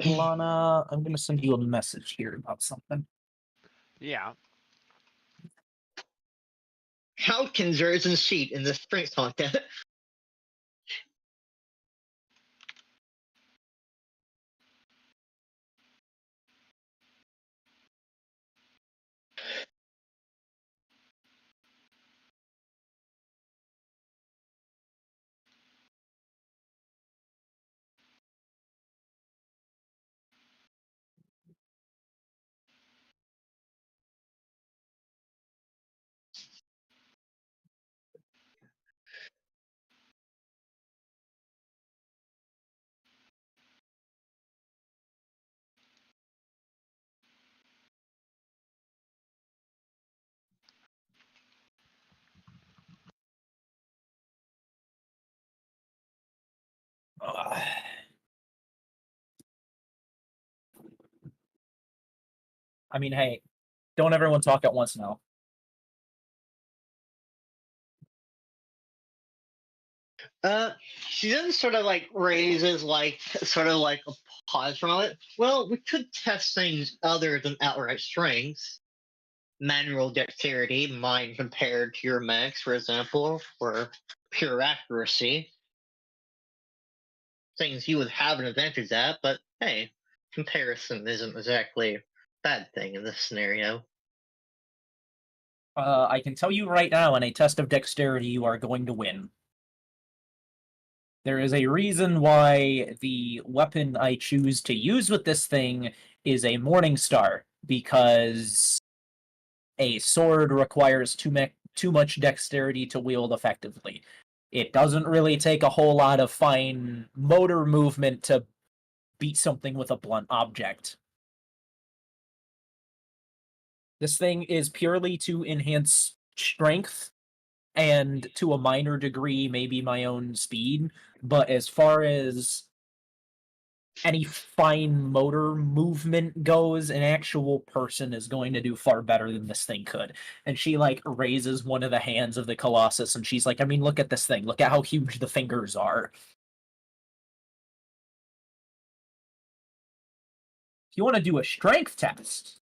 Lana, I'm gonna send you a message here about something. Yeah. How can Zerzan cheat in the strength contest? I mean, hey, don't everyone talk at once now. She then sort of like raises like sort of like a pause from it. Well, we could test things other than outright strength. Manual dexterity, mine compared to your max, for example, or pure accuracy. Things you would have an advantage at, but hey, comparison isn't exactly a bad thing in this scenario. I can tell you right now, in a test of dexterity, you are going to win. There is a reason why the weapon I choose to use with this thing is a Morning Star, because a sword requires too much dexterity to wield effectively. It doesn't really take a whole lot of fine motor movement to beat something with a blunt object. This thing is purely to enhance strength and to a minor degree, maybe my own speed. But as far as any fine motor movement goes, an actual person is going to do far better than this thing could. And she like raises one of the hands of the Colossus and she's like, I mean, look at this thing. Look at how huge the fingers are. If you want to do a strength test,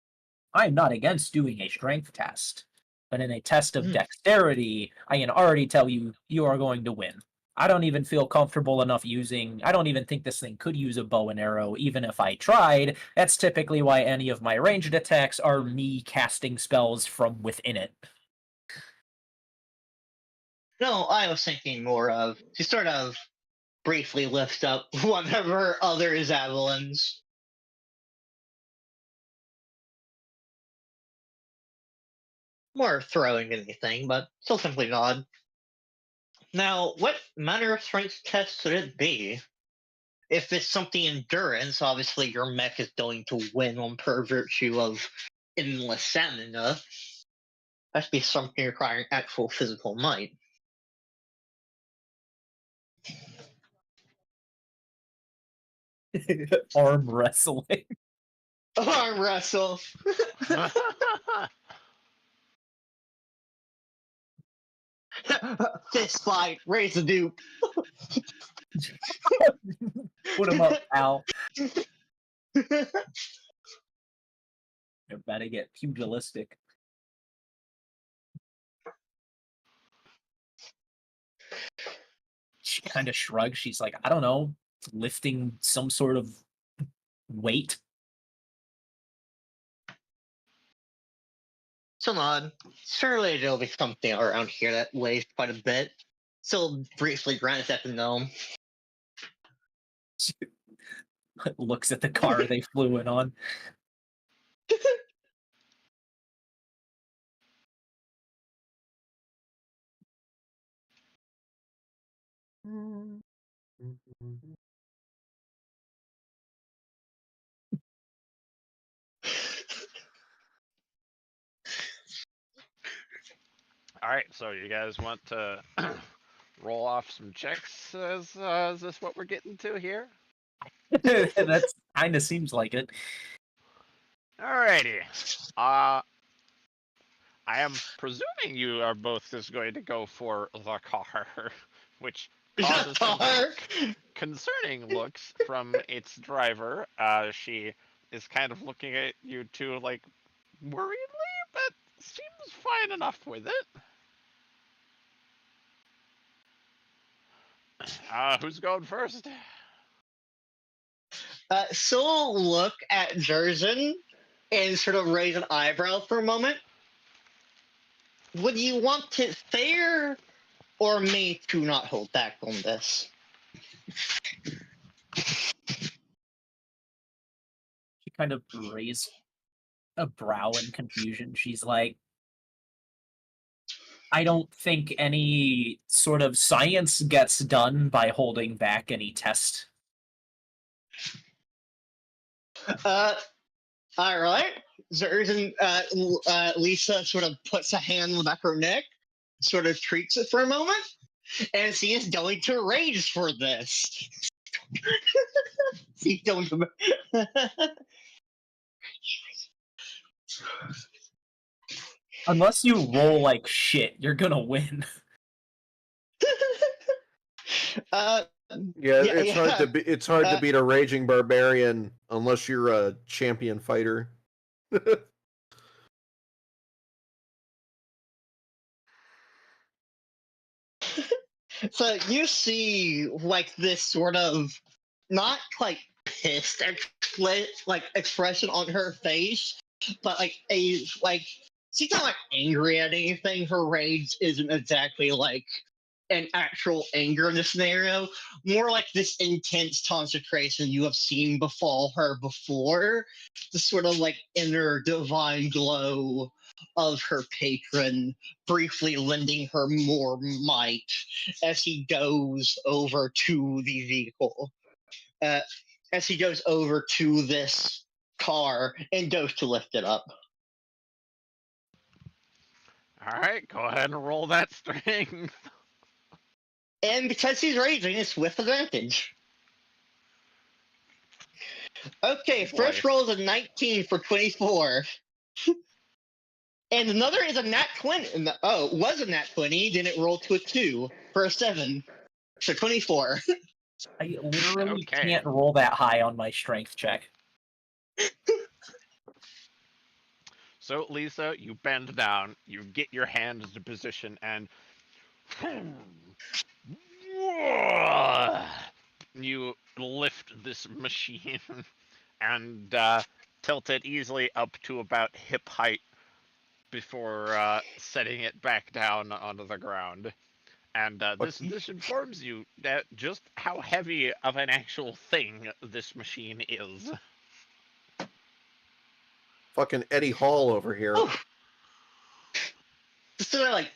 I'm not against doing a strength test. But in a test of dexterity, I can already tell you, you are going to win. I don't even feel comfortable enough using... I don't even think this thing could use a bow and arrow, even if I tried. That's typically why any of my ranged attacks are me casting spells from within it. No, I was thinking more of she sort of briefly lifts up one of her other javelins. More throwing than anything, but still simply nod. Now, what manner of strength test should it be? If it's something endurance, obviously your mech is going to win on per virtue of endless stamina. That's be something requiring actual physical might. Arm wrestling. Arm wrestle. Fist fight. Raise the dupe. Put him up, pal. You're about to get pugilistic. She kind of shrugs. She's like, I don't know, lifting some sort of weight. So odd. Surely there'll be something around here that weighs quite a bit. So briefly grants at the gnome. Looks at the car they flew in on. All right, so you guys want to roll off some checks? Is this what we're getting to here? That kind of seems like it. Alrighty. I am presuming you are both just going to go for the car, which causes some Car? concerning looks from its driver. She is kind of looking at you two like worriedly, but seems fine enough with it. Who's going first? Soul look at Jerzen and sort of raise an eyebrow for a moment. Would you want it fair or me to not hold back on this? She kind of raised a brow in confusion. She's like, I don't think any sort of science gets done by holding back any test. All right. Zerzan, Lisa sort of puts a hand on the back of her neck, sort of treats it for a moment, and she is going to rage for this. She's going to. Unless you roll like shit, you're gonna win. It's hard to be. It's hard to beat a raging barbarian unless you're a champion fighter. So you see, like, this sort of not like pissed expression on her face, but like she's not like angry at anything. Her rage isn't exactly like an actual anger in this scenario, more like this intense concentration you have seen befall her before, the sort of like inner divine glow of her patron briefly lending her more might as he goes over to the vehicle. As he goes over to this car and goes to lift it up. All right, go ahead and roll that strength. And because he's raging, it's with advantage. Okay, Boy. first roll is a 19 for 24. And another is a nat 20. Oh, it was a nat 20, then it rolled to a 2 for a 7. So 24. I literally Okay. can't roll that high on my strength check. So, Lisa, you bend down, you get your hand into position, and you lift this machine and tilt it easily up to about hip height before setting it back down onto the ground. And this informs you that just how heavy of an actual thing this machine is. Fucking Eddie Hall over here. So like,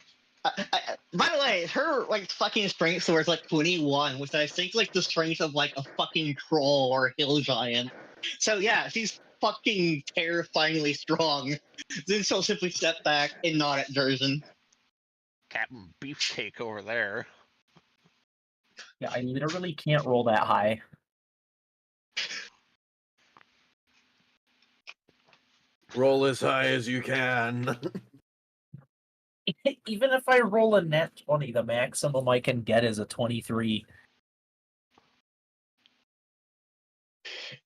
by the way, her like fucking strength score is like 21, which I think like the strength of like a fucking troll or a hill giant. So yeah, she's fucking terrifyingly strong. Then she'll simply step back and nod at Jerzen. Captain Beefcake over there. Yeah, I literally can't roll that high. Roll as high as you can. Even if I roll a net 20, the maximum I can get is a 23.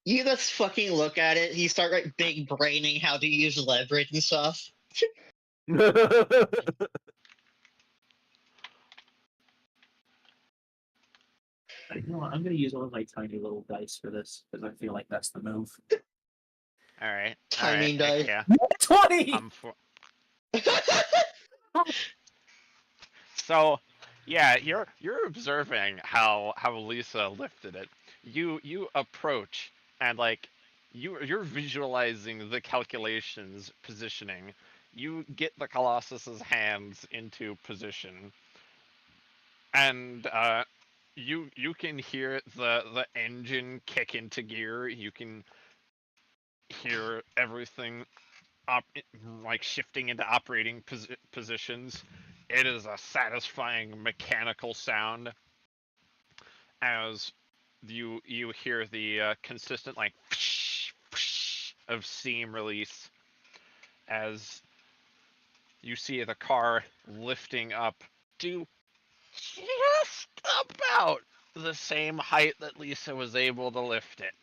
You just fucking look at it. You start like big braining how to use leverage and stuff. You know what? I'm gonna use one of my tiny little dice for this because I feel like that's the move. All right. Timing all right. die. Yeah. 20. So, yeah, you're observing how Lisa lifted it. You approach and like you're visualizing the calculations positioning. You get the Colossus's hands into position, and you can hear the engine kick into gear. You can hear everything like shifting into operating positions. It is a satisfying mechanical sound as you hear the consistent like of steam release as you see the car lifting up to just about the same height that Lisa was able to lift it.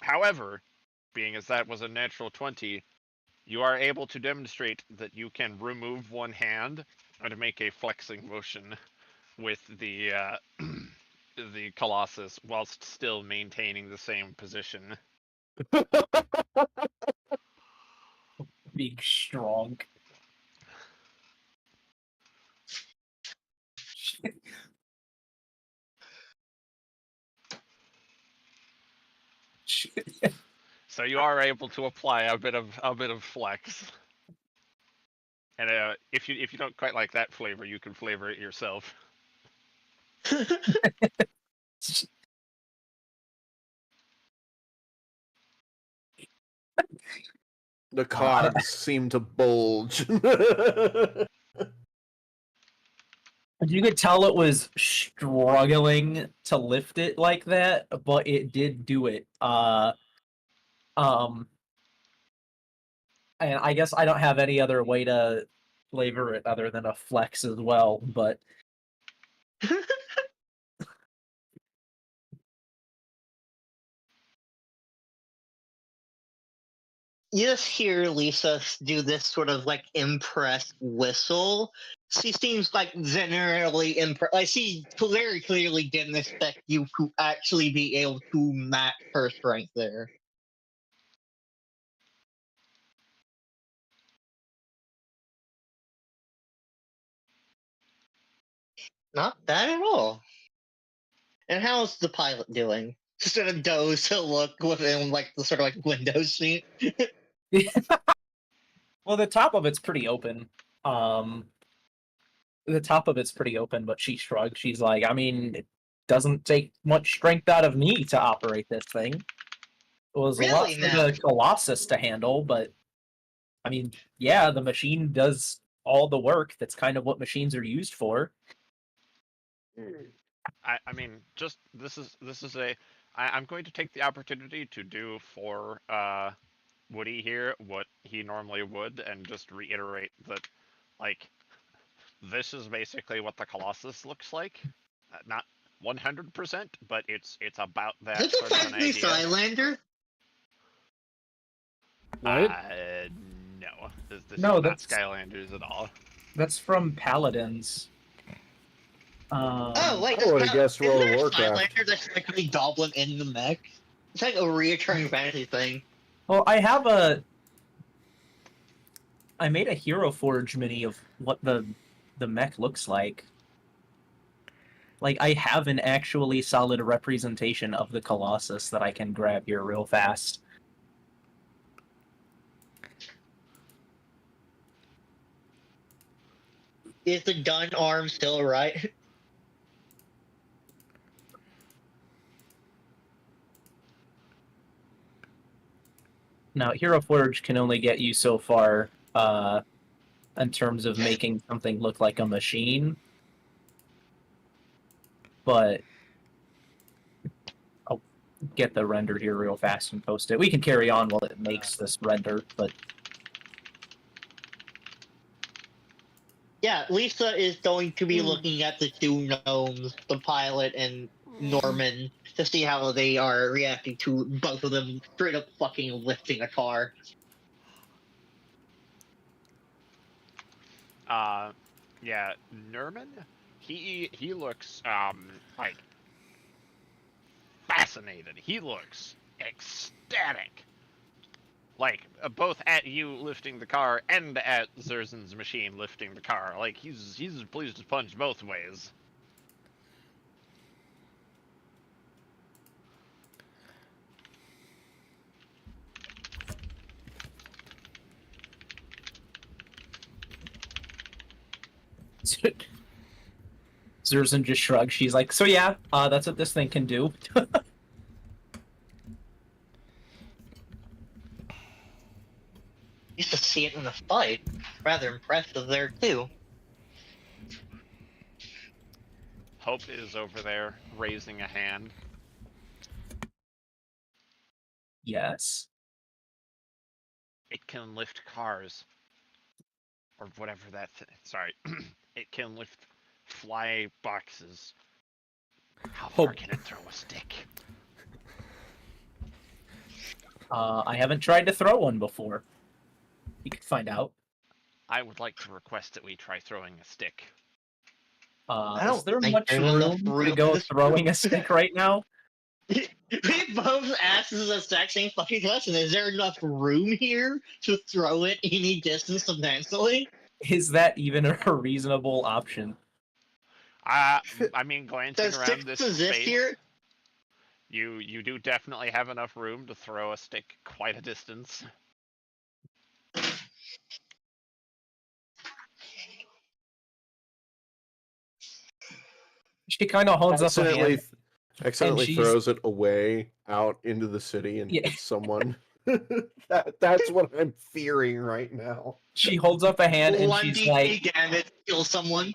However, being as that was a natural 20, you are able to demonstrate that you can remove one hand and make a flexing motion with the the Colossus whilst still maintaining the same position. Being strong. So you are able to apply a bit of flex. And if you don't quite like that flavor, you can flavor it yourself. The cogs seem to bulge. You could tell it was struggling to lift it like that, but it did do it. And I guess I don't have any other way to flavor it other than a flex as well, but You just hear Lisa do this sort of like impressed whistle. She seems like generally impressed. Like she very clearly didn't expect you to actually be able to match her strength there. Not bad at all. And how's the pilot doing? Just sort of doze to look within like the sort of like window seat. well, the top of it's pretty open. The top of it's pretty open, but she shrugged. She's like, I mean, it doesn't take much strength out of me to operate this thing. It was a lot Really for now? the Colossus to handle, but I mean, yeah, the machine does all the work. That's kind of what machines are used for. I mean, just this is a. I'm going to take the opportunity to do for Woody here what he normally would, and just reiterate that, like, this is basically what the Colossus looks like. Not 100%, but it's about that Is it sort of an technically idea. Skylander? What? No, this No, is not that's- Skylanders at all. That's from Paladins. Oh wait, I would've guessed isn't World there of a Warcraft. Skylander that's technically Goblin in the mech? It's like a reoccurring fantasy thing. Well, I made a Hero Forge mini of what the mech looks like. Like, I have an actually solid representation of the Colossus that I can grab here real fast. Is the gun arm still right? Now, Hero Forge can only get you so far in terms of making something look like a machine. But I'll get the render here real fast and post it. We can carry on while it makes this render, but Yeah, Lisa is going to be looking at the two gnomes, the pilot and Norman to see how they are reacting to both of them straight up fucking lifting a car. Yeah, Nerman, he looks like fascinated. He looks ecstatic. Like both at you lifting the car and at Zerzin's machine lifting the car. Like he's pleased as punch both ways. Zerzan just shrugs. She's like, so yeah, that's what this thing can do. Used to see it in the fight. Rather impressive there too. Hope is over there raising a hand. Yes. It can lift cars. Or whatever that sorry. It can lift fly boxes. How far Hope. can it throw a stick? I haven't tried to throw one before. You could find out. I would like to request that we try throwing a stick. I Is don't there think much there's enough room room to in go this throwing room. a stick right now? We both asked the exact same fucking question. Is there enough room here to throw it any distance substantially? Is that even a reasonable option? I mean, glancing Does around sticks this exist space, here? you do definitely have enough room to throw a stick quite a distance. She kind of holds up a hand. Accidentally she's- throws it away out into the city and Yeah. hits someone. That's what I'm fearing right now. She holds up a hand and One she's D like, damage kill someone.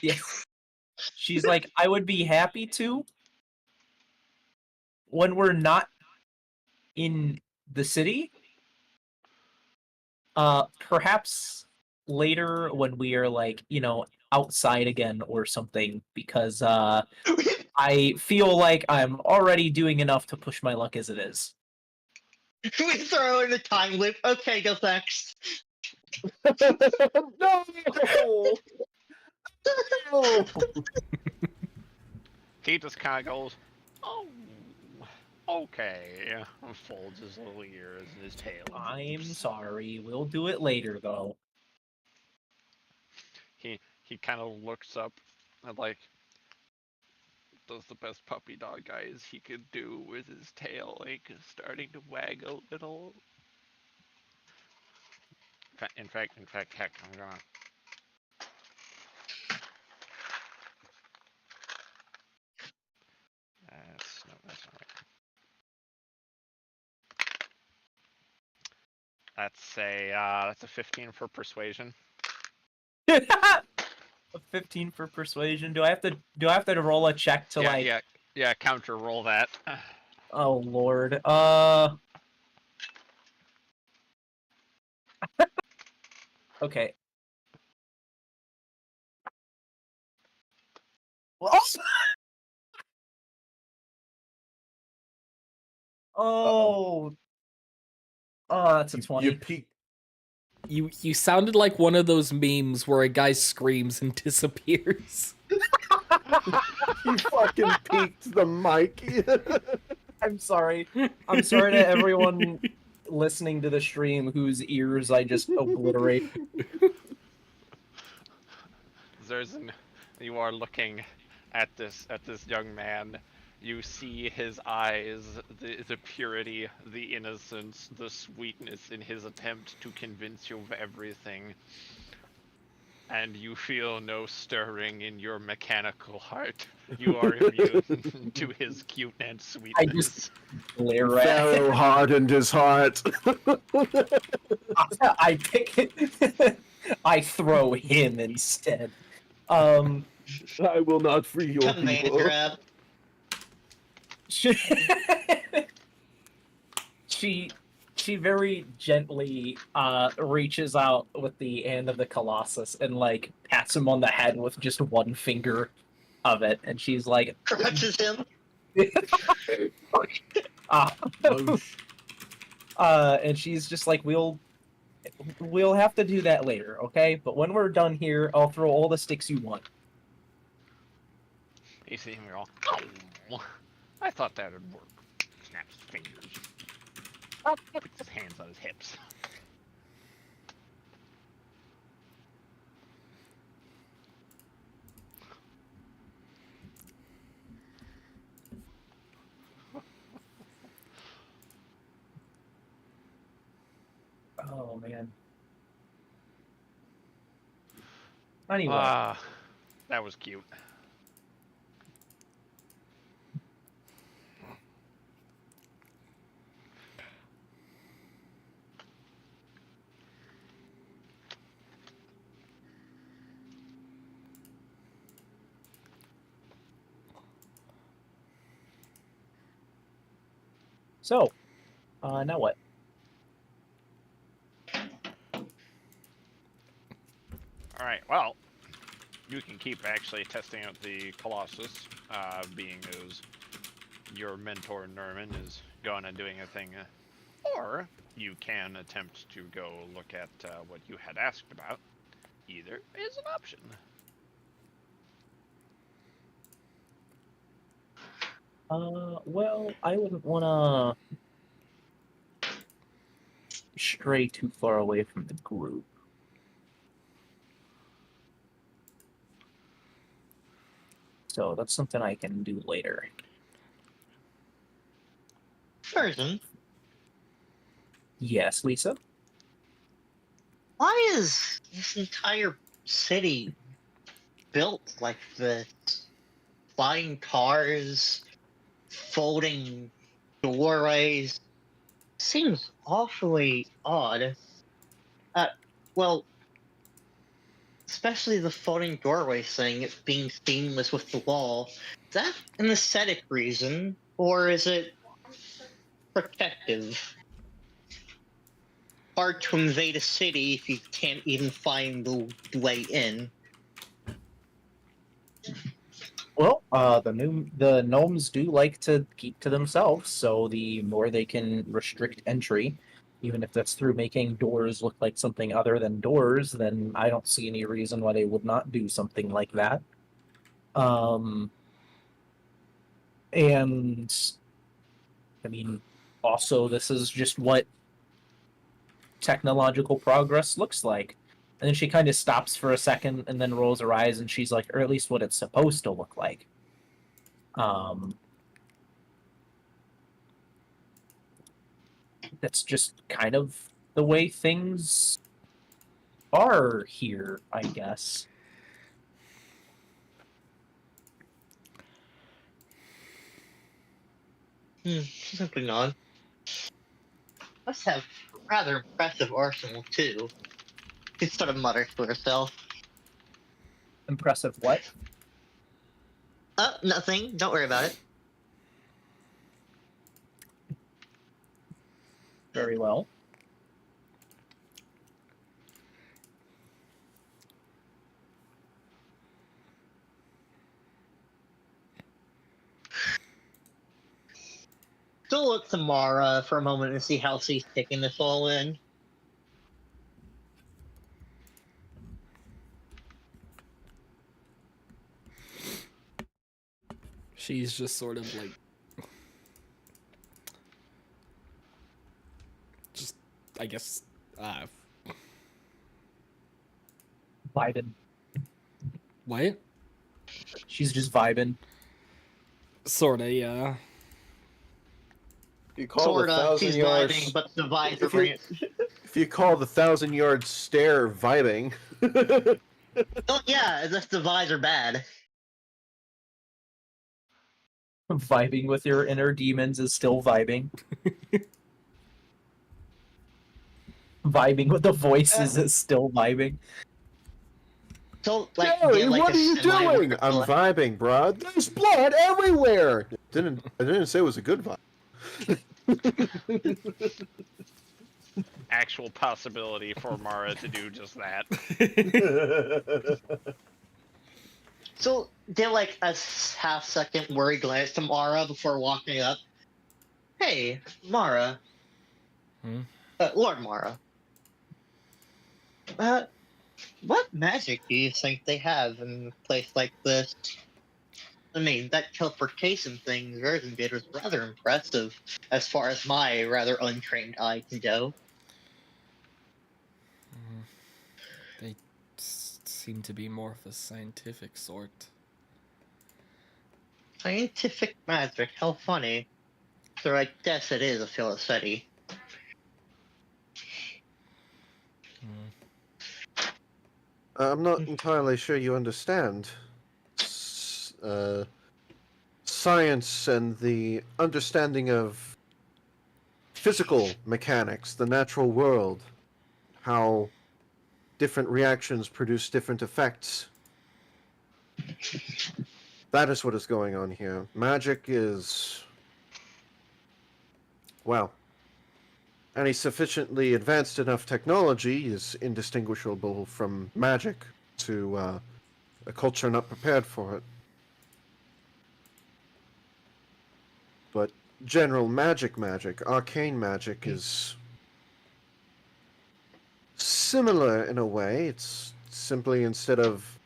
yeah. She's like, I would be happy to when we're not in the city. Perhaps later when we are like, outside again or something, because I feel like I'm already doing enough to push my luck as it is. We throw in a time loop. Okay, go next. No! No! He just kind of goes, "Oh, okay," and folds his little ears and his tail. I'm sorry. We'll do it later, though. He kind of looks up and like does the best puppy dog eyes he could do with his tail, like starting to wag a little. In fact, heck, I'm gonna. That's not right. That's a 15 for persuasion. A 15 for persuasion. Do I have to roll a check to Yeah, counter roll that. Oh Lord. Okay. Well, oh. Oh, that's a 20. You peek. You sounded like one of those memes where a guy screams and disappears. You fucking peeked the mic. I'm sorry. I'm sorry to everyone listening to the stream whose ears I just obliterate. Zerzan, you are looking at this young man. You see his eyes, the purity, the innocence, the sweetness in his attempt to convince you of everything. And you feel no stirring in your mechanical heart. You are immune to his cute and sweetness. I just glare at Pharaoh hardened his heart. I pick it. I throw him instead. I will not free your Command people. grab. She very gently reaches out with the hand of the Colossus and like pats him on the head with just one finger. of it, and she's like, Crutches him. ah. Whoosh. And she's just like, we'll have to do that later, okay? But when we're done here, I'll throw all the sticks you want. You see him go, oh, I thought that would work. Snaps his fingers. Puts his hands on his hips. Oh man. Anyway, Ah, that was cute. so, now what? Alright, well, you can keep actually testing out the Colossus, being as your mentor Nerman is going and doing a thing. Or you can attempt to go look at what you had asked about. Either is an option. Well, I wouldn't wanna stray too far away from the group. So that's something I can do later. Person, Yes, Lisa? why is this entire city built like this? Flying cars, folding doorways. Seems awfully odd. Well, especially the folding doorway thing, it being seamless with the wall. Is that an aesthetic reason, or is it protective? Hard to invade a city if you can't even find the way in. Well, the gnomes do like to keep to themselves, so the more they can restrict entry, even if that's through making doors look like something other than doors, then I don't see any reason why they would not do something like that. And I mean, also, this is just what technological progress looks like. And then she kind of stops for a second and then rolls her eyes and she's like, or at least what it's supposed to look like. That's just kind of the way things are here, I guess. Simply not. Must have rather impressive arsenal too. She sort of mutters to herself. Impressive what? Nothing. Don't worry about it. Very well. Still look to Mara for a moment and see how she's taking this all in. She's just sort of like, just, I guess, Vibing. what? She's just vibing. Sorta, yeah. You call Sorta. the 1,000 She's yards. vibing, but the vibes are If you- bringing. If you call the 1,000-yard stare vibing, Oh yeah, the vibes are bad. Vibing with your inner demons is still vibing. Vibing with the voices is still vibing. So like, Jerry, get, like what a are you semi-word doing? I'm like- vibing, bro. There's blood everywhere. I didn't say it was a good vibe. Actual possibility for Mara to do just that. So did like a half-second worried glance to Mara before walking up. Hey, Mara. Hmm? Lord Mara. What magic do you think they have in a place like this? I mean, that teleportation thing Version did was rather impressive, as far as my rather untrained eye can go. They seem to be more of a scientific sort. Scientific magic, how funny. So I guess it is a Philosophy. I'm not entirely sure you understand. Science and the understanding of physical mechanics, the natural world, how different reactions produce different effects. That is what is going on here. Magic is, well, any sufficiently advanced enough technology is indistinguishable from magic to a culture not prepared for it. But general magic, arcane magic is similar in a way. It's simply instead of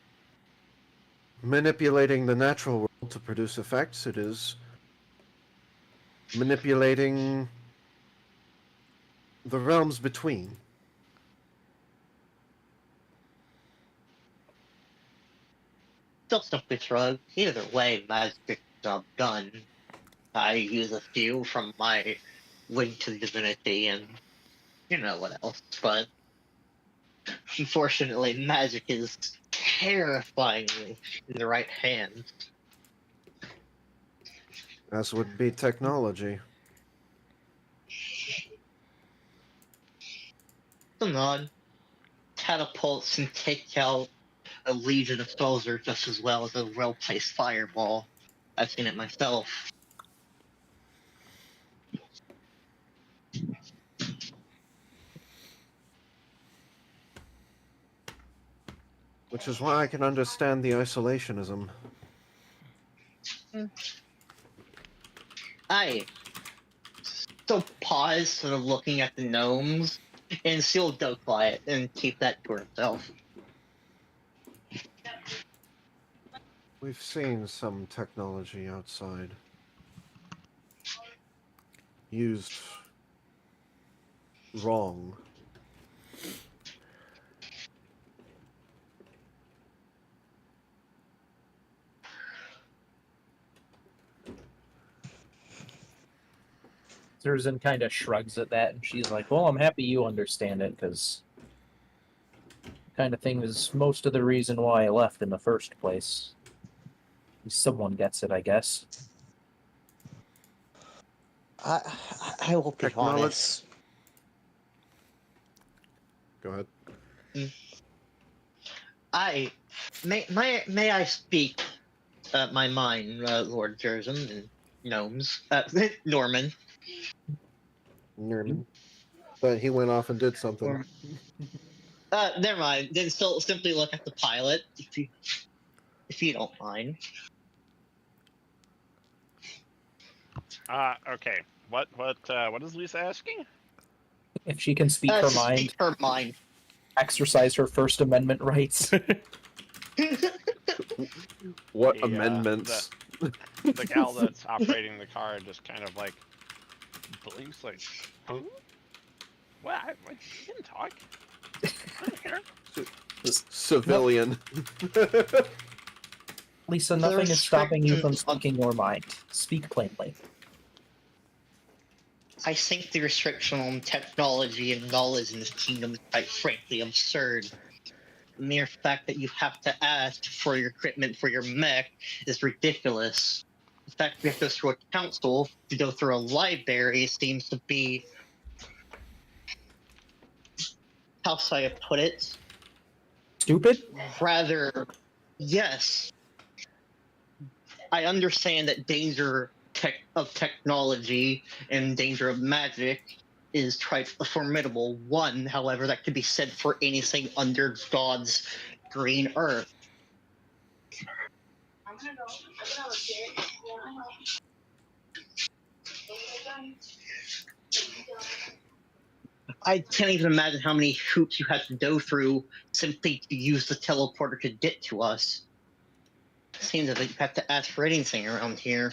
manipulating the natural world to produce effects, it is manipulating the realms between. Still simply shrug. Either way, magic job done. I use a few from my link to divinity and you know what else, but unfortunately magic is terrifyingly in the right hands. As would be technology. Come on. Catapults and take out a legion of soldiers just as well as a well-placed fireball. I've seen it myself. Which is why I can understand the isolationism. I still pause, sort of looking at the gnomes, and still go quiet and keep that to herself. We've seen some technology outside used wrong. Zerzan kind of shrugs at that, and she's like, "Well, I'm happy you understand it, because kind of thing is most of the reason why I left in the first place. At least someone gets it, I guess." I will be Technolo- honest. Go ahead. May I speak my mind, Lord Jersum and gnomes, Norman. Nerman. But he went off and did something. Never mind. Then still simply look at the pilot, if you don't mind. Okay. What is Lisa asking? If she can speak her mind, Speak her mind. exercise her First Amendment rights. What The, amendments? The gal that's operating the car just kind of like blinks, like, huh? What? She didn't talk. I'm here. Civilian. Lisa, nothing is stopping you from speaking your mind. Speak plainly. I think the restriction on technology and knowledge in this kingdom is quite frankly absurd. The mere fact that you have to ask for your equipment for your mech is ridiculous. The fact we have to go through a council to go through a library seems to be, how shall I put it? Stupid? Rather, yes. I understand that danger of technology and danger of magic is quite a formidable one. However, that could be said for anything under God's green earth. I can't even imagine how many hoops you had to go through simply to use the teleporter to get to us. Seems that you have to ask for anything around here.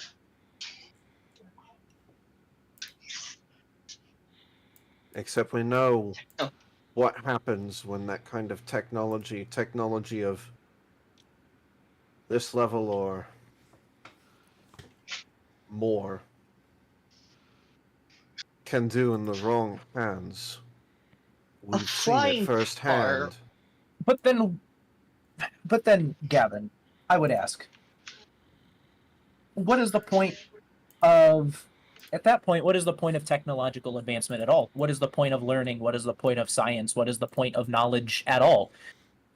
Except we know Oh. what happens when that kind of technology of this level or more, can do in the wrong hands. We've seen it flying car. firsthand. But then, Gavin, I would ask, what is the point of, at that point, what is the point of technological advancement at all? What is the point of learning? What is the point of science? What is the point of knowledge at all?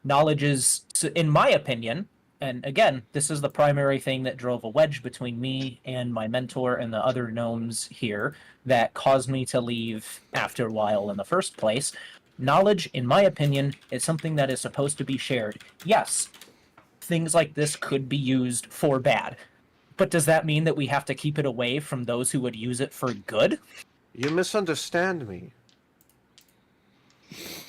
Knowledge is, in my opinion, and again, this is the primary thing that drove a wedge between me and my mentor and the other gnomes here that caused me to leave after a while in the first place. Knowledge, in my opinion, is something that is supposed to be shared. Yes, things like this could be used for bad. But does that mean that we have to keep it away from those who would use it for good? You misunderstand me.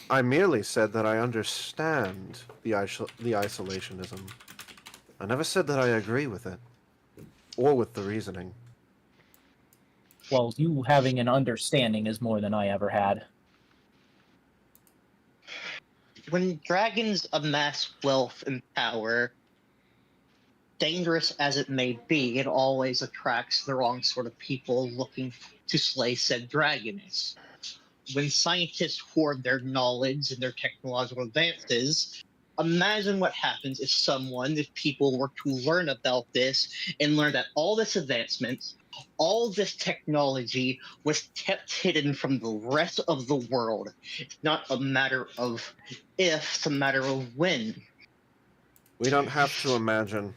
I merely said that I understand the isolationism. I never said that I agree with it, or with the reasoning. Well, you having an understanding is more than I ever had. When dragons amass wealth and power, dangerous as it may be, it always attracts the wrong sort of people looking to slay said dragons. When scientists hoard their knowledge and their technological advances, imagine what happens if people were to learn about this and learn that all this advancement, all this technology was kept hidden from the rest of the world. It's not a matter of if, it's a matter of when. We don't have to imagine.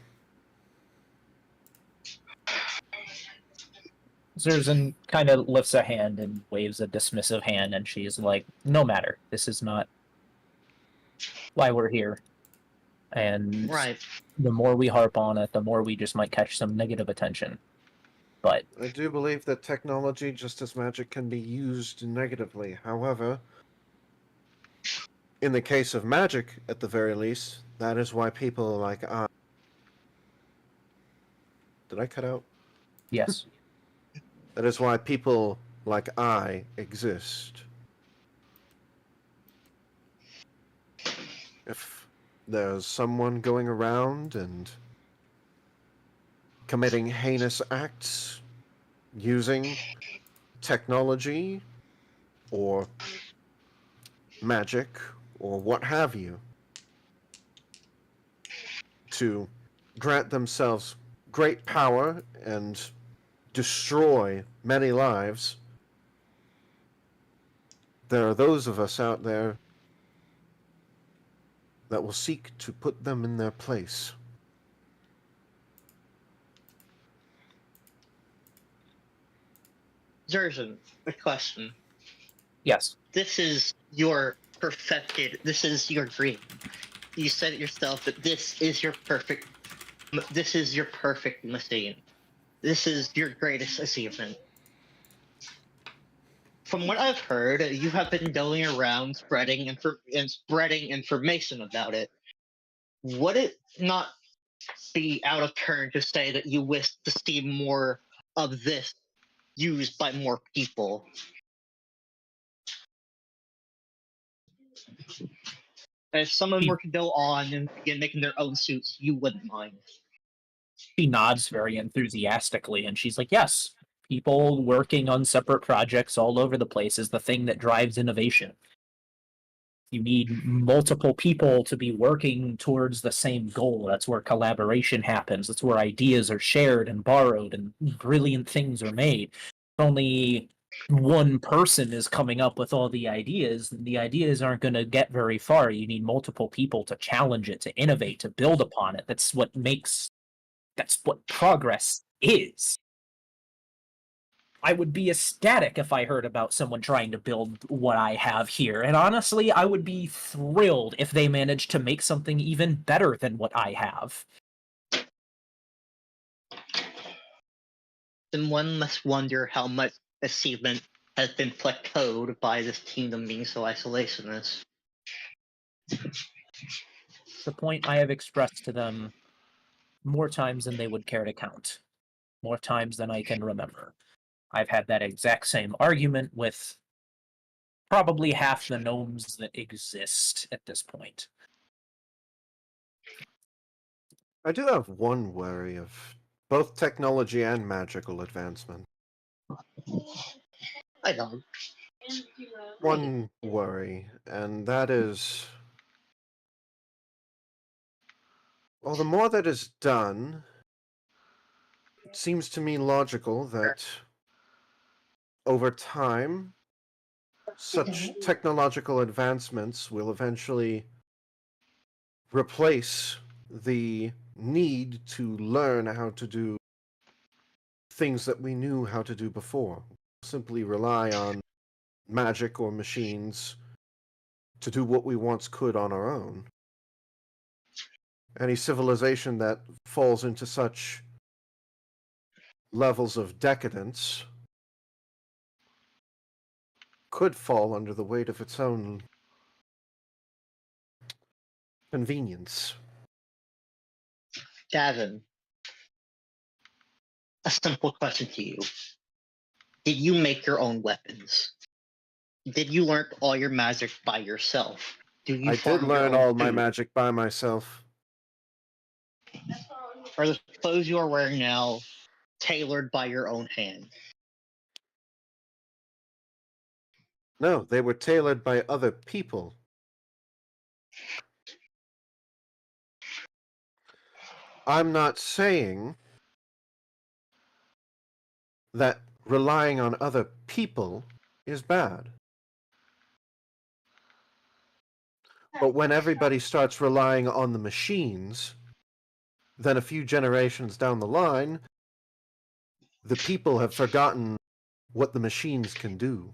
Zerzan kind of lifts a hand and waves a dismissive hand, and she's like, no matter. This is not why we're here. And Right. the more we harp on it, the more we just might catch some negative attention. But I do believe that technology, just as magic, can be used negatively. However, in the case of magic, at the very least, that is why people like I... Did I cut out? yes, That is why people like I exist. If there's someone going around and committing heinous acts using technology or magic or what have you to grant themselves great power and destroy many lives, there are those of us out there that will seek to put them in their place. Zerzan, a question. yes. This is your this is your dream. You said it yourself that this is your perfect machine. This is your greatest achievement. From what I've heard, you have been going around spreading information about it. Would it not be out of turn to say that you wish to see more of this used by more people? If someone were to go on and begin making their own suits, you wouldn't mind. She nods very enthusiastically, and she's like, yes, people working on separate projects all over the place is the thing that drives innovation. You need multiple people to be working towards the same goal. That's where collaboration happens. That's where ideas are shared and borrowed and brilliant things are made. Only one person is coming up with all the ideas. The ideas aren't going to get very far. You need multiple people to challenge it, to innovate, to build upon it. That's what progress is. I would be ecstatic if I heard about someone trying to build what I have here. And honestly, I would be thrilled if they managed to make something even better than what I have. then one must wonder how much achievement has been plateaued by this kingdom being so isolationist. The point I have expressed to them more times than they would care to count, more times than I can remember. I've had that exact same argument with probably half the gnomes that exist at this point. I do have one worry of both technology and magical advancement. I don't. One worry, and that is, well, the more that is done, it seems to me logical that over time, such technological advancements will eventually replace the need to learn how to do things that we knew how to do before. Simply rely on magic or machines to do what we once could on our own. Any civilization that falls into such levels of decadence could fall under the weight of its own convenience. Gavin, a simple question to you. Did you make your own weapons? Did you learn all your magic by yourself? Do you I did farm your learn own all my food? magic by myself. Are the clothes you are wearing now tailored by your own hand? No, they were tailored by other people. I'm not saying that relying on other people is bad. But when everybody starts relying on the machines, then a few generations down the line, the people have forgotten what the machines can do.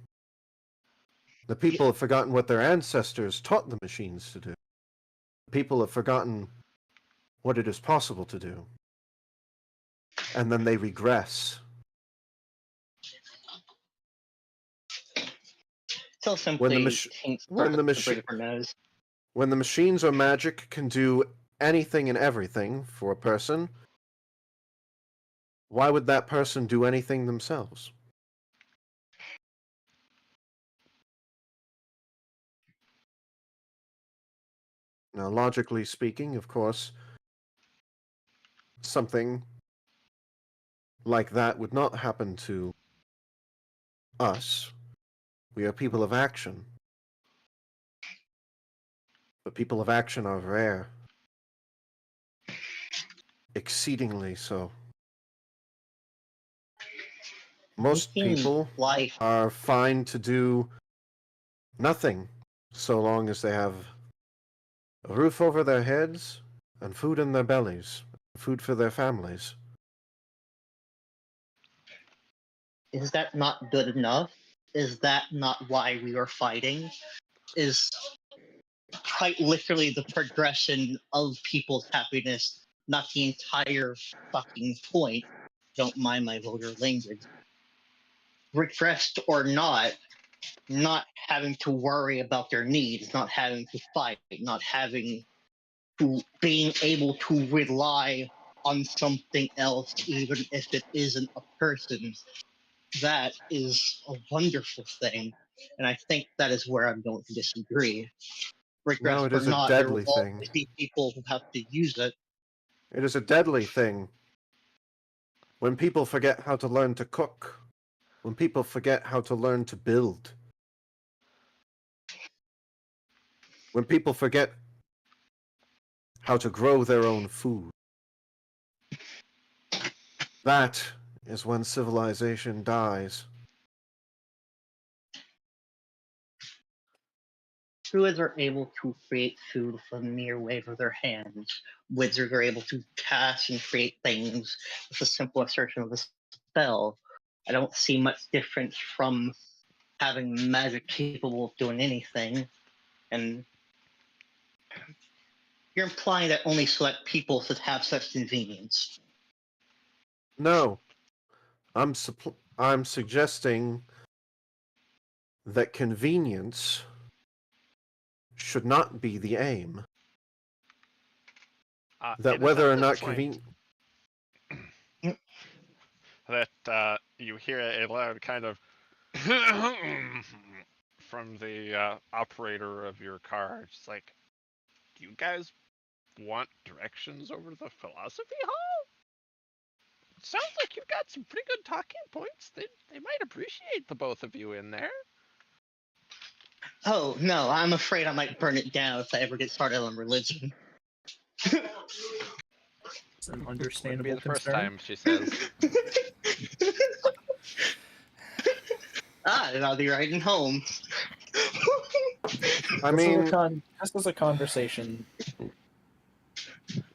The people have forgotten what their ancestors taught the machines to do. People have forgotten what it is possible to do. And then they regress. So simply, when the machines or magic can do anything and everything for a person, why would that person do anything themselves? Now, logically speaking, of course, something like that would not happen to us. We are people of action. But people of action are rare. Exceedingly so. Most people are fine to do nothing so long as they have a roof over their heads and food in their bellies, food for their families. Is that not good enough? Is that not why we are fighting? Is quite literally the progression of people's happiness, not the entire fucking point. Don't mind my vulgar language. Regressed or not having to worry about their needs, not having to fight, not having to being able to rely on something else, even if it isn't a person. That is a wonderful thing, and I think that is where I'm going to disagree. Regress No, it or is a not, there deadly will thing. always be people who have to use it. It is a deadly thing. When people forget how to learn to cook, when people forget how to learn to build, when people forget how to grow their own food, that is when civilization dies. Druids are able to create food from the mere wave of their hands. Wizards are able to cast and create things with a simple assertion of a spell. I don't see much difference from having magic capable of doing anything, and you're implying that only select people should have such convenience. No. I'm suggesting that convenience should not be the aim. That It is whether at or this not point that you hear a loud kind of from the operator of your car. It's like, do you guys want directions over to the philosophy hall? Sounds like you've got some pretty good talking points. They might appreciate the both of you in there. Oh, no, I'm afraid I might burn it down if I ever get started on religion. It's an Wouldn't be understandable the first concern. time, she says. Then I'll be riding home. I This is mean, this is a conversation.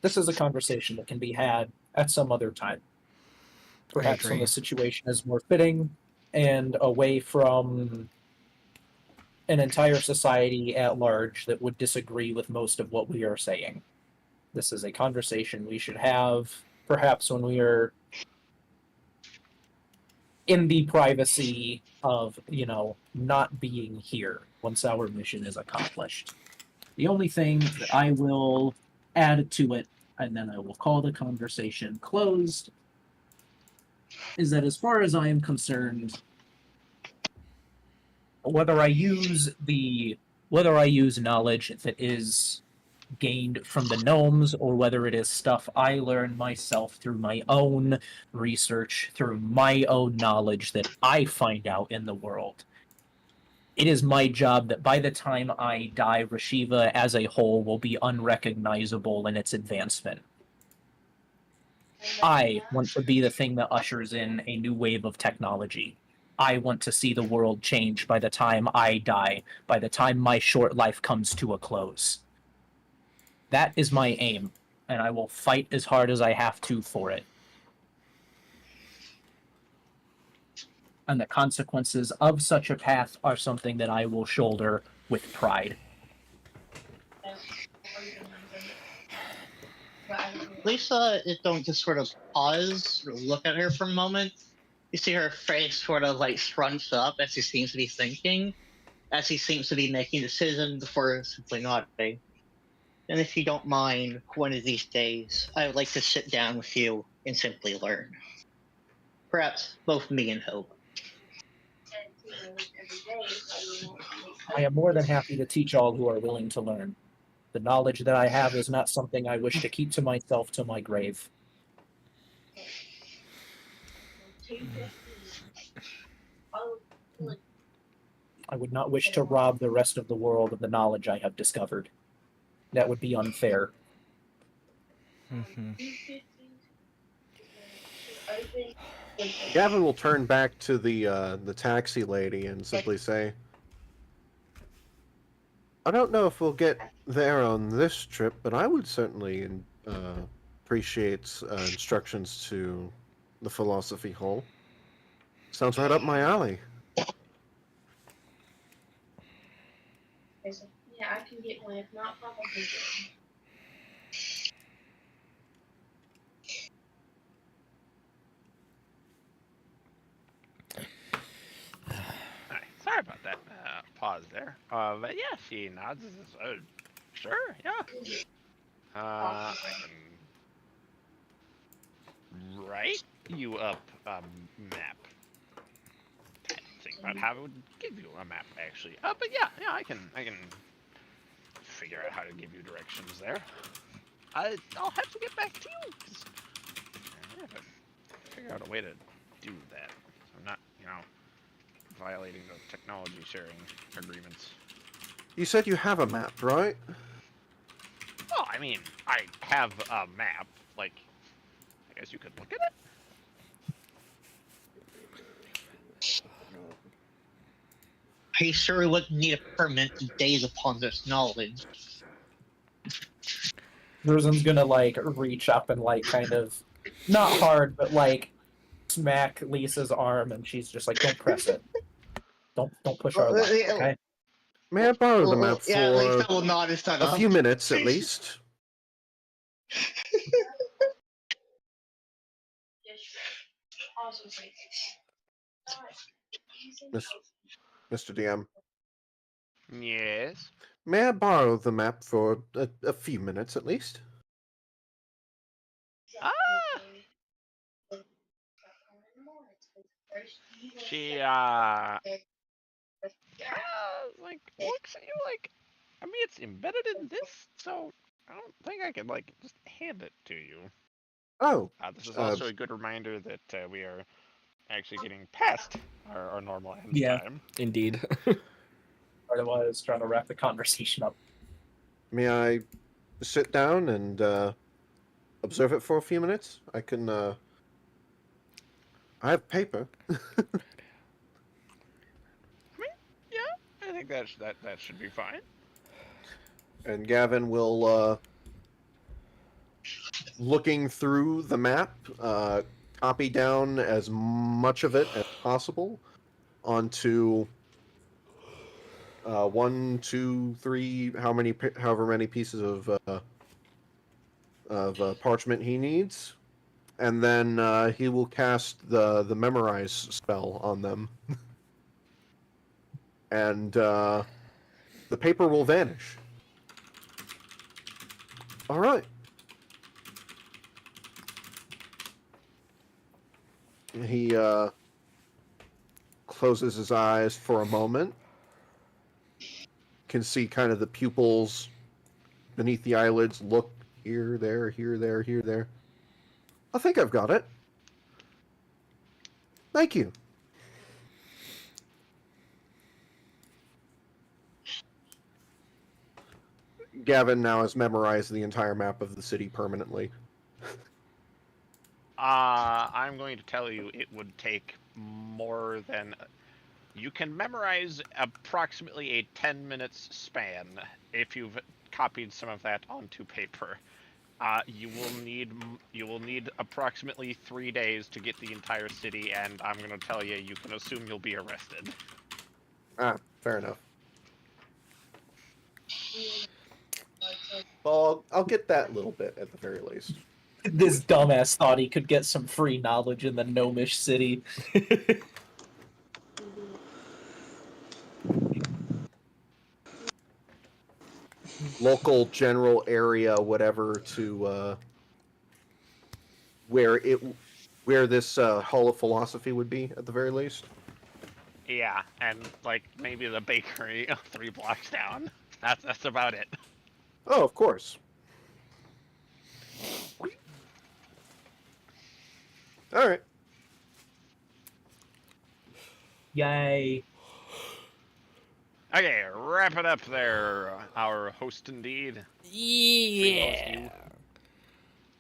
This is a conversation that can be had at some other time. Perhaps when agree. the situation is more fitting and away from an entire society at large that would disagree with most of what we are saying. This is a conversation we should have perhaps when we are in the privacy of, not being here once our mission is accomplished. The only thing that I will add to it, and then I will call the conversation closed, is that as far as I am concerned, whether I use knowledge that is gained from the gnomes or whether it is stuff I learn myself through my own research, through my own knowledge that I find out in the world, it is my job that by the time I die, Rashiva as a whole will be unrecognizable in its advancement. I want to be the thing that ushers in a new wave of technology. I want to see the world change by the time I die, by the time my short life comes to a close. That is my aim, and I will fight as hard as I have to for it. And the consequences of such a path are something that I will shoulder with pride. Lisa is going to sort of pause or look at her for a moment. You see her face sort of like scrunch up as she seems to be thinking, as she seems to be making a decision before simply nodding. And if you don't mind, one of these days, I would like to sit down with you and simply learn. Perhaps both me and Hope. I am more than happy to teach all who are willing to learn. The knowledge that I have is not something I wish to keep to myself to my grave. I would not wish to rob the rest of the world of the knowledge I have discovered. That would be unfair. Mm-hmm. Gavin will turn back to the taxi lady and simply say, I don't know if we'll get there on this trip, but I would certainly appreciate instructions to the philosophy hall. Sounds right up my alley. Yeah, I can get one. If not, Papa can get one. Alright, sorry about that pause there. But yeah, she nods. Sure, yeah. I can write you up a map. Think about how I would give you a map, actually. But yeah, I can figure out how to give you directions there. I'll have to get back to you. I have to figure out a way to do that. So I'm not, violating the technology sharing agreements. You said you have a map, right? Well, I mean, I have a map. Like, I guess you could look at it. Are you sure we wouldn't need a permit to gaze upon this knowledge? Drusen's gonna reach up and kind of not hard, but smack Lisa's arm, and she's just like, "Don't press it. Don't push our luck, okay?" May I borrow the map Yeah, Lisa for will nod his head a off. few minutes at least? Miss, Mr. DM, Yes. may I borrow the map for a few minutes at least? Ah! She, like, looks at you like, I mean, it's embedded in this, so I don't think I can, like, just hand it to you. Oh, This is also a good reminder that we are actually getting past our normal end Yeah. time. Indeed. Part of why I was trying to wrap the conversation up. may I sit down and observe it for a few minutes? I can. I have paper. I think that should be fine. And Gavin will, looking through the map, copy down as much of it as possible onto 1, 2, 3, however many pieces of parchment he needs, and then he will cast the memorize spell on them, and the paper will vanish. All right. He closes his eyes for a moment. Can see kind of the pupils beneath the eyelids look here, there, here, there, here, there. I think I've got it. Thank you. Gavin now has memorized the entire map of the city permanently. I'm going to tell you it would take more than... You can memorize approximately a 10 minutes span if you've copied some of that onto paper. You will need approximately 3 days to get the entire city, and I'm going to tell you, you can assume you'll be arrested. Ah, fair enough. Well, I'll get that little bit at the very least. This dumbass thought he could get some free knowledge in the gnomish city. Local general area, whatever, to where this Hall of Philosophy would be at the very least. Yeah, and like maybe the bakery 3 blocks down. That's about it. Oh, of course. All right. Yay. Okay, wrap it up there, our host indeed. Yeah.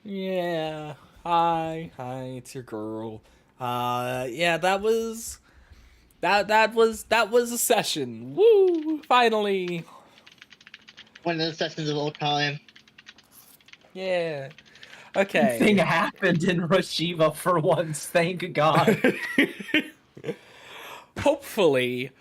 Yeah. Hi, it's your girl. Yeah, that was a session. Woo! Finally. One of the sessions of all time. Yeah. Thing Okay. happened in Rashiva for once, thank God. Hopefully,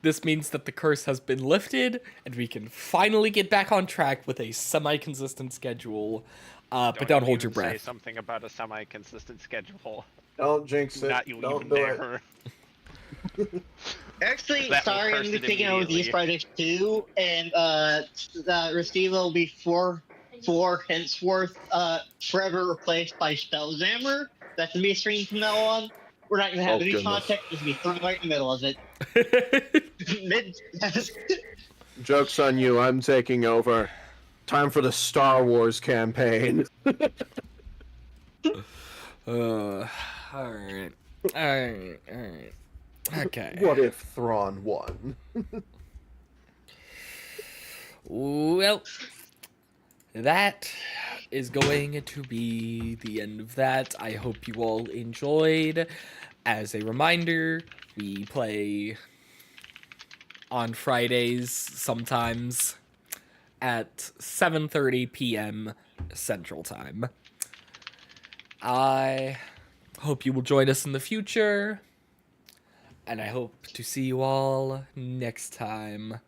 this means that the curse has been lifted, and we can finally get back on track with a semi-consistent schedule. But don't hold your Say breath. something about a semi-consistent schedule. Don't jinx it. Not you Don't even do dare. Actually, That will sorry, I'm curse gonna be it taking over these immediately. projects too, and Rastiva will be for henceforth forever replaced by Spelljammer. That's gonna be a stream from now on. We're not gonna have Oh, any goodness. context. It's gonna be thrown right in the middle of it. Mid. Joke's on you. I'm taking over. Time for the Star Wars campaign. Alright. Okay. What if Thrawn won? Well, that is going to be the end of that. I hope you all enjoyed. As a reminder, we play on Fridays sometimes at 7:30 p.m. Central Time. I hope you will join us in the future, and I hope to see you all next time.